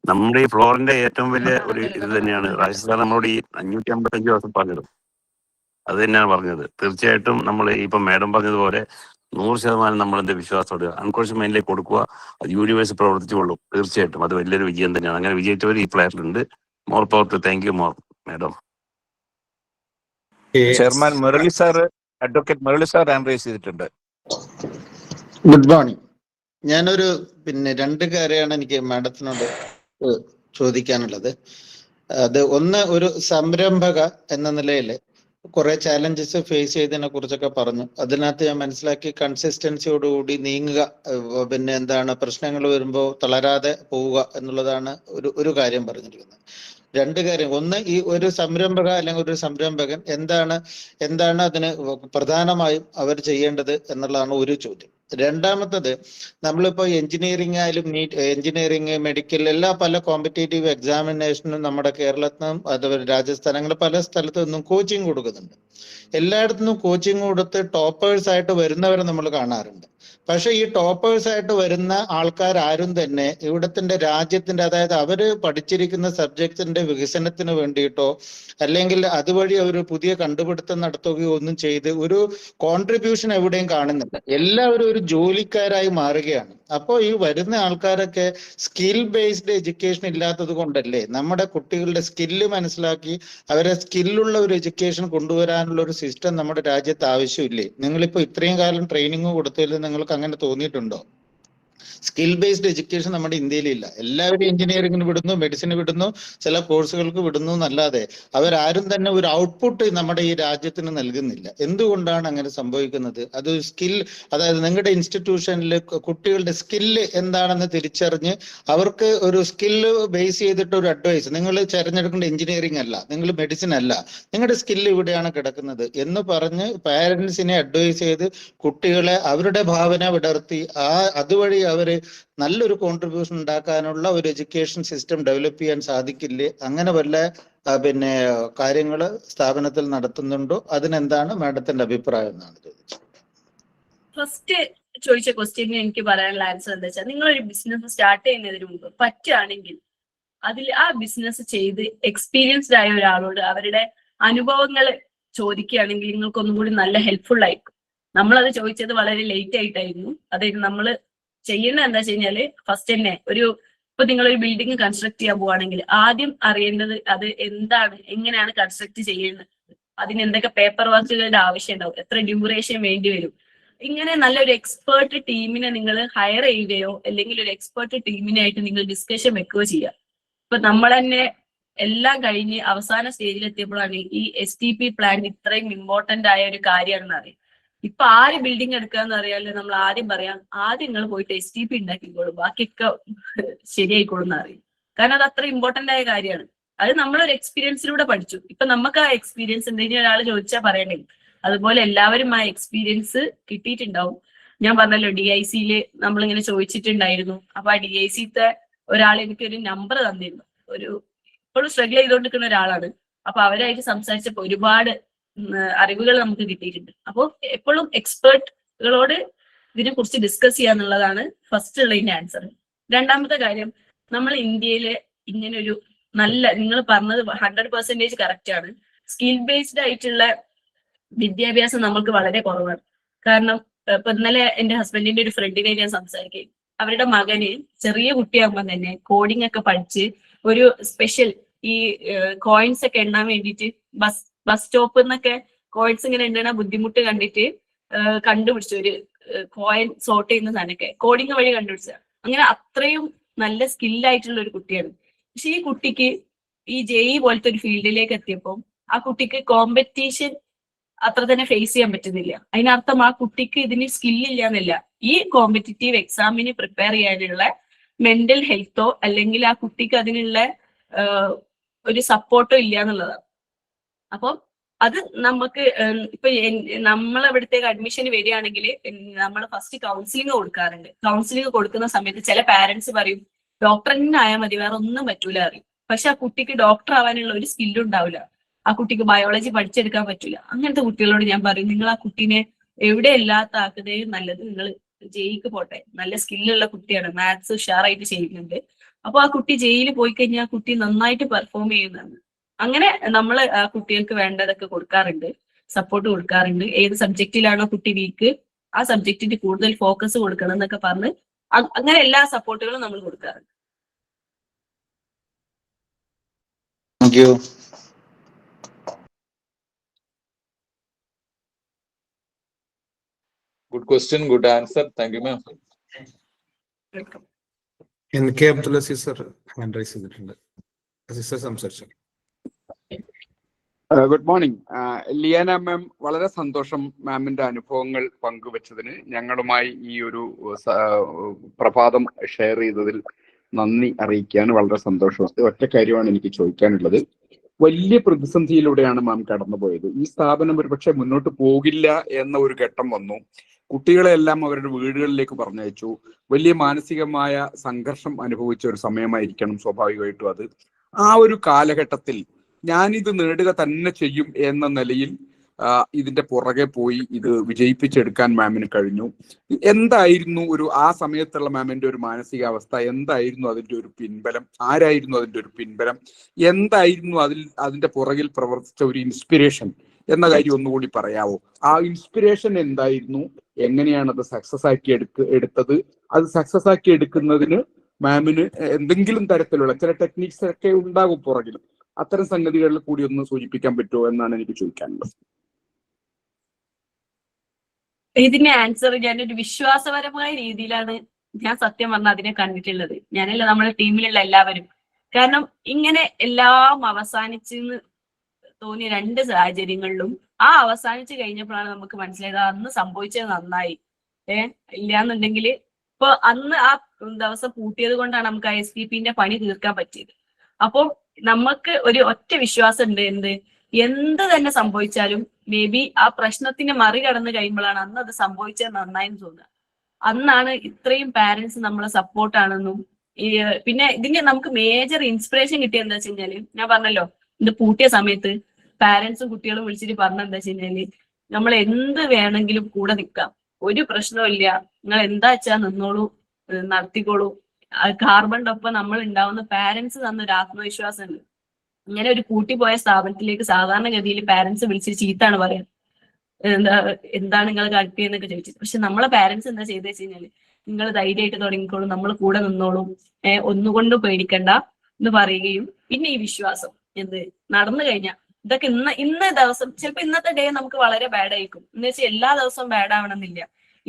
നമ്മുടെ ഈ ഫ്ലോറിന്റെ ഏറ്റവും വലിയ ഒരു ഇത് തന്നെയാണ് രാജസ്ഥാൻ നമ്മളോട് ഈ 555 ദിവസം പറഞ്ഞത്. അത് തന്നെയാണ് പറഞ്ഞത്. തീർച്ചയായിട്ടും നമ്മൾ ഇപ്പം മാഡം പറഞ്ഞതുപോലെ 100% നമ്മളെന്ത് വിശ്വാസത്തോടെ അൺകോൺഷ്യസ് മൈൻഡിലേക്ക് കൊടുക്കുക. അത് യൂണിവേഴ്സ് പ്രവർത്തിച്ചുകൊള്ളും. തീർച്ചയായിട്ടും അത് വലിയൊരു വിജയം തന്നെയാണ്. അങ്ങനെ വിജയിച്ചവർ ഈ പ്ലെയറിലുണ്ട്. More power to. Thank you more madam. Chairman Murali sir, advocate Murali sir hand raise ചെയ്തിട്ടുണ്ട്. Good morning. ഞാനൊരു രണ്ട് കാര്യമാണ് എനിക്ക് മാഡത്തിനോട് ചോദിക്കാനുള്ളത്. അത് ഒന്ന്, ഒരു സംരംഭക എന്ന നിലയിൽ കുറെ ചാലഞ്ചസ് ഫേസ് ചെയ്തതിനെ കുറിച്ചൊക്കെ പറഞ്ഞു. അതിനകത്ത് ഞാൻ മനസ്സിലാക്കി കൺസിസ്റ്റൻസിയോടുകൂടി നീങ്ങുക, എന്താണ് പ്രശ്നങ്ങൾ വരുമ്പോൾ തളരാതെ പോവുക എന്നുള്ളതാണ് ഒരു കാര്യം പറഞ്ഞിരിക്കുന്നത്. രണ്ട് കാര്യം, ഒന്ന്, ഈ ഒരു സംരംഭക അല്ലെങ്കിൽ ഒരു സംരംഭകൻ എന്താണ് അതിന് പ്രധാനമായും അവർ ചെയ്യേണ്ടത് എന്നുള്ളതാണ് ഒരു ചോദ്യം. രണ്ടാമത്തത്, നമ്മളിപ്പോ എഞ്ചിനീയറിംഗ് ആയാലും എഞ്ചിനീയറിംഗ്, മെഡിക്കൽ, എല്ലാ പല കോമ്പറ്റേറ്റീവ് എക്സാമിനേഷനും നമ്മുടെ കേരളത്തിനും അതുപോലെ രാജസ്ഥാൻ, അങ്ങനെ പല സ്ഥലത്തു നിന്നും കോച്ചിങ് കൊടുക്കുന്നുണ്ട്. എല്ലായിടത്തുനിന്നും കോച്ചിങ് കൊടുത്ത് ടോപ്പേഴ്സ് ആയിട്ട് വരുന്നവരെ നമ്മൾ കാണാറുണ്ട്. പക്ഷെ ഈ ടോപ്പേഴ്സ് ആയിട്ട് വരുന്ന ആൾക്കാർ ആരും തന്നെ ഇവിടത്തിന്റെ രാജ്യത്തിന്റെ, അതായത് അവര് പഠിച്ചിരിക്കുന്ന സബ്ജക്റ്റിന്റെ വികസനത്തിന് വേണ്ടിയിട്ടോ അല്ലെങ്കിൽ അതുവഴി അവർ പുതിയ കണ്ടുപിടുത്തം നടത്തുകയോ ഒന്നും ചെയ്ത് ഒരു കോൺട്രിബ്യൂഷൻ എവിടെയും കാണുന്നില്ല. എല്ലാവരും ഒരു ജോലിക്കാരായി മാറുകയാണ്. അപ്പോൾ ഈ വരുന്ന ആൾക്കാരൊക്കെ സ്കിൽ ബേസ്ഡ് എഡ്യൂക്കേഷൻ ഇല്ലാത്തത് കൊണ്ടല്ലേ നമ്മുടെ കുട്ടികളുടെ സ്കില്ല് മനസ്സിലാക്കി അവരെ സ്കില്ലുള്ള ഒരു എഡ്യൂക്കേഷൻ കൊണ്ടുവരാനുള്ള ഒരു സിസ്റ്റം നമ്മുടെ രാജ്യത്ത് ആവശ്യമില്ലേ? നിങ്ങളിപ്പോ ഇത്രയും കാലം ട്രെയിനിങ് കൊടുത്തതിൽ നിങ്ങൾക്ക് അങ്ങനെ തോന്നിയിട്ടുണ്ടോ? സ്കിൽ ബേസ്ഡ് എഡ്യൂക്കേഷൻ നമ്മുടെ ഇന്ത്യയിലില്ല. എല്ലാവരും എഞ്ചിനീയറിംഗിന് വിടുന്നു, മെഡിസിന് വിടുന്നു, ചില കോഴ്സുകൾക്ക് വിടുന്നു എന്നല്ലാതെ അവരാരും തന്നെ ഒരു ഔട്ട്പുട്ട് നമ്മുടെ ഈ രാജ്യത്തിന് നൽകുന്നില്ല. എന്തുകൊണ്ടാണ് അങ്ങനെ സംഭവിക്കുന്നത്? അത് സ്കിൽ, അതായത് നിങ്ങളുടെ ഇൻസ്റ്റിറ്റ്യൂഷനിൽ കുട്ടികളുടെ സ്കില്ല് എന്താണെന്ന് തിരിച്ചറിഞ്ഞ് അവർക്ക് ഒരു സ്കില്ല് ബേസ് ചെയ്തിട്ട് ഒരു അഡ്വൈസ്, നിങ്ങൾ തിരഞ്ഞെടുക്കേണ്ട എഞ്ചിനീയറിംഗ് അല്ല, നിങ്ങൾ മെഡിസിൻ അല്ല, നിങ്ങളുടെ സ്കില്ല് ഇവിടെയാണ് കിടക്കുന്നത് എന്ന് പറഞ്ഞ് പാരന്റ്സിനെ അഡ്വൈസ് ചെയ്ത് കുട്ടികളെ അവരുടെ ഭാവന വിടർത്തി അതുവഴി അവര് നല്ലൊരു കോൺട്രിബ്യൂഷൻ ഉണ്ടാക്കാനുള്ള ഒരു എഡ്യൂക്കേഷൻ സിസ്റ്റം ഡെവലപ്പ് ചെയ്യാൻ സാധിക്കില്ലേ? അങ്ങനെ വല്ല കാര്യങ്ങൾ സ്ഥാപനത്തിൽ നടത്തുന്നുണ്ടോ? അതിനെന്താണ് മാഡത്തിന്റെ അഭിപ്രായം എന്നാണ് ചോദിച്ചത്. ഫസ്റ്റ് ചോദിച്ച ക്വസ്റ്റ്യന് എനിക്ക് പറയാനുള്ള ആൻസർ എന്താ വെച്ചാൽ, നിങ്ങളൊരു ബിസിനസ് സ്റ്റാർട്ട് ചെയ്യുന്നതിന് മുമ്പ് പറ്റുകയാണെങ്കിൽ അതിൽ ആ ബിസിനസ് ചെയ്ത് എക്സ്പീരിയൻസ്ഡ് ആയ ഒരാളോട് അവരുടെ അനുഭവങ്ങൾ ചോദിക്കുകയാണെങ്കിൽ നിങ്ങൾക്ക് ഒന്നും കൂടി നല്ല ഹെൽപ്ഫുൾ ആയിരിക്കും. നമ്മളത് ചോദിച്ചത് വളരെ ലേറ്റ് ആയിട്ടായിരുന്നു. അതായത് നമ്മൾ ചെയ്യേണ്ടത് എന്താ വെച്ച് കഴിഞ്ഞാല്, ഫസ്റ്റ് തന്നെ ഇപ്പൊ നിങ്ങളൊരു ബിൽഡിംഗ് കൺസ്ട്രക്ട് ചെയ്യാൻ പോവാണെങ്കിൽ ആദ്യം അറിയേണ്ടത് അത് എന്താണ്, എങ്ങനെയാണ് കൺസ്ട്രക്ട് ചെയ്യുന്നത്, അതിന് എന്തൊക്കെ പേപ്പർ വർക്കുകളുടെ ആവശ്യം ഉണ്ടാവും, എത്ര ഡ്യൂറേഷൻ വേണ്ടി വരും. ഇങ്ങനെ നല്ലൊരു എക്സ്പേർട്ട് ടീമിനെ നിങ്ങൾ ഹയർ ചെയ്യുകയോ അല്ലെങ്കിൽ ഒരു എക്സ്പേർട്ട് ടീമിനായിട്ട് നിങ്ങൾ ഡിസ്കഷൻ വെക്കുകയോ ചെയ്യുക. ഇപ്പൊ നമ്മൾ തന്നെ എല്ലാം കഴിഞ്ഞ് അവസാന സ്റ്റേജിൽ എത്തിയപ്പോഴാണ് ഈ STP പ്ലാൻ ഇത്രയും ഇമ്പോർട്ടന്റ് ആയ ഒരു കാര്യമാണെന്ന് അറിയാം. ഇപ്പൊ ആര് ബിൽഡിംഗ് എടുക്കാന്ന് അറിയാലോ, നമ്മൾ ആദ്യം പറയാം, ആദ്യം നിങ്ങൾ പോയിട്ട് STP ഉണ്ടാക്കിക്കോളും, ബാക്കിയൊക്കെ ശരിയായിക്കോളും എന്ന് അറിയും. കാരണം അത് അത്ര ഇമ്പോർട്ടന്റ് ആയ കാര്യമാണ്. അത് നമ്മളൊരു എക്സ്പീരിയൻസിലൂടെ പഠിച്ചു. ഇപ്പൊ നമുക്ക് ആ എക്സ്പീരിയൻസ് എന്തെങ്കിലും ഒരാൾ ചോദിച്ചാൽ പറയണ്ടേ, അതുപോലെ എല്ലാവരും ആ എക്സ്പീരിയൻസ് കിട്ടിയിട്ടുണ്ടാവും. ഞാൻ പറഞ്ഞല്ലോ DIC-യിൽ നമ്മളിങ്ങനെ ചോദിച്ചിട്ടുണ്ടായിരുന്നു. അപ്പൊ ആ DIC-ത്തെ ഒരാൾ എനിക്കൊരു നമ്പർ തന്നിരുന്നു. ഇപ്പോഴും സ്ട്രഗിൾ ചെയ്തുകൊണ്ടിരിക്കുന്ന ഒരാളാണ്. അപ്പൊ അവരായിട്ട് സംസാരിച്ചപ്പോൾ ഒരുപാട് അറിവുകൾ നമുക്ക് കിട്ടിയിട്ടുണ്ട്. അപ്പോൾ എപ്പോഴും എക്സ്പേർട്ടുകളോട് ഇതിനെ കുറിച്ച് ഡിസ്കസ് ചെയ്യാന്നുള്ളതാണ് ഫസ്റ്റ് ഉള്ളതിന്റെ ആൻസർ. രണ്ടാമത്തെ കാര്യം, നമ്മൾ ഇന്ത്യയിലെ ഇങ്ങനെ ഒരു നിങ്ങൾ പറഞ്ഞത് 100% കറക്റ്റ് ആണ്. സ്കിൽ ബേസ്ഡ് ആയിട്ടുള്ള വിദ്യാഭ്യാസം നമ്മൾക്ക് വളരെ കുറവാണ്. കാരണം ഇപ്പൊ ഇന്നലെ എന്റെ ഹസ്ബൻഡിന്റെ ഒരു ഫ്രണ്ടിനെ ഞാൻ സംസാരിക്കുകയും അവരുടെ മകന് ചെറിയ കുട്ടിയാകുമ്പോൾ തന്നെ കോഡിംഗ് ഒക്കെ പഠിച്ച് ഒരു സ്പെഷ്യൽ ഈ കോയിൻസ് ഒക്കെ എണ്ണാൻ വേണ്ടിയിട്ട് ബസ് സ്റ്റോപ്പിൽ നിന്നൊക്കെ കോയിൻസ് ഇങ്ങനെ എണ്ണണ ബുദ്ധിമുട്ട് കണ്ടിട്ട് കണ്ടുപിടിച്ചു ഒരു കോയിൻ സോർട്ട് ചെയ്യുന്ന സാധനമൊക്കെ കോഡിംഗ് വഴി കണ്ടുപിടിച്ച. അങ്ങനെ അത്രയും നല്ല സ്കില്ലായിട്ടുള്ള ഒരു കുട്ടിയാണ്. പക്ഷെ ഈ കുട്ടിക്ക് ഈ JEE പോലത്തെ ഒരു ഫീൽഡിലേക്ക് എത്തിയപ്പോൾ ആ കുട്ടിക്ക് കോമ്പറ്റീഷൻ അത്ര തന്നെ ഫേസ് ചെയ്യാൻ പറ്റുന്നില്ല. അതിനർത്ഥം ആ കുട്ടിക്ക് ഇതിന് സ്കില്ലില്ല എന്നല്ല, ഈ കോമ്പറ്റീറ്റീവ് എക്സാമിന് പ്രിപ്പയർ ചെയ്യാനുള്ള മെന്റൽ ഹെൽത്തോ അല്ലെങ്കിൽ ആ കുട്ടിക്ക് അതിനുള്ള ഒരു സപ്പോർട്ടോ ഇല്ല എന്നുള്ളതാണ്. അപ്പം അത് നമുക്ക് ഇപ്പൊ നമ്മളെവിടത്തേക്ക് അഡ്മിഷന് വരികയാണെങ്കിൽ നമ്മൾ ഫസ്റ്റ് കൗൺസിലിംഗ് കൊടുക്കാറുണ്ട്. കൗൺസിലിംഗ് കൊടുക്കുന്ന സമയത്ത് ചില പാരന്റ്സ് പറയും ഡോക്ടർ തന്നെ ആയാൽ മതി, വേറെ ഒന്നും പറ്റൂല അറിയും. പക്ഷെ ആ കുട്ടിക്ക് ഡോക്ടർ ആവാനുള്ള ഒരു സ്കില്ലും ഉണ്ടാവില്ല, ആ കുട്ടിക്ക് ബയോളജി പഠിച്ചെടുക്കാൻ പറ്റില്ല. അങ്ങനത്തെ കുട്ടികളോട് ഞാൻ പറയും, നിങ്ങൾ ആ കുട്ടീനെ എവിടെ ഇല്ലാത്ത ആക്കുന്നതിനും നല്ലത് നിങ്ങൾ JEE-ക്ക് പോട്ടെ. നല്ല സ്കില്ലുള്ള കുട്ടിയാണ്, മാത്സ് ഉഷാറായിട്ട് ചെയ്യുന്നുണ്ട്. അപ്പൊ ആ കുട്ടി JEE-ൽ പോയി കഴിഞ്ഞാൽ ആ കുട്ടി നന്നായിട്ട് പെർഫോം ചെയ്യുന്നതാണ്. അങ്ങനെ നമ്മൾ ആ കുട്ടികൾക്ക് വേണ്ടതൊക്കെ കൊടുക്കാറുണ്ട്, സപ്പോർട്ട് കൊടുക്കാറുണ്ട്. ഏത് സബ്ജക്റ്റിലാണോ കുട്ടി വീക്ക് ആ സബ്ജക്റ്റിന് കൂടുതൽ ഫോക്കസ് കൊടുക്കണം എന്നൊക്കെ പറഞ്ഞ് അങ്ങനെ എല്ലാ സപ്പോർട്ടുകളും നമ്മൾ കൊടുക്കാറുണ്ട്. Thank you. Good question, good answer. Thank you ma'am. Welcome. NK Abdul Azeez sir hand raise ചെയ്തിട്ടുണ്ട്. അസീസ് സർ സംസാരിച്ചു. Good morning Liyana ma'am. വളരെ സന്തോഷം മാമിന്റെ അനുഭവങ്ങൾ പങ്കുവച്ചതിന്. ഞങ്ങളുമായി ഈ ഒരു പ്രഭാതം ഷെയർ ചെയ്തതിൽ നന്ദി അറിയിക്കുകയാണ്. വളരെ സന്തോഷം. ഒറ്റ കാര്യമാണ് എനിക്ക് ചോദിക്കാനുള്ളത്. വലിയ പ്രതിസന്ധിയിലൂടെയാണ് മാം കടന്നുപോയത്. ഈ സ്ഥാപനം ഒരുപക്ഷെ മുന്നോട്ട് പോകില്ല എന്ന ഒരു ഘട്ടം വന്നു. കുട്ടികളെ എല്ലാം അവരുടെ വീടുകളിലേക്ക് പറഞ്ഞയച്ചു. വലിയ മാനസികമായ സംഘർഷം അനുഭവിച്ച ഒരു സമയമായിരിക്കണം സ്വാഭാവികമായിട്ടും അത്. ആ ഒരു കാലഘട്ടത്തിൽ ഞാനിത് നേടുക തന്നെ ചെയ്യും എന്ന നിലയിൽ ഇതിന്റെ പുറകെ പോയി ഇത് വിജയിപ്പിച്ചെടുക്കാൻ മാമിന് കഴിഞ്ഞു. എന്തായിരുന്നു ആ സമയത്തുള്ള മാമിന്റെ ഒരു മാനസികാവസ്ഥ? എന്തായിരുന്നു അതിന്റെ ഒരു പിൻബലം? ആരായിരുന്നു അതിന്റെ ഒരു പിൻബലം? എന്തായിരുന്നു അതിന്റെ പുറകിൽ പ്രവർത്തിച്ച ഒരു ഇൻസ്പിരേഷൻ എന്ന കാര്യം ഒന്നുകൂടി പറയാവോ? ആ ഇൻസ്പിരേഷൻ എന്തായിരുന്നു? എങ്ങനെയാണ് അത് സക്സസ് ആക്കി എടുത്തത്? അത് സക്സസ് ആക്കി എടുക്കുന്നതിന് മാമിന് എന്തെങ്കിലും തരത്തിലുള്ള ചില ടെക്നിക്സ് ഒക്കെ ഉണ്ടാകും പുറകിൽ. അത്തരം സംഗതികളിൽ കൂടി ഒന്ന് സൂചിപ്പിക്കാൻ പറ്റുമോ എന്നാണ് എനിക്ക് ചോദിക്കാനുള്ളത്. ഇതിന്റെ ആൻസർ ഞാനൊരു വിശ്വാസപരമായ രീതിയിലാണ് ഞാൻ സത്യം പറഞ്ഞ അതിനെ കണ്ടിട്ടുള്ളത്. ഞാനല്ല, നമ്മുടെ ടീമിലുള്ള എല്ലാവരും. കാരണം ഇങ്ങനെ എല്ലാം അവസാനിച്ചെന്ന് തോന്നിയ 2 സാഹചര്യങ്ങളിലും ആ അവസാനിച്ച് കഴിഞ്ഞപ്പോഴാണ് നമുക്ക് മനസ്സിലായത് അന്ന് സംഭവിച്ചത് നന്നായി. ഇല്ലാന്നുണ്ടെങ്കിൽ ഇപ്പൊ അന്ന് ആ ദിവസം പൂട്ടിയത് കൊണ്ടാണ് നമുക്ക് ISDPന്റെ പണി തീർക്കാൻ പറ്റിയത്. അപ്പോൾ നമുക്ക് ഒരു ഒറ്റ വിശ്വാസം ഉണ്ട്, എന്ത് തന്നെ സംഭവിച്ചാലും മേ ബി ആ പ്രശ്നത്തിനെ മറികടന്ന് കഴിയുമ്പോഴാണ് അന്ന് അത് സംഭവിച്ചത് നന്നായെന്ന് തോന്നുക. അന്നാണ് ഇത്രയും പാരന്റ്സ് നമ്മളെ സപ്പോർട്ടാണെന്നും പിന്നെ ഇതിന് നമുക്ക് മേജർ ഇൻസ്പിറേഷൻ കിട്ടിയത് എന്താ വെച്ച് കഴിഞ്ഞാല്, ഞാൻ പറഞ്ഞല്ലോ ഇത് പൂട്ടിയ സമയത്ത് പാരന്റ്സും കുട്ടികളും വിളിച്ചിട്ട് പറഞ്ഞെന്താ വെച്ച് കഴിഞ്ഞാല്, നമ്മൾ എന്ത് വേണമെങ്കിലും കൂടെ നിൽക്കാം, ഒരു പ്രശ്നവും ഇല്ല, നിങ്ങൾ എന്താ വെച്ചാ നിന്നോളൂ, നടത്തിക്കോളൂ. കാർബണിന്റെ ഒപ്പം നമ്മൾ ഉണ്ടാവുന്ന പാരന്റ്സ് തന്നൊരു ആത്മവിശ്വാസം ഉണ്ട്. ഇങ്ങനെ ഒരു പൂട്ടിപ്പോയ സ്ഥാപനത്തിലേക്ക് സാധാരണഗതിയിൽ പാരന്റ്സ് വിളിച്ചിട്ട് ചീത്താണ് പറയാൻ, എന്താണ് നിങ്ങൾ കളിപ്പിയെന്നൊക്കെ ചോദിച്ചത്. പക്ഷെ നമ്മളെ പാരന്റ്സ് എന്താ ചെയ്തെന്ന് വെച്ച് കഴിഞ്ഞാല്, നിങ്ങൾ ധൈര്യമായിട്ട് തുടങ്ങിക്കോളൂ, നമ്മൾ കൂടെ നിന്നോളും, ഒന്നുകൊണ്ട് പേടിക്കണ്ട എന്ന് പറയുകയും പിന്നെ ഈ വിശ്വാസം നടന്നു കഴിഞ്ഞാൽ ഇതൊക്കെ ഇന്ന ദിവസം ചിലപ്പോൾ ഇന്നത്തെ ഡേ നമുക്ക് വളരെ ബാഡ് ആയിരിക്കും. എന്ന് വെച്ചാൽ എല്ലാ ദിവസവും ബാഡ് ആവണമെന്നില്ല.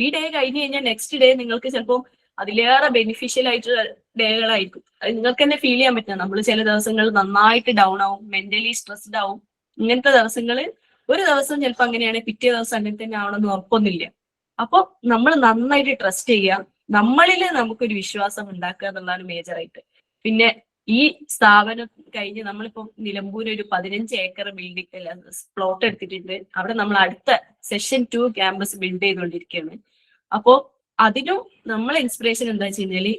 ഈ ഡേ കഴിഞ്ഞ് കഴിഞ്ഞാൽ നെക്സ്റ്റ് ഡേ നിങ്ങൾക്ക് ചിലപ്പോൾ അതിലേറെ ബെനിഫിഷ്യൽ ആയിട്ടുള്ള ഡേകളായിരിക്കും. അത് നിങ്ങൾക്ക് തന്നെ ഫീൽ ചെയ്യാൻ പറ്റുക. നമ്മൾ ചില ദിവസങ്ങൾ നന്നായിട്ട് ഡൗൺ ആവും, മെന്റലി സ്ട്രെസ്ഡ് ആവും. ഇങ്ങനത്തെ ദിവസങ്ങൾ ഒരു ദിവസം ചിലപ്പോൾ അങ്ങനെയാണ്, പിറ്റേ ദിവസം അങ്ങനെ തന്നെ ആവണമെന്ന് ഉറപ്പൊന്നുമില്ല. അപ്പൊ നമ്മൾ നന്നായിട്ട് ട്രസ്റ്റ് ചെയ്യുക, നമ്മളിൽ നമുക്കൊരു വിശ്വാസം ഉണ്ടാക്കുക എന്നുള്ളതാണ് മേജറായിട്ട്. പിന്നെ ഈ സ്ഥാപനം കഴിഞ്ഞ് നമ്മളിപ്പോ നിലമ്പൂര് ഒരു 15 ഏക്കർ ബിൽഡിംഗ് പ്ലോട്ട് എടുത്തിട്ടുണ്ട്. അവിടെ നമ്മൾ അടുത്ത സെഷൻ 2 ക്യാമ്പസ് ബിൽഡ് ചെയ്തുകൊണ്ടിരിക്കുകയാണ്. അപ്പോ അതിനും നമ്മളെ ഇൻസ്പിറേഷൻ എന്താ വെച്ച് കഴിഞ്ഞാല്,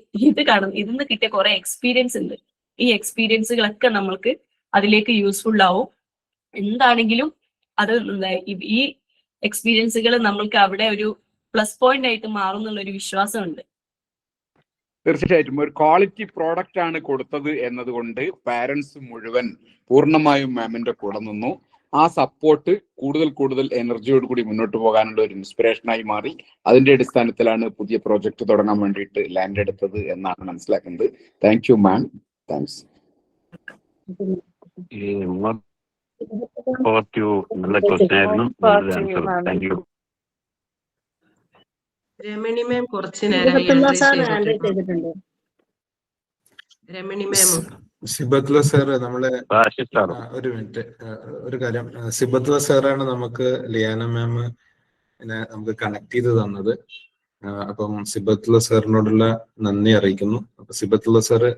ഇതിന്ന് കിട്ടിയ കുറെ എക്സ്പീരിയൻസ് ഉണ്ട്. ഈ എക്സ്പീരിയൻസുകളൊക്കെ നമ്മൾക്ക് അതിലേക്ക് യൂസ്ഫുൾ ആവും. എന്താണെങ്കിലും അത് ഈ എക്സ്പീരിയൻസുകൾ നമ്മൾക്ക് അവിടെ ഒരു പ്ലസ് പോയിന്റ് ആയിട്ട് മാറും എന്നുള്ളൊരു വിശ്വാസമുണ്ട്. തീർച്ചയായിട്ടും ഒരു ക്വാളിറ്റി പ്രോഡക്റ്റ് ആണ് കൊടുത്തത് എന്നതുകൊണ്ട് പാരന്റ്സ് മുഴുവൻ പൂർണ്ണമായും മാമിന്റെ കൂടെ നിന്നു. ആ സപ്പോർട്ട് കൂടുതൽ എനർജിയോട് കൂടി മുന്നോട്ട് പോകാനുള്ള ഒരു ഇൻസ്പിറേഷനായി മാറി. അതിന്റെ അടിസ്ഥാനത്തിലാണ് പുതിയ പ്രോജക്റ്റ് തുടങ്ങാൻ വേണ്ടിയിട്ട് ലാൻഡ് എടുത്തത് എന്നാണ് മനസ്സിലാക്കുന്നത്. Thank you ma'am. താങ്ക്സ്. നല്ല ക്വസ്റ്റ്യൻ ആയിരുന്നു. Thank you. രമണി മാം കുറച്ചു നേരം രമണി മാം സിബത്തുള്ള സാർ നമ്മളെ ഒരു മിനിറ്റ്, ഒരു കാര്യം, സിബത്തുള്ള സാറാണ് നമുക്ക് ലിയാന മാം നമുക്ക് കണക്ട് ചെയ്ത് തന്നത്. അപ്പം സിബത്തുള്ള സാറിനോടുള്ള നന്ദി അറിയിക്കുന്നു. അപ്പൊ സിബത്തുള്ള സാറ്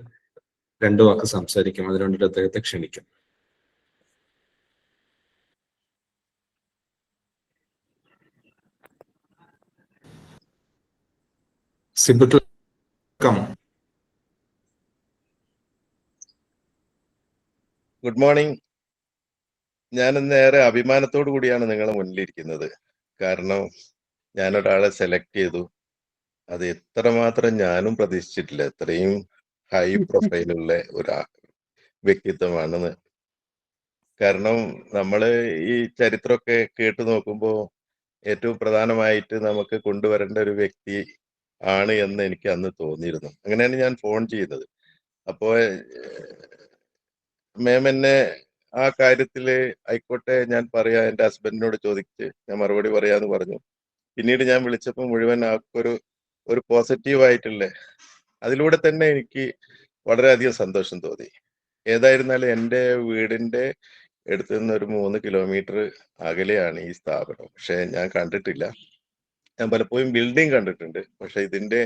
2 വാക്ക് സംസാരിക്കും, അതിനു വേണ്ടിയിട്ട് അദ്ദേഹത്തെ ക്ഷണിക്കും. സിബത്തുള്ള ഗുഡ് മോർണിംഗ്. ഞാൻ ഇന്നേറെ അഭിമാനത്തോടു കൂടിയാണ് നിങ്ങളെ മുന്നിലിരിക്കുന്നത്. കാരണം ഞാനൊരാളെ സെലക്ട് ചെയ്തു. അത് എത്രമാത്രം ഞാനും പ്രതീക്ഷിച്ചിട്ടില്ല. ഇത്രയും ഹൈ പ്രൊഫൈലുള്ള ഒരു വ്യക്തിത്വമാണെന്ന്. കാരണം നമ്മൾ ഈ ചരിത്രമൊക്കെ കേട്ടു നോക്കുമ്പോൾ ഏറ്റവും പ്രധാനമായിട്ട് നമുക്ക് കൊണ്ടുവരേണ്ട ഒരു വ്യക്തി ആണ് എന്ന് എനിക്ക് അന്ന് തോന്നിയിരുന്നു. അങ്ങനെയാണ് ഞാൻ ഫോൺ ചെയ്യുന്നത്. അപ്പോൾ മാം എന്നെ ആ കാര്യത്തില് ആയിക്കോട്ടെ ഞാൻ പറയാ, എൻ്റെ ഹസ്ബൻഡിനോട് ചോദിച്ച് ഞാൻ മറുപടി പറയാന്ന് പറഞ്ഞു. പിന്നീട് ഞാൻ വിളിച്ചപ്പോൾ മുഴുവൻ ഒരു പോസിറ്റീവ് ആയിട്ടുള്ള അതിലൂടെ തന്നെ എനിക്ക് വളരെയധികം സന്തോഷം തോന്നി. ഏതായിരുന്നാലും എൻ്റെ വീടിന്റെ അടുത്ത് നിന്ന് ഒരു 3 കിലോമീറ്റർ അകലെയാണ് ഈ സ്ഥാപനം. പക്ഷെ ഞാൻ കണ്ടിട്ടില്ല. ഞാൻ പലപ്പോഴും ബിൽഡിംഗ് കണ്ടിട്ടുണ്ട്. പക്ഷെ ഇതിന്റെ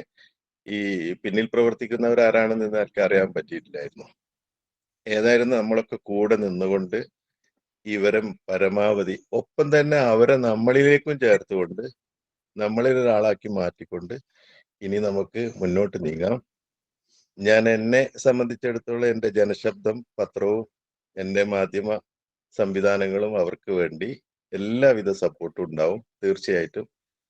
ഈ പിന്നിൽ പ്രവർത്തിക്കുന്നവർ ആരാണെന്ന് എനിക്ക് അറിയാൻ പറ്റിയിട്ടില്ലായിരുന്നു. ഏതായിരുന്നു നമ്മളൊക്കെ കൂടെ നിന്നുകൊണ്ട് ഇവരെ പരമാവധി ഒപ്പം തന്നെ അവരെ നമ്മളിലേക്കും ചേർത്തുകൊണ്ട് നമ്മളിൽ ഒരാളാക്കി മാറ്റിക്കൊണ്ട് ഇനി നമുക്ക് മുന്നോട്ട് നീങ്ങാം. ഞാൻ എന്നെ സംബന്ധിച്ചിടത്തോളം എൻ്റെ ജനശബ്ദം പത്രവും എൻ്റെ മാധ്യമ സംവിധാനങ്ങളും അവർക്ക് വേണ്ടി എല്ലാവിധ സപ്പോർട്ടും ഉണ്ടാവും. തീർച്ചയായിട്ടും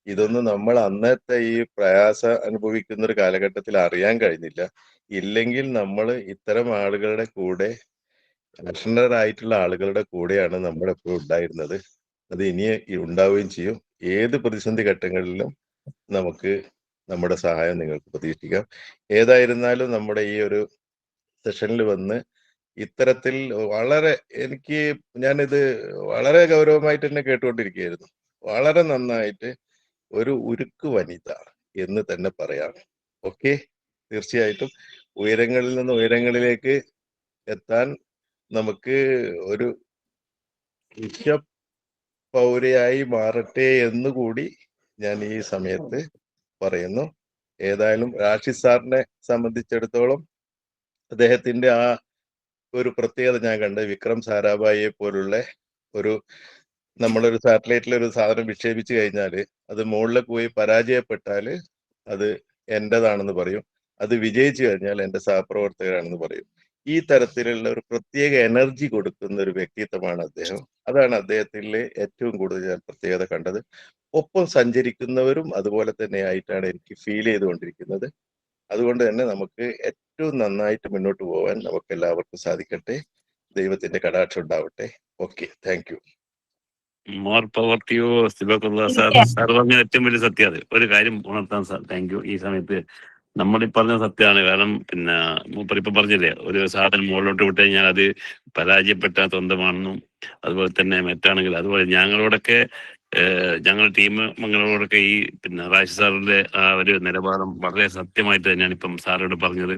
ഇതൊന്നും നമ്മൾ അന്നത്തെ ഈ പ്രയാസം അനുഭവിക്കുന്ന ഒരു കാലഘട്ടത്തിൽ അറിയാൻ കഴിഞ്ഞില്ല. ഇല്ലെങ്കിൽ നമ്മൾ ഇത്തരം ആളുകളുടെ കൂടെ പാഷനറായിട്ടുള്ള ആളുകളുടെ കൂടെയാണ് നമ്മൾ എപ്പോഴും ഉണ്ടായിരുന്നത്. അത് ഇനി ഉണ്ടാവുകയും ചെയ്യും. ഏത് പ്രതിസന്ധി ഘട്ടങ്ങളിലും നമുക്ക് നമ്മുടെ സഹായം നിങ്ങൾക്ക് പ്രതീക്ഷിക്കാം. ഏതായിരുന്നാലും നമ്മുടെ ഈ ഒരു സെഷനിൽ വന്ന് ഇത്തരത്തിൽ വളരെ ഞാനിത് വളരെ ഗൗരവമായിട്ട് തന്നെ കേട്ടുകൊണ്ടിരിക്കുകയായിരുന്നു. വളരെ നന്നായിട്ട് ഒരു ഉരുക്ക് വനിത എന്ന് തന്നെ പറയാം. ഓക്കെ, തീർച്ചയായിട്ടും ഉയരങ്ങളിൽ നിന്ന് ഉയരങ്ങളിലേക്ക് എത്താൻ നമുക്ക് ഒരു വിശ്വ പൗരയായി മാറട്ടെ എന്നുകൂടി ഞാൻ ഈ സമയത്ത് പറയുന്നു. ഏതായാലും റാഷിദ് സാറിനെ സംബന്ധിച്ചിടത്തോളം അദ്ദേഹത്തിന്റെ ആ ഒരു പ്രത്യേകത ഞാൻ കണ്ട്, വിക്രം സാരാഭായിയെ പോലുള്ള നമ്മളൊരു സാറ്റലൈറ്റിൽ ഒരു സാധനം വിക്ഷേപിച്ചു കഴിഞ്ഞാൽ അത് മുകളിലേക്ക് പോയി പരാജയപ്പെട്ടാൽ അത് എന്റേതാണെന്ന് പറയും, അത് വിജയിച്ചു കഴിഞ്ഞാൽ എൻ്റെ സഹപ്രവർത്തകരാണെന്ന് പറയും. ഈ തരത്തിലുള്ള ഒരു പ്രത്യേക എനർജി കൊടുക്കുന്ന ഒരു വ്യക്തിത്വമാണ് അദ്ദേഹം. അതാണ് അദ്ദേഹത്തിലെ ഏറ്റവും കൂടുതൽ ഞാൻ പ്രത്യേകത കണ്ടത്. ഒപ്പം സഞ്ചരിക്കുന്നവരും അതുപോലെ തന്നെ ആയിട്ടാണ് എനിക്ക് ഫീൽ ചെയ്തുകൊണ്ടിരിക്കുന്നത്. അതുകൊണ്ട് തന്നെ നമുക്ക് ഏറ്റവും നന്നായിട്ട് മുന്നോട്ട് പോകാൻ നമുക്ക് എല്ലാവർക്കും സാധിക്കട്ടെ. ദൈവത്തിന്റെ കടാക്ഷം ഉണ്ടാവട്ടെ. Okay, thank you. More power to you സിബക്കുള്ള സാർ. സാർ പറഞ്ഞ ഏറ്റവും വലിയ സത്യം അത്. ഒരു കാര്യം ഉണർത്താൻ സാർ, താങ്ക് യു. ഈ സമയത്ത് നമ്മളീ പറഞ്ഞ സത്യമാണ്. കാരണം മൂപ്പർ ഇപ്പൊ പറഞ്ഞില്ലേ, ഒരു സാധനം മുകളിലോട്ട് വിട്ട് കഴിഞ്ഞാൽ അത് പരാജയപ്പെട്ട സ്വന്തമാണെന്നും അതുപോലെ തന്നെ മറ്റാണെങ്കിൽ അതുപോലെ ഞങ്ങളോടൊക്കെ ഞങ്ങളുടെ ടീം അംഗങ്ങളോടൊക്കെ ഈ റാഷിദ് സാറിന്റെ ആ ഒരു നിലപാടും വളരെ സത്യമായിട്ട് തന്നെയാണ് ഇപ്പം സാറോട് പറഞ്ഞത്.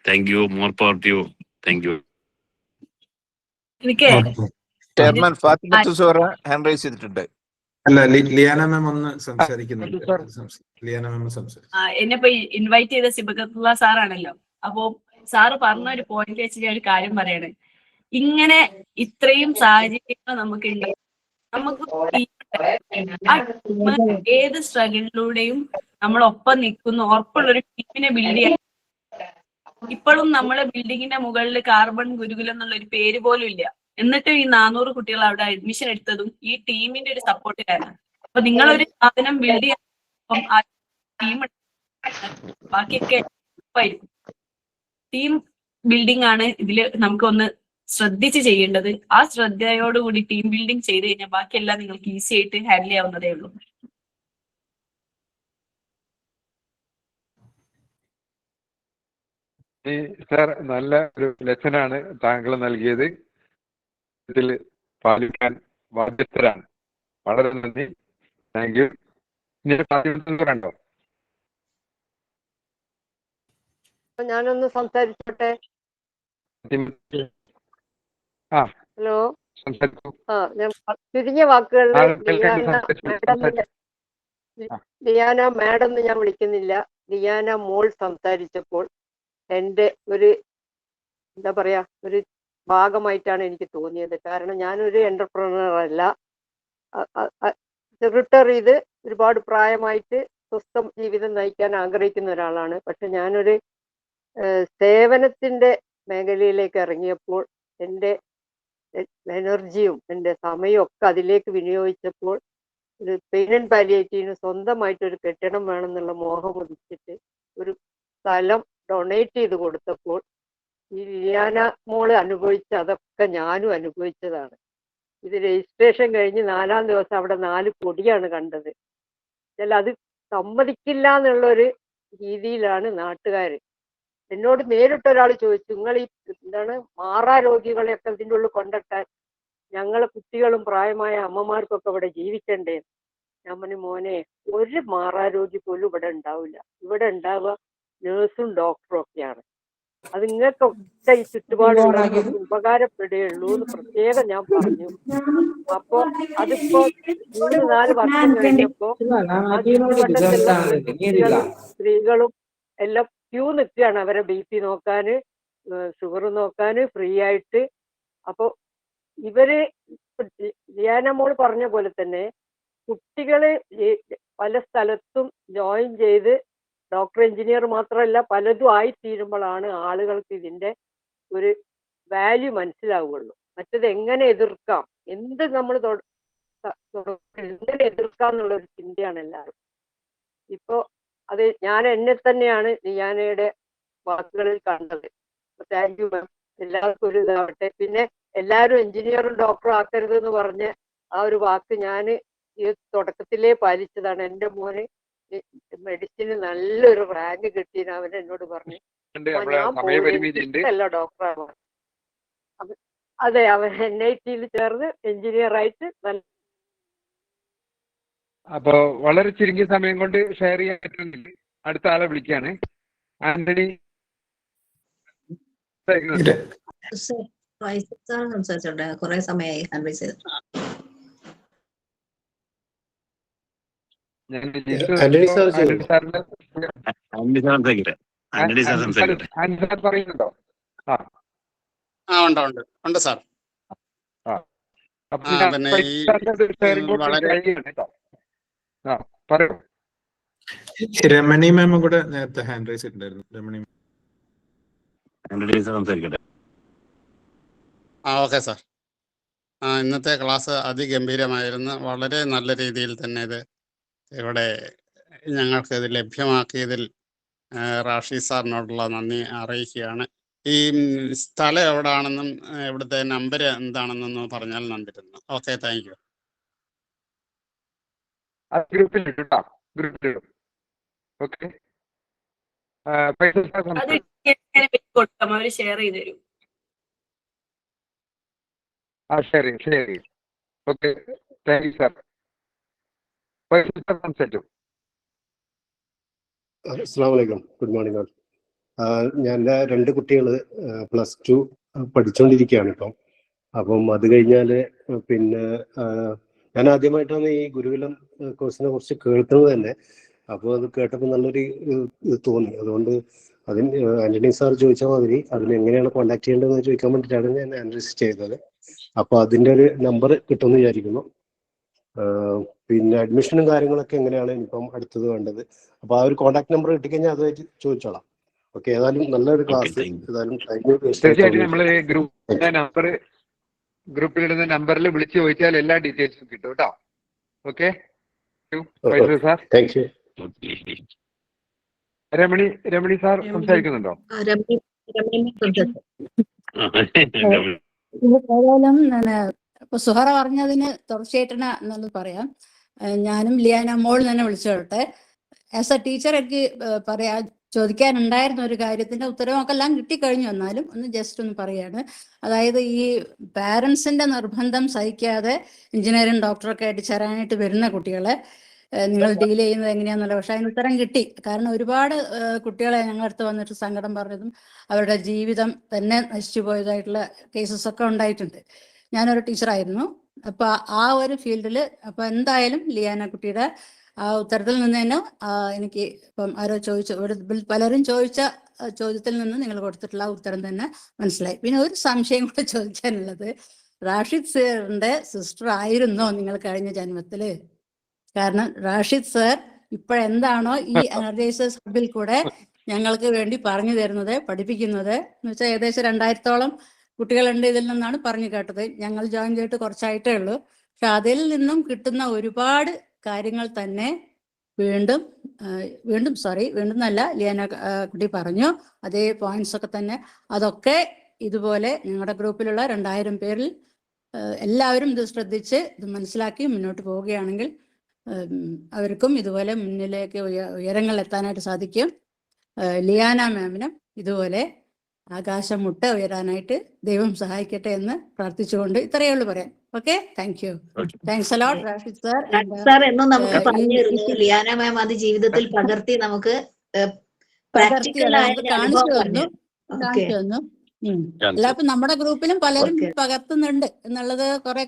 Thank you. More power to you. Thank you. Chairman Fathimath Suhara hand raise ചെയ്തിട്ടുണ്ട്. അല്ല, ലിയാന മാം ഒന്ന് സംസാരിക്കുന്നുണ്ട്. ലിയാന മാം എന്നെ ഇപ്പൊ ഇൻവൈറ്റ് ചെയ്ത സിബക്കത്തുള്ള സാറാണല്ലോ. അപ്പോ സാറ് പറഞ്ഞ ഒരു പോയിന്റ് വെച്ച് ഞാൻ ഒരു കാര്യം പറയണേ. ഇങ്ങനെ ഇത്രയും സാഹചര്യങ്ങൾ നമുക്കുണ്ട്. നമുക്ക് ഏത് സ്ട്രഗിളിലൂടെയും നമ്മളൊപ്പം നിൽക്കുന്ന ഉറപ്പുള്ളൊരു ടീമിനെ ബിൽഡ് ചെയ്യാൻ. ഇപ്പോഴും നമ്മളെ ബിൽഡിങ്ങിന്റെ മുകളിൽ കാർബൺ ഗുരുകുലം എന്നുള്ള ഒരു പേര് പോലും ഇല്ല. എന്നിട്ട് ഈ 400 കുട്ടികൾ അവിടെ അഡ്മിഷൻ എടുത്തതും ഈ ടീമിന്റെ ഒരു സപ്പോർട്ടിലാണ്. അപ്പൊ നിങ്ങളൊരു സാധനം ബിൽഡ് ചെയ്യാൻ ആ ടീം ബാക്കിയൊക്കെ ടീം ബിൽഡിംഗ് ആണ് ഇതില് നമുക്കൊന്ന് ശ്രദ്ധിച്ച് ചെയ്യേണ്ടത്. ആ ശ്രദ്ധയോടുകൂടി ടീം ബിൽഡിംഗ് ചെയ്ത് കഴിഞ്ഞാൽ ബാക്കിയെല്ലാം നിങ്ങൾക്ക് ഈസി ആയിട്ട് ഹാൻഡിൽ ചെയ്യാവുന്നതേ ഉള്ളൂ. സാർ, നല്ല ഒരു ലെസനാണ് താങ്കൾ നൽകിയത്. ഇതിൽ പാലിക്കാൻ ബാധ്യസ്ഥരാണ്. വളരെ നന്ദി. Thank you. കണ്ടോ? ഞാനൊന്ന് സംസാരിച്ചോട്ടെ. ഹലോ. ഞാൻ ചുരുങ്ങിയ വാക്കുകളിൽ ലിയാന മാഡം എന്ന് ഞാൻ വിളിക്കുന്നില്ല. ലിയാന മോൾ സംസാരിച്ചപ്പോൾ എൻ്റെ ഒരു എന്താ പറയാ ഒരു ഭാഗമായിട്ടാണ് എനിക്ക് തോന്നിയത്. കാരണം ഞാനൊരു എന്റർപ്രണർ അല്ല. റിട്ടയർ ചെയ്ത് ഒരുപാട് പ്രായമായിട്ട് സ്വസ്ഥ ജീവിതം നയിക്കാൻ ആഗ്രഹിക്കുന്ന ഒരാളാണ്. പക്ഷെ ഞാനൊരു സേവനത്തിന്റെ മേഖലയിലേക്ക് ഇറങ്ങിയപ്പോൾ എൻ്റെ എനർജിയും എൻ്റെ സമയവും ഒക്കെ അതിലേക്ക് വിനിയോഗിച്ചപ്പോൾ ഒരു പെയിൻ ആൻഡ് പാലിയേറ്റീവിന് സ്വന്തമായിട്ടൊരു കെട്ടിടം വേണമെന്നുള്ള മോഹം ഉദിച്ചിട്ട് ഒരു സ്ഥലം ഡൊണേറ്റ് ചെയ്ത് കൊടുത്തപ്പോൾ ഈ ലിയാന മോള് അനുഭവിച്ച അതൊക്കെ ഞാനും അനുഭവിച്ചതാണ്. ഇത് രജിസ്ട്രേഷൻ കഴിഞ്ഞ് 4-ാം ദിവസം അവിടെ 4 കൊടിയാണ് കണ്ടത്. അത് സമ്മതിക്കില്ല എന്നുള്ളൊരു രീതിയിലാണ് നാട്ടുകാർ. എന്നോട് നേരിട്ടൊരാൾ ചോദിച്ചു, നിങ്ങൾ ഈ മാറാ രോഗികളെയൊക്കെ ഇതിൻ്റെ ഉള്ളിൽ കൊണ്ടിട്ടാൽ ഞങ്ങളെ കുട്ടികളും പ്രായമായ അമ്മമാർക്കൊക്കെ ഇവിടെ ജീവിക്കണ്ടേ? ഞാൻ പറഞ്ഞു, മോനെ, ഒരു മാറാരോഗി പോലും ഇവിടെ ഉണ്ടാവില്ല. ഇവിടെ ഉണ്ടാവുക നേഴ്സും ഡോക്ടറും ഒക്കെയാണ്. അത് നിങ്ങൾക്കൊക്കെ ഈ ചുറ്റുപാടുള്ളവർക്ക് ഉപകാരപ്പെടുകയുള്ളൂ എന്ന് പ്രത്യേകം ഞാൻ പറഞ്ഞു. അപ്പൊ അതിപ്പോ 3-4 വർഷം കഴിഞ്ഞപ്പോ ആ ചുറ്റുവട്ടത്തുള്ള സ്ത്രീകളും എല്ലാം ക്യൂ നിൽക്കുകയാണ് അവരെ BP നോക്കാന്. ഷുഗർ നോക്കാൻ ഫ്രീ ആയിട്ട്. അപ്പോൾ ഇവര് ലിയാന മോൾ പറഞ്ഞ പോലെ തന്നെ കുട്ടികള് പല സ്ഥലത്തും ജോയിൻ ചെയ്ത് ഡോക്ടർ എഞ്ചിനീയർ മാത്രമല്ല പലതും ആയിത്തീരുമ്പോഴാണ് ആളുകൾക്ക് ഇതിന്റെ ഒരു വാല്യൂ മനസ്സിലാവുകയുള്ളൂ. മറ്റത് എങ്ങനെ എതിർക്കാം, എന്ത് നമ്മൾ എങ്ങനെ എതിർക്കാം എന്നുള്ള ഒരു ചിന്തയാണ് എല്ലാവരും. ഇപ്പോ അത് ഞാൻ എന്നെ തന്നെയാണ് ലിയാനയുടെ വാക്കുകളിൽ കണ്ടത്. താങ്ക് യു മാം. എല്ലാവർക്കും ഒരു ഇതാവട്ടെ. പിന്നെ എല്ലാവരും എഞ്ചിനീയറും ഡോക്ടറും ആക്കരുത് എന്ന് പറഞ്ഞ ആ ഒരു വാക്ക് ഞാൻ ഈ തുടക്കത്തിലേ പാലിച്ചതാണ്. എൻ്റെ മോന് മെഡിസിന് നല്ലൊരു റാങ്ക് കിട്ടിയെന്ന് അവൻ എന്നോട് പറഞ്ഞു. ഞാൻ പോകുന്നില്ല ഡോക്ടറാണ്. അതെ, അവൻ NIT ചേർന്ന് എഞ്ചിനീയർ ആയിട്ട് നല്ല. അപ്പോ വളരെ ചുരുങ്ങിയ സമയം കൊണ്ട് ഷെയർ ചെയ്യാൻ പറ്റുന്നില്ല. അടുത്ത ആളെ വിളിക്കാണ്. ആന്റണി സംസാരിച്ചോട്ടെ, കുറെ സമയമായി അഡ്വൈസ് ചെയ്ത്. പറയുന്നുണ്ടോ? ഉണ്ട് സാർ. പിന്നെ രമണി മാമും കൂടെ നേരത്തെ ഹാൻഡ് റൈസ് ചെയ്തിട്ടുണ്ടായിരുന്നു. രമണി സംസാരിക്കട്ടെ. Okay sir. ഇന്നത്തെ ക്ലാസ് അതിഗംഭീരമായിരുന്നു. വളരെ നല്ല രീതിയിൽ തന്നെ ഇത് ഇവിടെ ഞങ്ങൾക്ക് ഇത് ലഭ്യമാക്കിയതിൽ റാഷി സാറിനോടുള്ള നന്ദി അറിയിക്കുകയാണ്. ഈ സ്ഥലം എവിടാണെന്നും ഇവിടുത്തെ നമ്പർ എന്താണെന്നൊന്നും പറഞ്ഞാൽ നന്ദിരുന്നു. Okay, thank you. ഓക്കെ, അവര് ഷെയർ ചെയ്ത് തരും. ശരി. Okay, thank you sir. അസ്സലാമലൈക്കും. Good morning all. ഞാൻ എൻ്റെ 2 കുട്ടികൾ +2 പഠിച്ചുകൊണ്ടിരിക്കുകയാണ് ഇപ്പം. അപ്പം അത് കഴിഞ്ഞാൽ പിന്നെ ഞാൻ ആദ്യമായിട്ടാണ് ഈ ഗുരുകുലം കോഴ്സിനെ കുറിച്ച് കേൾക്കുന്നത് തന്നെ. അപ്പോൾ അത് കേട്ടപ്പോൾ നല്ലൊരു ഇത് തോന്നി. അതുകൊണ്ട് അതിന് ആന്റണി സാർ ചോദിച്ച മാതിരി അതിന് എങ്ങനെയാണ് കോൺടാക്ട് ചെയ്യേണ്ടതെന്ന് ചോദിക്കാൻ വേണ്ടിയിട്ടാണ് ഞാൻ അനലൈസ് ചെയ്തത്. അപ്പോൾ അതിൻ്റെ ഒരു നമ്പർ കിട്ടുമെന്ന് വിചാരിക്കുന്നു. പിന്നെ അഡ്മിഷനും കാര്യങ്ങളൊക്കെ എങ്ങനെയാണ് ഇനിയിപ്പം അടുത്തത് വേണ്ടത്. അപ്പോൾ ആ ഒരു കോൺടാക്ട് നമ്പർ കിട്ടിക്കഴിഞ്ഞാൽ അതുമായിട്ട് ചോദിച്ചോളാം. ഓക്കെ, ഏതായാലും നല്ലൊരു ക്ലാസ്. ഏതായാലും തീർച്ചയായിട്ടും നമ്മൾ ഗ്രൂപ്പിലിടുന്ന നമ്പറിൽ വിളിച്ച് ചോദിച്ചാൽ എല്ലാ ഡീറ്റെയിൽസും കിട്ടും കേട്ടോ. Okay sir. Thank you. Ramani sir സംസാരിക്കുന്നുണ്ടോ? ഏതായാലും ഇപ്പൊ സുഹറ പറഞ്ഞതിന് തുടർച്ചയായിട്ടാണ് എന്നുള്ളത് പറയാം. ഞാനും ലിയാന മോൾ തന്നെ വിളിച്ചോട്ടെ. ആസ് എ ടീച്ചർ എനിക്ക് ചോദിക്കാനുണ്ടായിരുന്ന ഒരു കാര്യത്തിന്റെ ഉത്തരവൊക്കെ എല്ലാം കിട്ടിക്കഴിഞ്ഞു. എന്നാലും ഒന്ന് ജസ്റ്റ് ഒന്ന് പറയാണ്. അതായത് ഈ പാരൻസിന്റെ നിർബന്ധം സഹിക്കാതെ എഞ്ചിനീയറിംഗ് ഡോക്ടറൊക്കെ ആയിട്ട് ചേരാനായിട്ട് വരുന്ന കുട്ടികളെ നിങ്ങൾ ഡീൽ ചെയ്യുന്നത് എങ്ങനെയാണെന്നല്ല. പക്ഷെ അതിന് ഉത്തരം കിട്ടി. കാരണം ഒരുപാട് കുട്ടികളെ ഞങ്ങളുടെ അടുത്ത് വന്നിട്ട് സങ്കടം പറഞ്ഞതും അവരുടെ ജീവിതം തന്നെ നശിച്ചു പോയതായിട്ടുള്ള കേസസ് ഒക്കെ ഉണ്ടായിട്ടുണ്ട്. ഞാനൊരു ടീച്ചറായിരുന്നു. അപ്പൊ ആ ഒരു ഫീൽഡിൽ അപ്പൊ എന്തായാലും ലിയാന കുട്ടിയുടെ ആ ഉത്തരത്തിൽ നിന്ന് തന്നെ എനിക്ക് ഇപ്പം ആരോ പലരും ചോദിച്ച ചോദ്യത്തിൽ നിന്ന് നിങ്ങൾ കൊടുത്തിട്ടുള്ള ഉത്തരം തന്നെ മനസ്സിലായി. പിന്നെ ഒരു സംശയം കൂടെ ചോദിക്കാനുള്ളത്, റാഷിദ് സാറിന്റെ സിസ്റ്റർ ആയിരുന്നോ നിങ്ങൾ കഴിഞ്ഞ ജന്മത്തില്? കാരണം റാഷിദ് സാർ ഇപ്പോഴെന്താണോ ഈ എനർജൈസേഴ്സ് ഹബിൽ കൂടെ ഞങ്ങൾക്ക് വേണ്ടി പറഞ്ഞു തരുന്നത്, പഠിപ്പിക്കുന്നത് എന്ന് വെച്ചാൽ ഏകദേശം 2000-ഓളം കുട്ടികളുണ്ട് ഇതിൽ നിന്നാണ് പറഞ്ഞു കേട്ടത്. ഞങ്ങൾ ജോയിൻ ചെയ്തിട്ട് കുറച്ചായിട്ടേ ഉള്ളൂ. പക്ഷെ അതിൽ നിന്നും കിട്ടുന്ന ഒരുപാട് കാര്യങ്ങൾ തന്നെ വീണ്ടും നല്ല ലിയാന കുട്ടി പറഞ്ഞു. അതേ പോയിന്റ്സ് ഒക്കെ തന്നെ അതൊക്കെ ഇതുപോലെ ഞങ്ങളുടെ ഗ്രൂപ്പിലുള്ള 2000 പേരിൽ എല്ലാവരും ഇത് ശ്രദ്ധിച്ച് ഇത് മനസ്സിലാക്കി മുന്നോട്ട് പോവുകയാണെങ്കിൽ അവർക്കും ഇതുപോലെ മുന്നിലേക്ക് ഉയരങ്ങൾ എത്താനായിട്ട് സാധിക്കും. ലിയാന മാമിനും ഇതുപോലെ ആകാശം മുട്ട ഉയരാനായിട്ട് ദൈവം സഹായിക്കട്ടെ എന്ന് പ്രാർത്ഥിച്ചുകൊണ്ട് ഇത്രയേ ഉള്ളൂ പറയാൻ. Okay, thank U. താങ്ക്സ് അ ലോട്ട് റാഷിദ് സാർ. സാർ എന്നും നമുക്ക് പറഞ്ഞു തരുന്നു. ലിയാന മാം അത് ജീവിതത്തിൽ പകർത്തി നമുക്ക് കാണിച്ചു തന്നു. അല്ല, ഇപ്പൊ നമ്മുടെ ഗ്രൂപ്പിലും പലരും പകർത്തുന്നുണ്ട് എന്നുള്ളത് കുറെ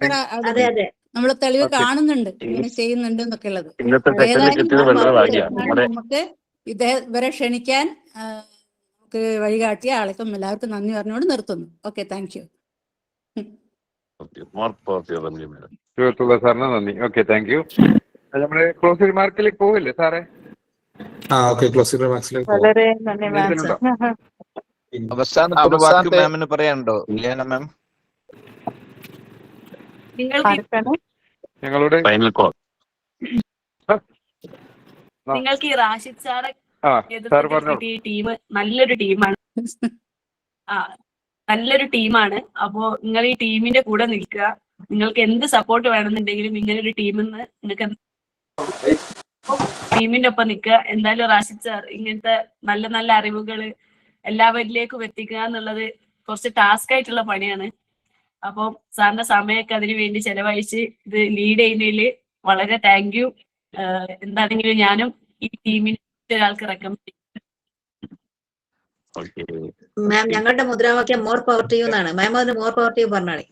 നമ്മൾ തെളിവ് കാണുന്നുണ്ട്, ഇങ്ങനെ ചെയ്യുന്നുണ്ട് എന്നൊക്കെ ഉള്ളത്. ഏതായാലും നമുക്ക് ഇവരെ ക്ഷണിക്കാൻ വഴികാട്ടിയ ആൾക്കും എല്ലാവർക്കും നന്ദി പറഞ്ഞുകൊണ്ട് നിർത്തുന്നു. Okay, thank U. സാറിന് നന്ദി. Okay, thank U. നമ്മള് ക്ലോസിംഗ് റിമാർക്കിലേക്ക് പോവില്ലേ സാറേ? ഓക്കെ, ക്ലോസിംഗ് റിമാർക്സിലേക്ക് പോകാം. വളരെ നന്ദി മാം. അവസാനത്തെ ഒരു വാക്ക് മാമിന് പറയാനുണ്ടോ ലിയാന മാം? ഞങ്ങളുടെ ഫൈനൽ കോൾ. നിങ്ങൾക്ക് ഈ റാഷിദ് സാറെ പറഞ്ഞോളൂ. ഈ ടീം നല്ലൊരു ടീമാണ്. നല്ലൊരു ടീമാണ്. അപ്പോ നിങ്ങൾ ഈ ടീമിന്റെ കൂടെ നിൽക്കുക. നിങ്ങൾക്ക് എന്ത് സപ്പോർട്ട് വേണമെന്നുണ്ടെങ്കിലും ഇങ്ങനെ ഒരു ടീമിൽ നിന്ന് നിങ്ങൾക്ക് ടീമിന്റെ ഒപ്പം നിൽക്കുക. എന്തായാലും റാഷിദ് സാർ ഇങ്ങനത്തെ നല്ല നല്ല അറിവുകൾ എല്ലാവരിലേക്കും എത്തിക്കുക എന്നുള്ളത് കുറച്ച് ടാസ്ക് ആയിട്ടുള്ള പണിയാണ്. അപ്പം സാറിന്റെ സമയമൊക്കെ അതിനു വേണ്ടി ചെലവഴിച്ച് ഇത് ലീഡ് ചെയ്യുന്നതിൽ വളരെ താങ്ക് യു. എന്താണെങ്കിലും ഞാനും ഈ ടീമിന് ഒരാൾക്ക് റെക്കമെൻഡ്. മാം, ഞങ്ങളുടെ മുദ്രാവാക്യം മോർ പവർ ടു യു എന്നാണ്. മാം അതിന് മോർ പവർ ടു യു പറഞ്ഞാളെ.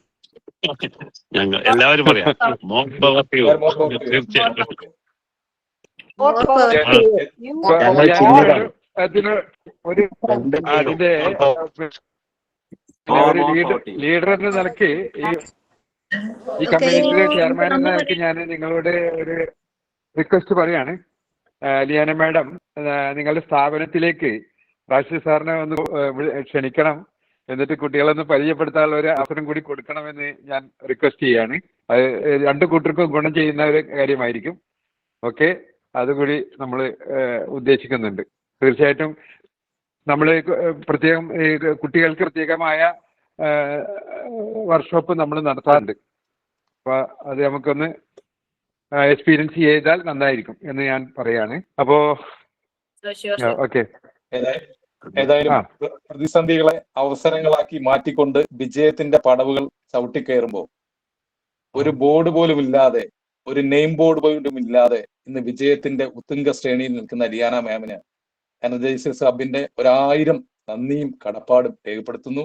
ഞങ്ങൾ എല്ലാവരും പറയാം മോർ പവർ ടു യു. തീർച്ചയായിട്ടും ലീഡർ എന്ന നിലയ്ക്ക് ഈ കമ്മ്യൂണിറ്റിയുടെ ചെയർമാൻ എന്ന നിലയ്ക്ക് ഞാൻ നിങ്ങളോട് ഒരു റിക്വസ്റ്റ് പറയാണ്. ലിയാന മാഡം, നിങ്ങളുടെ സ്ഥാപനത്തിലേക്ക് റാഷിദ് സാറിനെ ഒന്ന് ക്ഷണിക്കണം. എന്നിട്ട് കുട്ടികളൊന്ന് പരിചയപ്പെടുത്താനുള്ള ഒരു അവസരം കൂടി കൊടുക്കണമെന്ന് ഞാൻ റിക്വസ്റ്റ് ചെയ്യാണ്. അത് രണ്ടു കൂട്ടർക്കും ഗുണം ചെയ്യുന്ന ഒരു കാര്യമായിരിക്കും. ഓക്കെ, അതുകൂടി നമ്മൾ ഉദ്ദേശിക്കുന്നുണ്ട്. തീർച്ചയായിട്ടും നമ്മൾ പ്രത്യേകം കുട്ടികൾക്ക് പ്രത്യേകമായ വർക്ക്ഷോപ്പ് നമ്മൾ നടത്താറുണ്ട്. അപ്പോൾ അത് നമുക്കൊന്ന് എക്സ്പീരിയൻസ് ചെയ്താൽ നന്നായിരിക്കും എന്ന് ഞാൻ പറയാണ്. അപ്പോ ഓക്കെ, ഏതായാലും പ്രതിസന്ധികളെ അവസരങ്ങളാക്കി മാറ്റിക്കൊണ്ട് വിജയത്തിന്റെ പടവുകൾ ചവിട്ടിക്കയറുമ്പോൾ ഒരു ബോർഡ് പോലും ഇല്ലാതെ, ഒരു നെയിം ബോർഡ് പോലും ഇല്ലാതെ ഇന്ന് വിജയത്തിന്റെ ഉത്തുംഗ ശ്രേണിയിൽ നിൽക്കുന്ന ലിയാന മാമിന് എനർജൈസേഴ്സ് ഹബിന്റെ 1000 നന്ദിയും കടപ്പാടും രേഖപ്പെടുത്തുന്നു.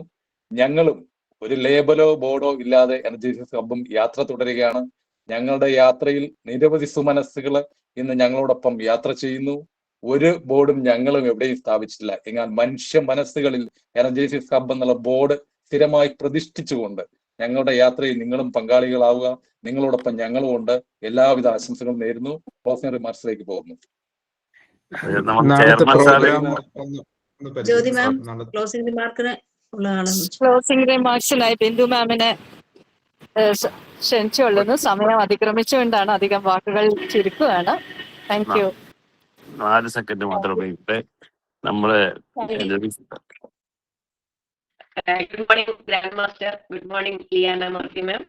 ഞങ്ങളും ഒരു ലേബലോ ബോർഡോ ഇല്ലാതെ എനർജൈസേഴ്സ് ഹബും യാത്ര തുടരുകയാണ്. ഞങ്ങളുടെ യാത്രയിൽ നിരവധി സുമനസ്സുകൾ ഇന്ന് ഞങ്ങളോടൊപ്പം യാത്ര ചെയ്യുന്നു. ഒരു ബോർഡും ഞങ്ങളും എവിടെയും സ്ഥാപിച്ചിട്ടില്ല. എന്നാൽ മനുഷ്യ മനസ്സുകളിൽ എനർജൈസേഴ്സ് ഹബ് എന്നുള്ള ബോർഡ് സ്ഥിരമായി പ്രതിഷ്ഠിച്ചുകൊണ്ട് ഞങ്ങളുടെ യാത്രയിൽ നിങ്ങളും പങ്കാളികളാവുക. നിങ്ങളോടൊപ്പം ഞങ്ങളും ഉണ്ട്. എല്ലാവിധ ആശംസകളും നേരുന്നു. ക്ലോസിംഗ് റിമാർക്സിലേക്ക് പോകുന്നു. ജ്യോതി മാം, ക്ലോസിംഗ് റിമാർക്കിന് ഉള്ള ആളാണ്. ക്ലോസിംഗ് റിമാർക്സിനായി ബിന്ദു മാമിനെ ക്ഷണിച്ചുകൊള്ളുന്നു. സമയം അതിക്രമിച്ചുകൊണ്ടാണ് അധികം വാക്കുകൾ ചുരുക്കുകയാണ്. Thank you. 4 സെക്കൻഡ് മാത്രമേ നമ്മള്. Good morning grand master. Good morning Liyana Murphy ma'am.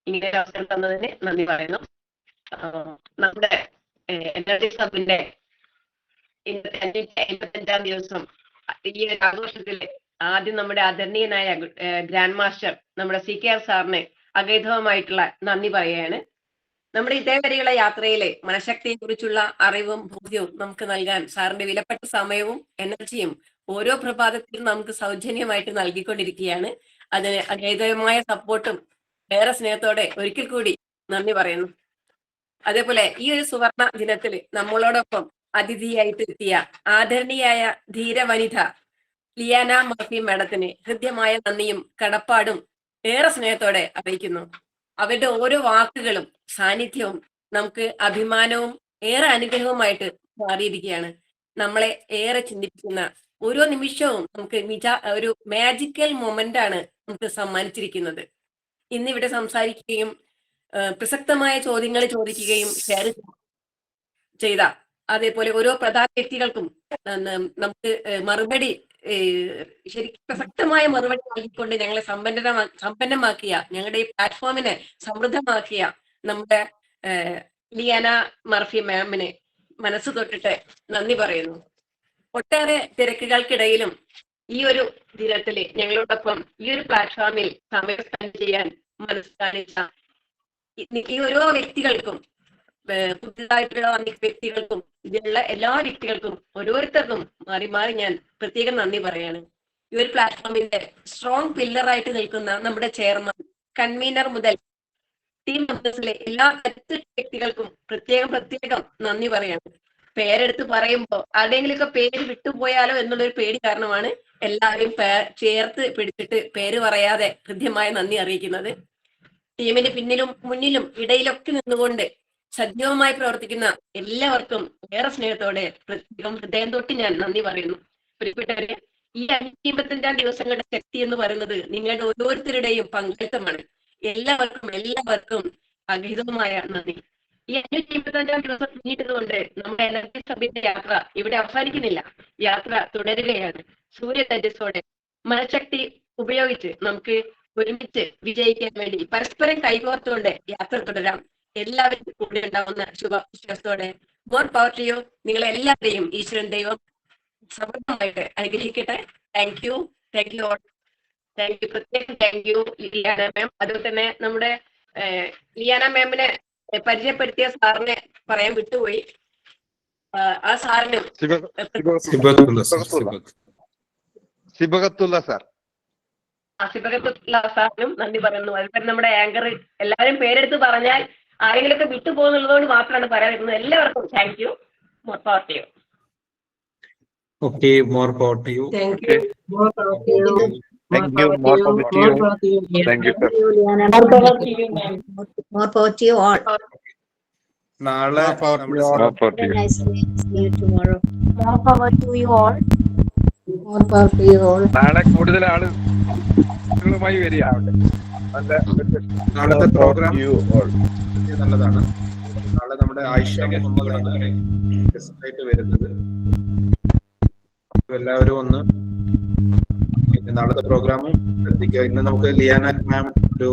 ഇങ്ങനെ അവസരം തന്നതിന് നന്ദി പറയുന്നു. നമ്മുടെ എനർജി ഹബിന്റെ 85ാം ദിവസം ഈ ഒരു ആഘോഷത്തില് ആദ്യം നമ്മുടെ ആദരണീയനായ ഗ്രാൻഡ് മാസ്റ്റർ നമ്മുടെ CKR സാറിനെ അഗൈതവമായിട്ടുള്ള നന്ദി പറയുകയാണ്. നമ്മുടെ ഇതേവരെയുള്ള യാത്രയിലെ മനഃശക്തിയെ കുറിച്ചുള്ള അറിവും ബോധ്യവും നമുക്ക് നൽകാൻ സാറിന്റെ വിലപ്പെട്ട സമയവും എനർജിയും ഓരോ പ്രഭാതത്തിലും നമുക്ക് സൗജന്യമായിട്ട് നൽകിക്കൊണ്ടിരിക്കുകയാണ്. അതിന് അഗൈതവമായ സപ്പോർട്ടും ഏറെ സ്നേഹത്തോടെ ഒരിക്കൽ കൂടി നന്ദി പറയുന്നു. അതേപോലെ ഈ ഒരു സുവർണ ദിനത്തില് നമ്മളോടൊപ്പം അതിഥിയായിട്ട് എത്തിയ ആദരണീയായ ധീരവനിത ലിയാന മർഫി മാഡത്തിന് ഹൃദ്യമായ നന്ദിയും കടപ്പാടും ഏറെ സ്നേഹത്തോടെ അറിയിക്കുന്നു. അവരുടെ ഓരോ വാക്കുകളും സാന്നിധ്യവും നമുക്ക് അഭിമാനവും ഏറെ അനുഗ്രഹവുമായിട്ട് മാറിയിരിക്കുകയാണ്. നമ്മളെ ഏറെ ചിന്തിപ്പിക്കുന്ന ഓരോ നിമിഷവും നമുക്ക് ഒരു മാജിക്കൽ മൊമെന്റ് ആണ് നമുക്ക് സമ്മാനിച്ചിരിക്കുന്നത്. ഇന്നിവിടെ സംസാരിക്കുകയും പ്രസക്തമായ ചോദ്യങ്ങൾ ചോദിക്കുകയും ഷെയർ ചെയ്ത അതേപോലെ ഓരോ പ്രധാന വ്യക്തികൾക്കും നമുക്ക് മറുപടി ശരിക്കും പ്രസക്തമായ മറുപടി നൽകിക്കൊണ്ട് ഞങ്ങളെ സമ്പന്നമാക്കിയ, ഞങ്ങളുടെ ഈ പ്ലാറ്റ്ഫോമിനെ സമൃദ്ധമാക്കിയ നമ്മുടെ ലിയാന മർഫി മാമിനെ മനസ്സ് തൊട്ടിട്ട് നന്ദി പറയുന്നു. ഒട്ടേറെ തിരക്കുകൾക്കിടയിലും ഈ ഒരു ദിനത്തില് ഞങ്ങളോടൊപ്പം ഈ ഒരു പ്ലാറ്റ്ഫോമിൽ സമയം സ്പെൻഡ് ചെയ്യാൻ മനസ്സ് കാണിച്ച ഈ ഓരോ വ്യക്തികൾക്കും, പുതിയതായിട്ടുള്ള വ്യക്തികൾക്കും ഇതിലുള്ള എല്ലാ വ്യക്തികൾക്കും ഓരോരുത്തർക്കും മാറി മാറി ഞാൻ പ്രത്യേകം നന്ദി പറയാണ്. ഈ ഒരു പ്ലാറ്റ്ഫോമിന്റെ സ്ട്രോങ് പില്ലറായിട്ട് നിൽക്കുന്ന നമ്മുടെ ചെയർമാൻ, കൺവീനർ മുതൽ ടീം മെമ്പേഴ്സിലെ എല്ലാ വ്യക്തികൾക്കും പ്രത്യേകം നന്ദി പറയാണ്. പേരെടുത്ത് പറയുമ്പോൾ ആരുടെയെങ്കിലുമൊക്കെ പേര് വിട്ടുപോയാലോ എന്നുള്ളൊരു പേടി കാരണമാണ് എല്ലാവരെയും ചേർത്ത് പിടിച്ചിട്ട് പേര് പറയാതെ ഹൃദ്യമായ നന്ദി അറിയിക്കുന്നത്. ടീമിന് പിന്നിലും മുന്നിലും ഇടയിലൊക്കെ നിന്നുകൊണ്ട് സജീവമായി പ്രവർത്തിക്കുന്ന എല്ലാവർക്കും ഏറെ സ്നേഹത്തോടെ പ്രത്യേകം ഹൃദയം തൊട്ട് ഞാൻ നന്ദി പറയുന്നു. പ്രിയപ്പെട്ടവരെ, ഈ 555 ദിവസങ്ങളുടെ ശക്തി എന്ന് പറയുന്നത് നിങ്ങളുടെ ഓരോരുത്തരുടെയും പങ്കാളിത്തമാണ്. എല്ലാവർക്കും അഗീതമായ നന്ദി. ഈ 555 ദിവസം പിന്നിട്ടതുകൊണ്ട് നമ്മുടെ എനർജി സഭയുടെ യാത്ര ഇവിടെ അവസാനിക്കുന്നില്ല. യാത്ര തുടരുകയാണ്. സൂര്യ തേജസ്സോടെ മനഃശക്തി ഉപയോഗിച്ച് നമുക്ക് ഒരുമിച്ച് വിജയിക്കാൻ വേണ്ടി പരസ്പരം കൈകോർത്തുകൊണ്ട് യാത്ര തുടരാം. എല്ലാവരും കൂടെ ഉണ്ടാവുന്ന ശുഭവിശ്വാസത്തോടെ മോർ പവർ ടു യു. നിങ്ങളെല്ലാവരെയും ഈശ്വരൻ ദൈവം സമൃദ്ധമായിട്ട് അനുഗ്രഹിക്കട്ടെ. Thank you all. Thank you. പ്രത്യേകം താങ്ക് യു ലിയാന മാം. അതുപോലെ തന്നെ നമ്മുടെ ലിയാന മാമിനെ പരിചയപ്പെടുത്തിയ സാറിനെ പറയാൻ വിട്ടുപോയി. ആ സാറിനും സിബഗത്തുള്ള സാറിനും നന്ദി പറയുന്നു. അതുപോലെ നമ്മുടെ ആങ്കർ എല്ലാവരും പേരെടുത്ത് പറഞ്ഞാൽ ആരെങ്കിലുമൊക്കെ വിട്ടുപോകുന്നുള്ളതുകൊണ്ട് മാത്രമാണ് പറയാതിരുന്നത്. എല്ലാവർക്കും thank you. More power to you. Okay, more power to you. Thank you. More power to you. Thank you. More power to you. Thank you, sir. More power to you, ma'am. More power to you all. നാളെ Nice to see you tomorrow. More power to you all. More power to you all. നാളെ കൂടുതൽ ആളുകളുമായി വരികയാവട്ടെ. നാളത്തെ പ്രോഗ്രാം നല്ലതാണ്. നാളെ നമ്മുടെ ആയിഷ മുഹമ്മദാണ് ഗസ്റ്റായിട്ട് വരുന്നത്. എല്ലാവരും ഒന്ന് നാളത്തെ പ്രോഗ്രാമും ശ്രദ്ധിക്കുക. ഇന്ന് നമുക്ക് ലിയാന മാം ഒരു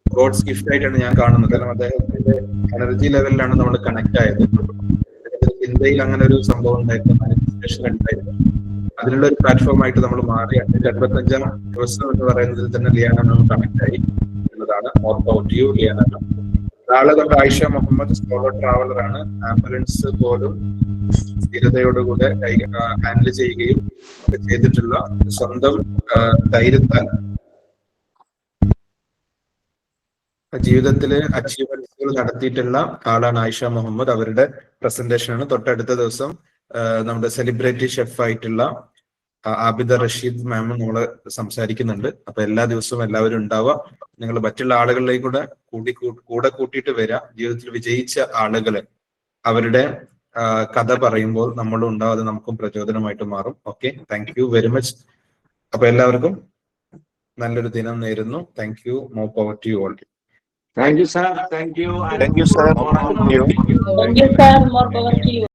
ഗോഡ്സ് ഗിഫ്റ്റ് ആയിട്ടാണ് ഞാൻ കാണുന്നത്. കാരണം അദ്ദേഹത്തിന്റെ എനർജി ലെവലിലാണ് നമ്മൾ കണക്ട് ആയത്. ഇന്ത്യയിൽ അങ്ങനെ ഒരു സംഭവം ഉണ്ടായിരുന്നു, മാനിഫെസ്റ്റേഷൻ ഉണ്ടായിരുന്നു. അതിനുള്ള ഒരു പ്ലാറ്റ്ഫോം ആയിട്ട് നമ്മൾ മാറി. 555 ദിവസം എന്ന് പറയുന്നതിൽ തന്നെ ലിയാന മാം കണക്ട് ആയി എന്നതാണ്. മോർ പവർ ടു യു ലിയാന മാം. നാളെ നമ്മുടെ ആയിഷ മുഹമ്മദ് സോളോ ട്രാവലർ ആണ്. ആംബുലൻസ് പോലും സ്ഥിരതയോടുകൂടെ ഹാൻഡിൽ ചെയ്യുകയും ചെയ്തിട്ടുള്ള സ്വന്തം ധൈര്യത്താൽ ജീവിതത്തില് അച്ചീവ്മെന്റ്സുകൾ നടത്തിയിട്ടുള്ള ആളാണ് ആയിഷ മുഹമ്മദ്. അവരുടെ പ്രസന്റേഷൻ ആണ്. തൊട്ടടുത്ത ദിവസം നമ്മുടെ സെലിബ്രിറ്റി ഷെഫ് ആയിട്ടുള്ള ആബിദ റഷീദ് മാമും നമ്മള് സംസാരിക്കുന്നുണ്ട്. അപ്പൊ എല്ലാ ദിവസവും എല്ലാവരും ഉണ്ടാവുക. നിങ്ങൾ മറ്റുള്ള ആളുകളിലേക്ക് കൂടെ കൂട്ടിയിട്ട് വരിക. ജീവിതത്തിൽ വിജയിച്ച ആളുകളെ അവരുടെ കഥ പറയുമ്പോൾ നമ്മളും ഉണ്ടാവും. അത് നമുക്കും പ്രചോദനമായിട്ട് മാറും. Okay, thank you very much. അപ്പൊ എല്ലാവർക്കും നല്ലൊരു ദിനം നേരുന്നു. Thank you. More power to you all. Thank you, sir. Thank you. Thank you, sir. Thank you. Thank you, sir. More power to you.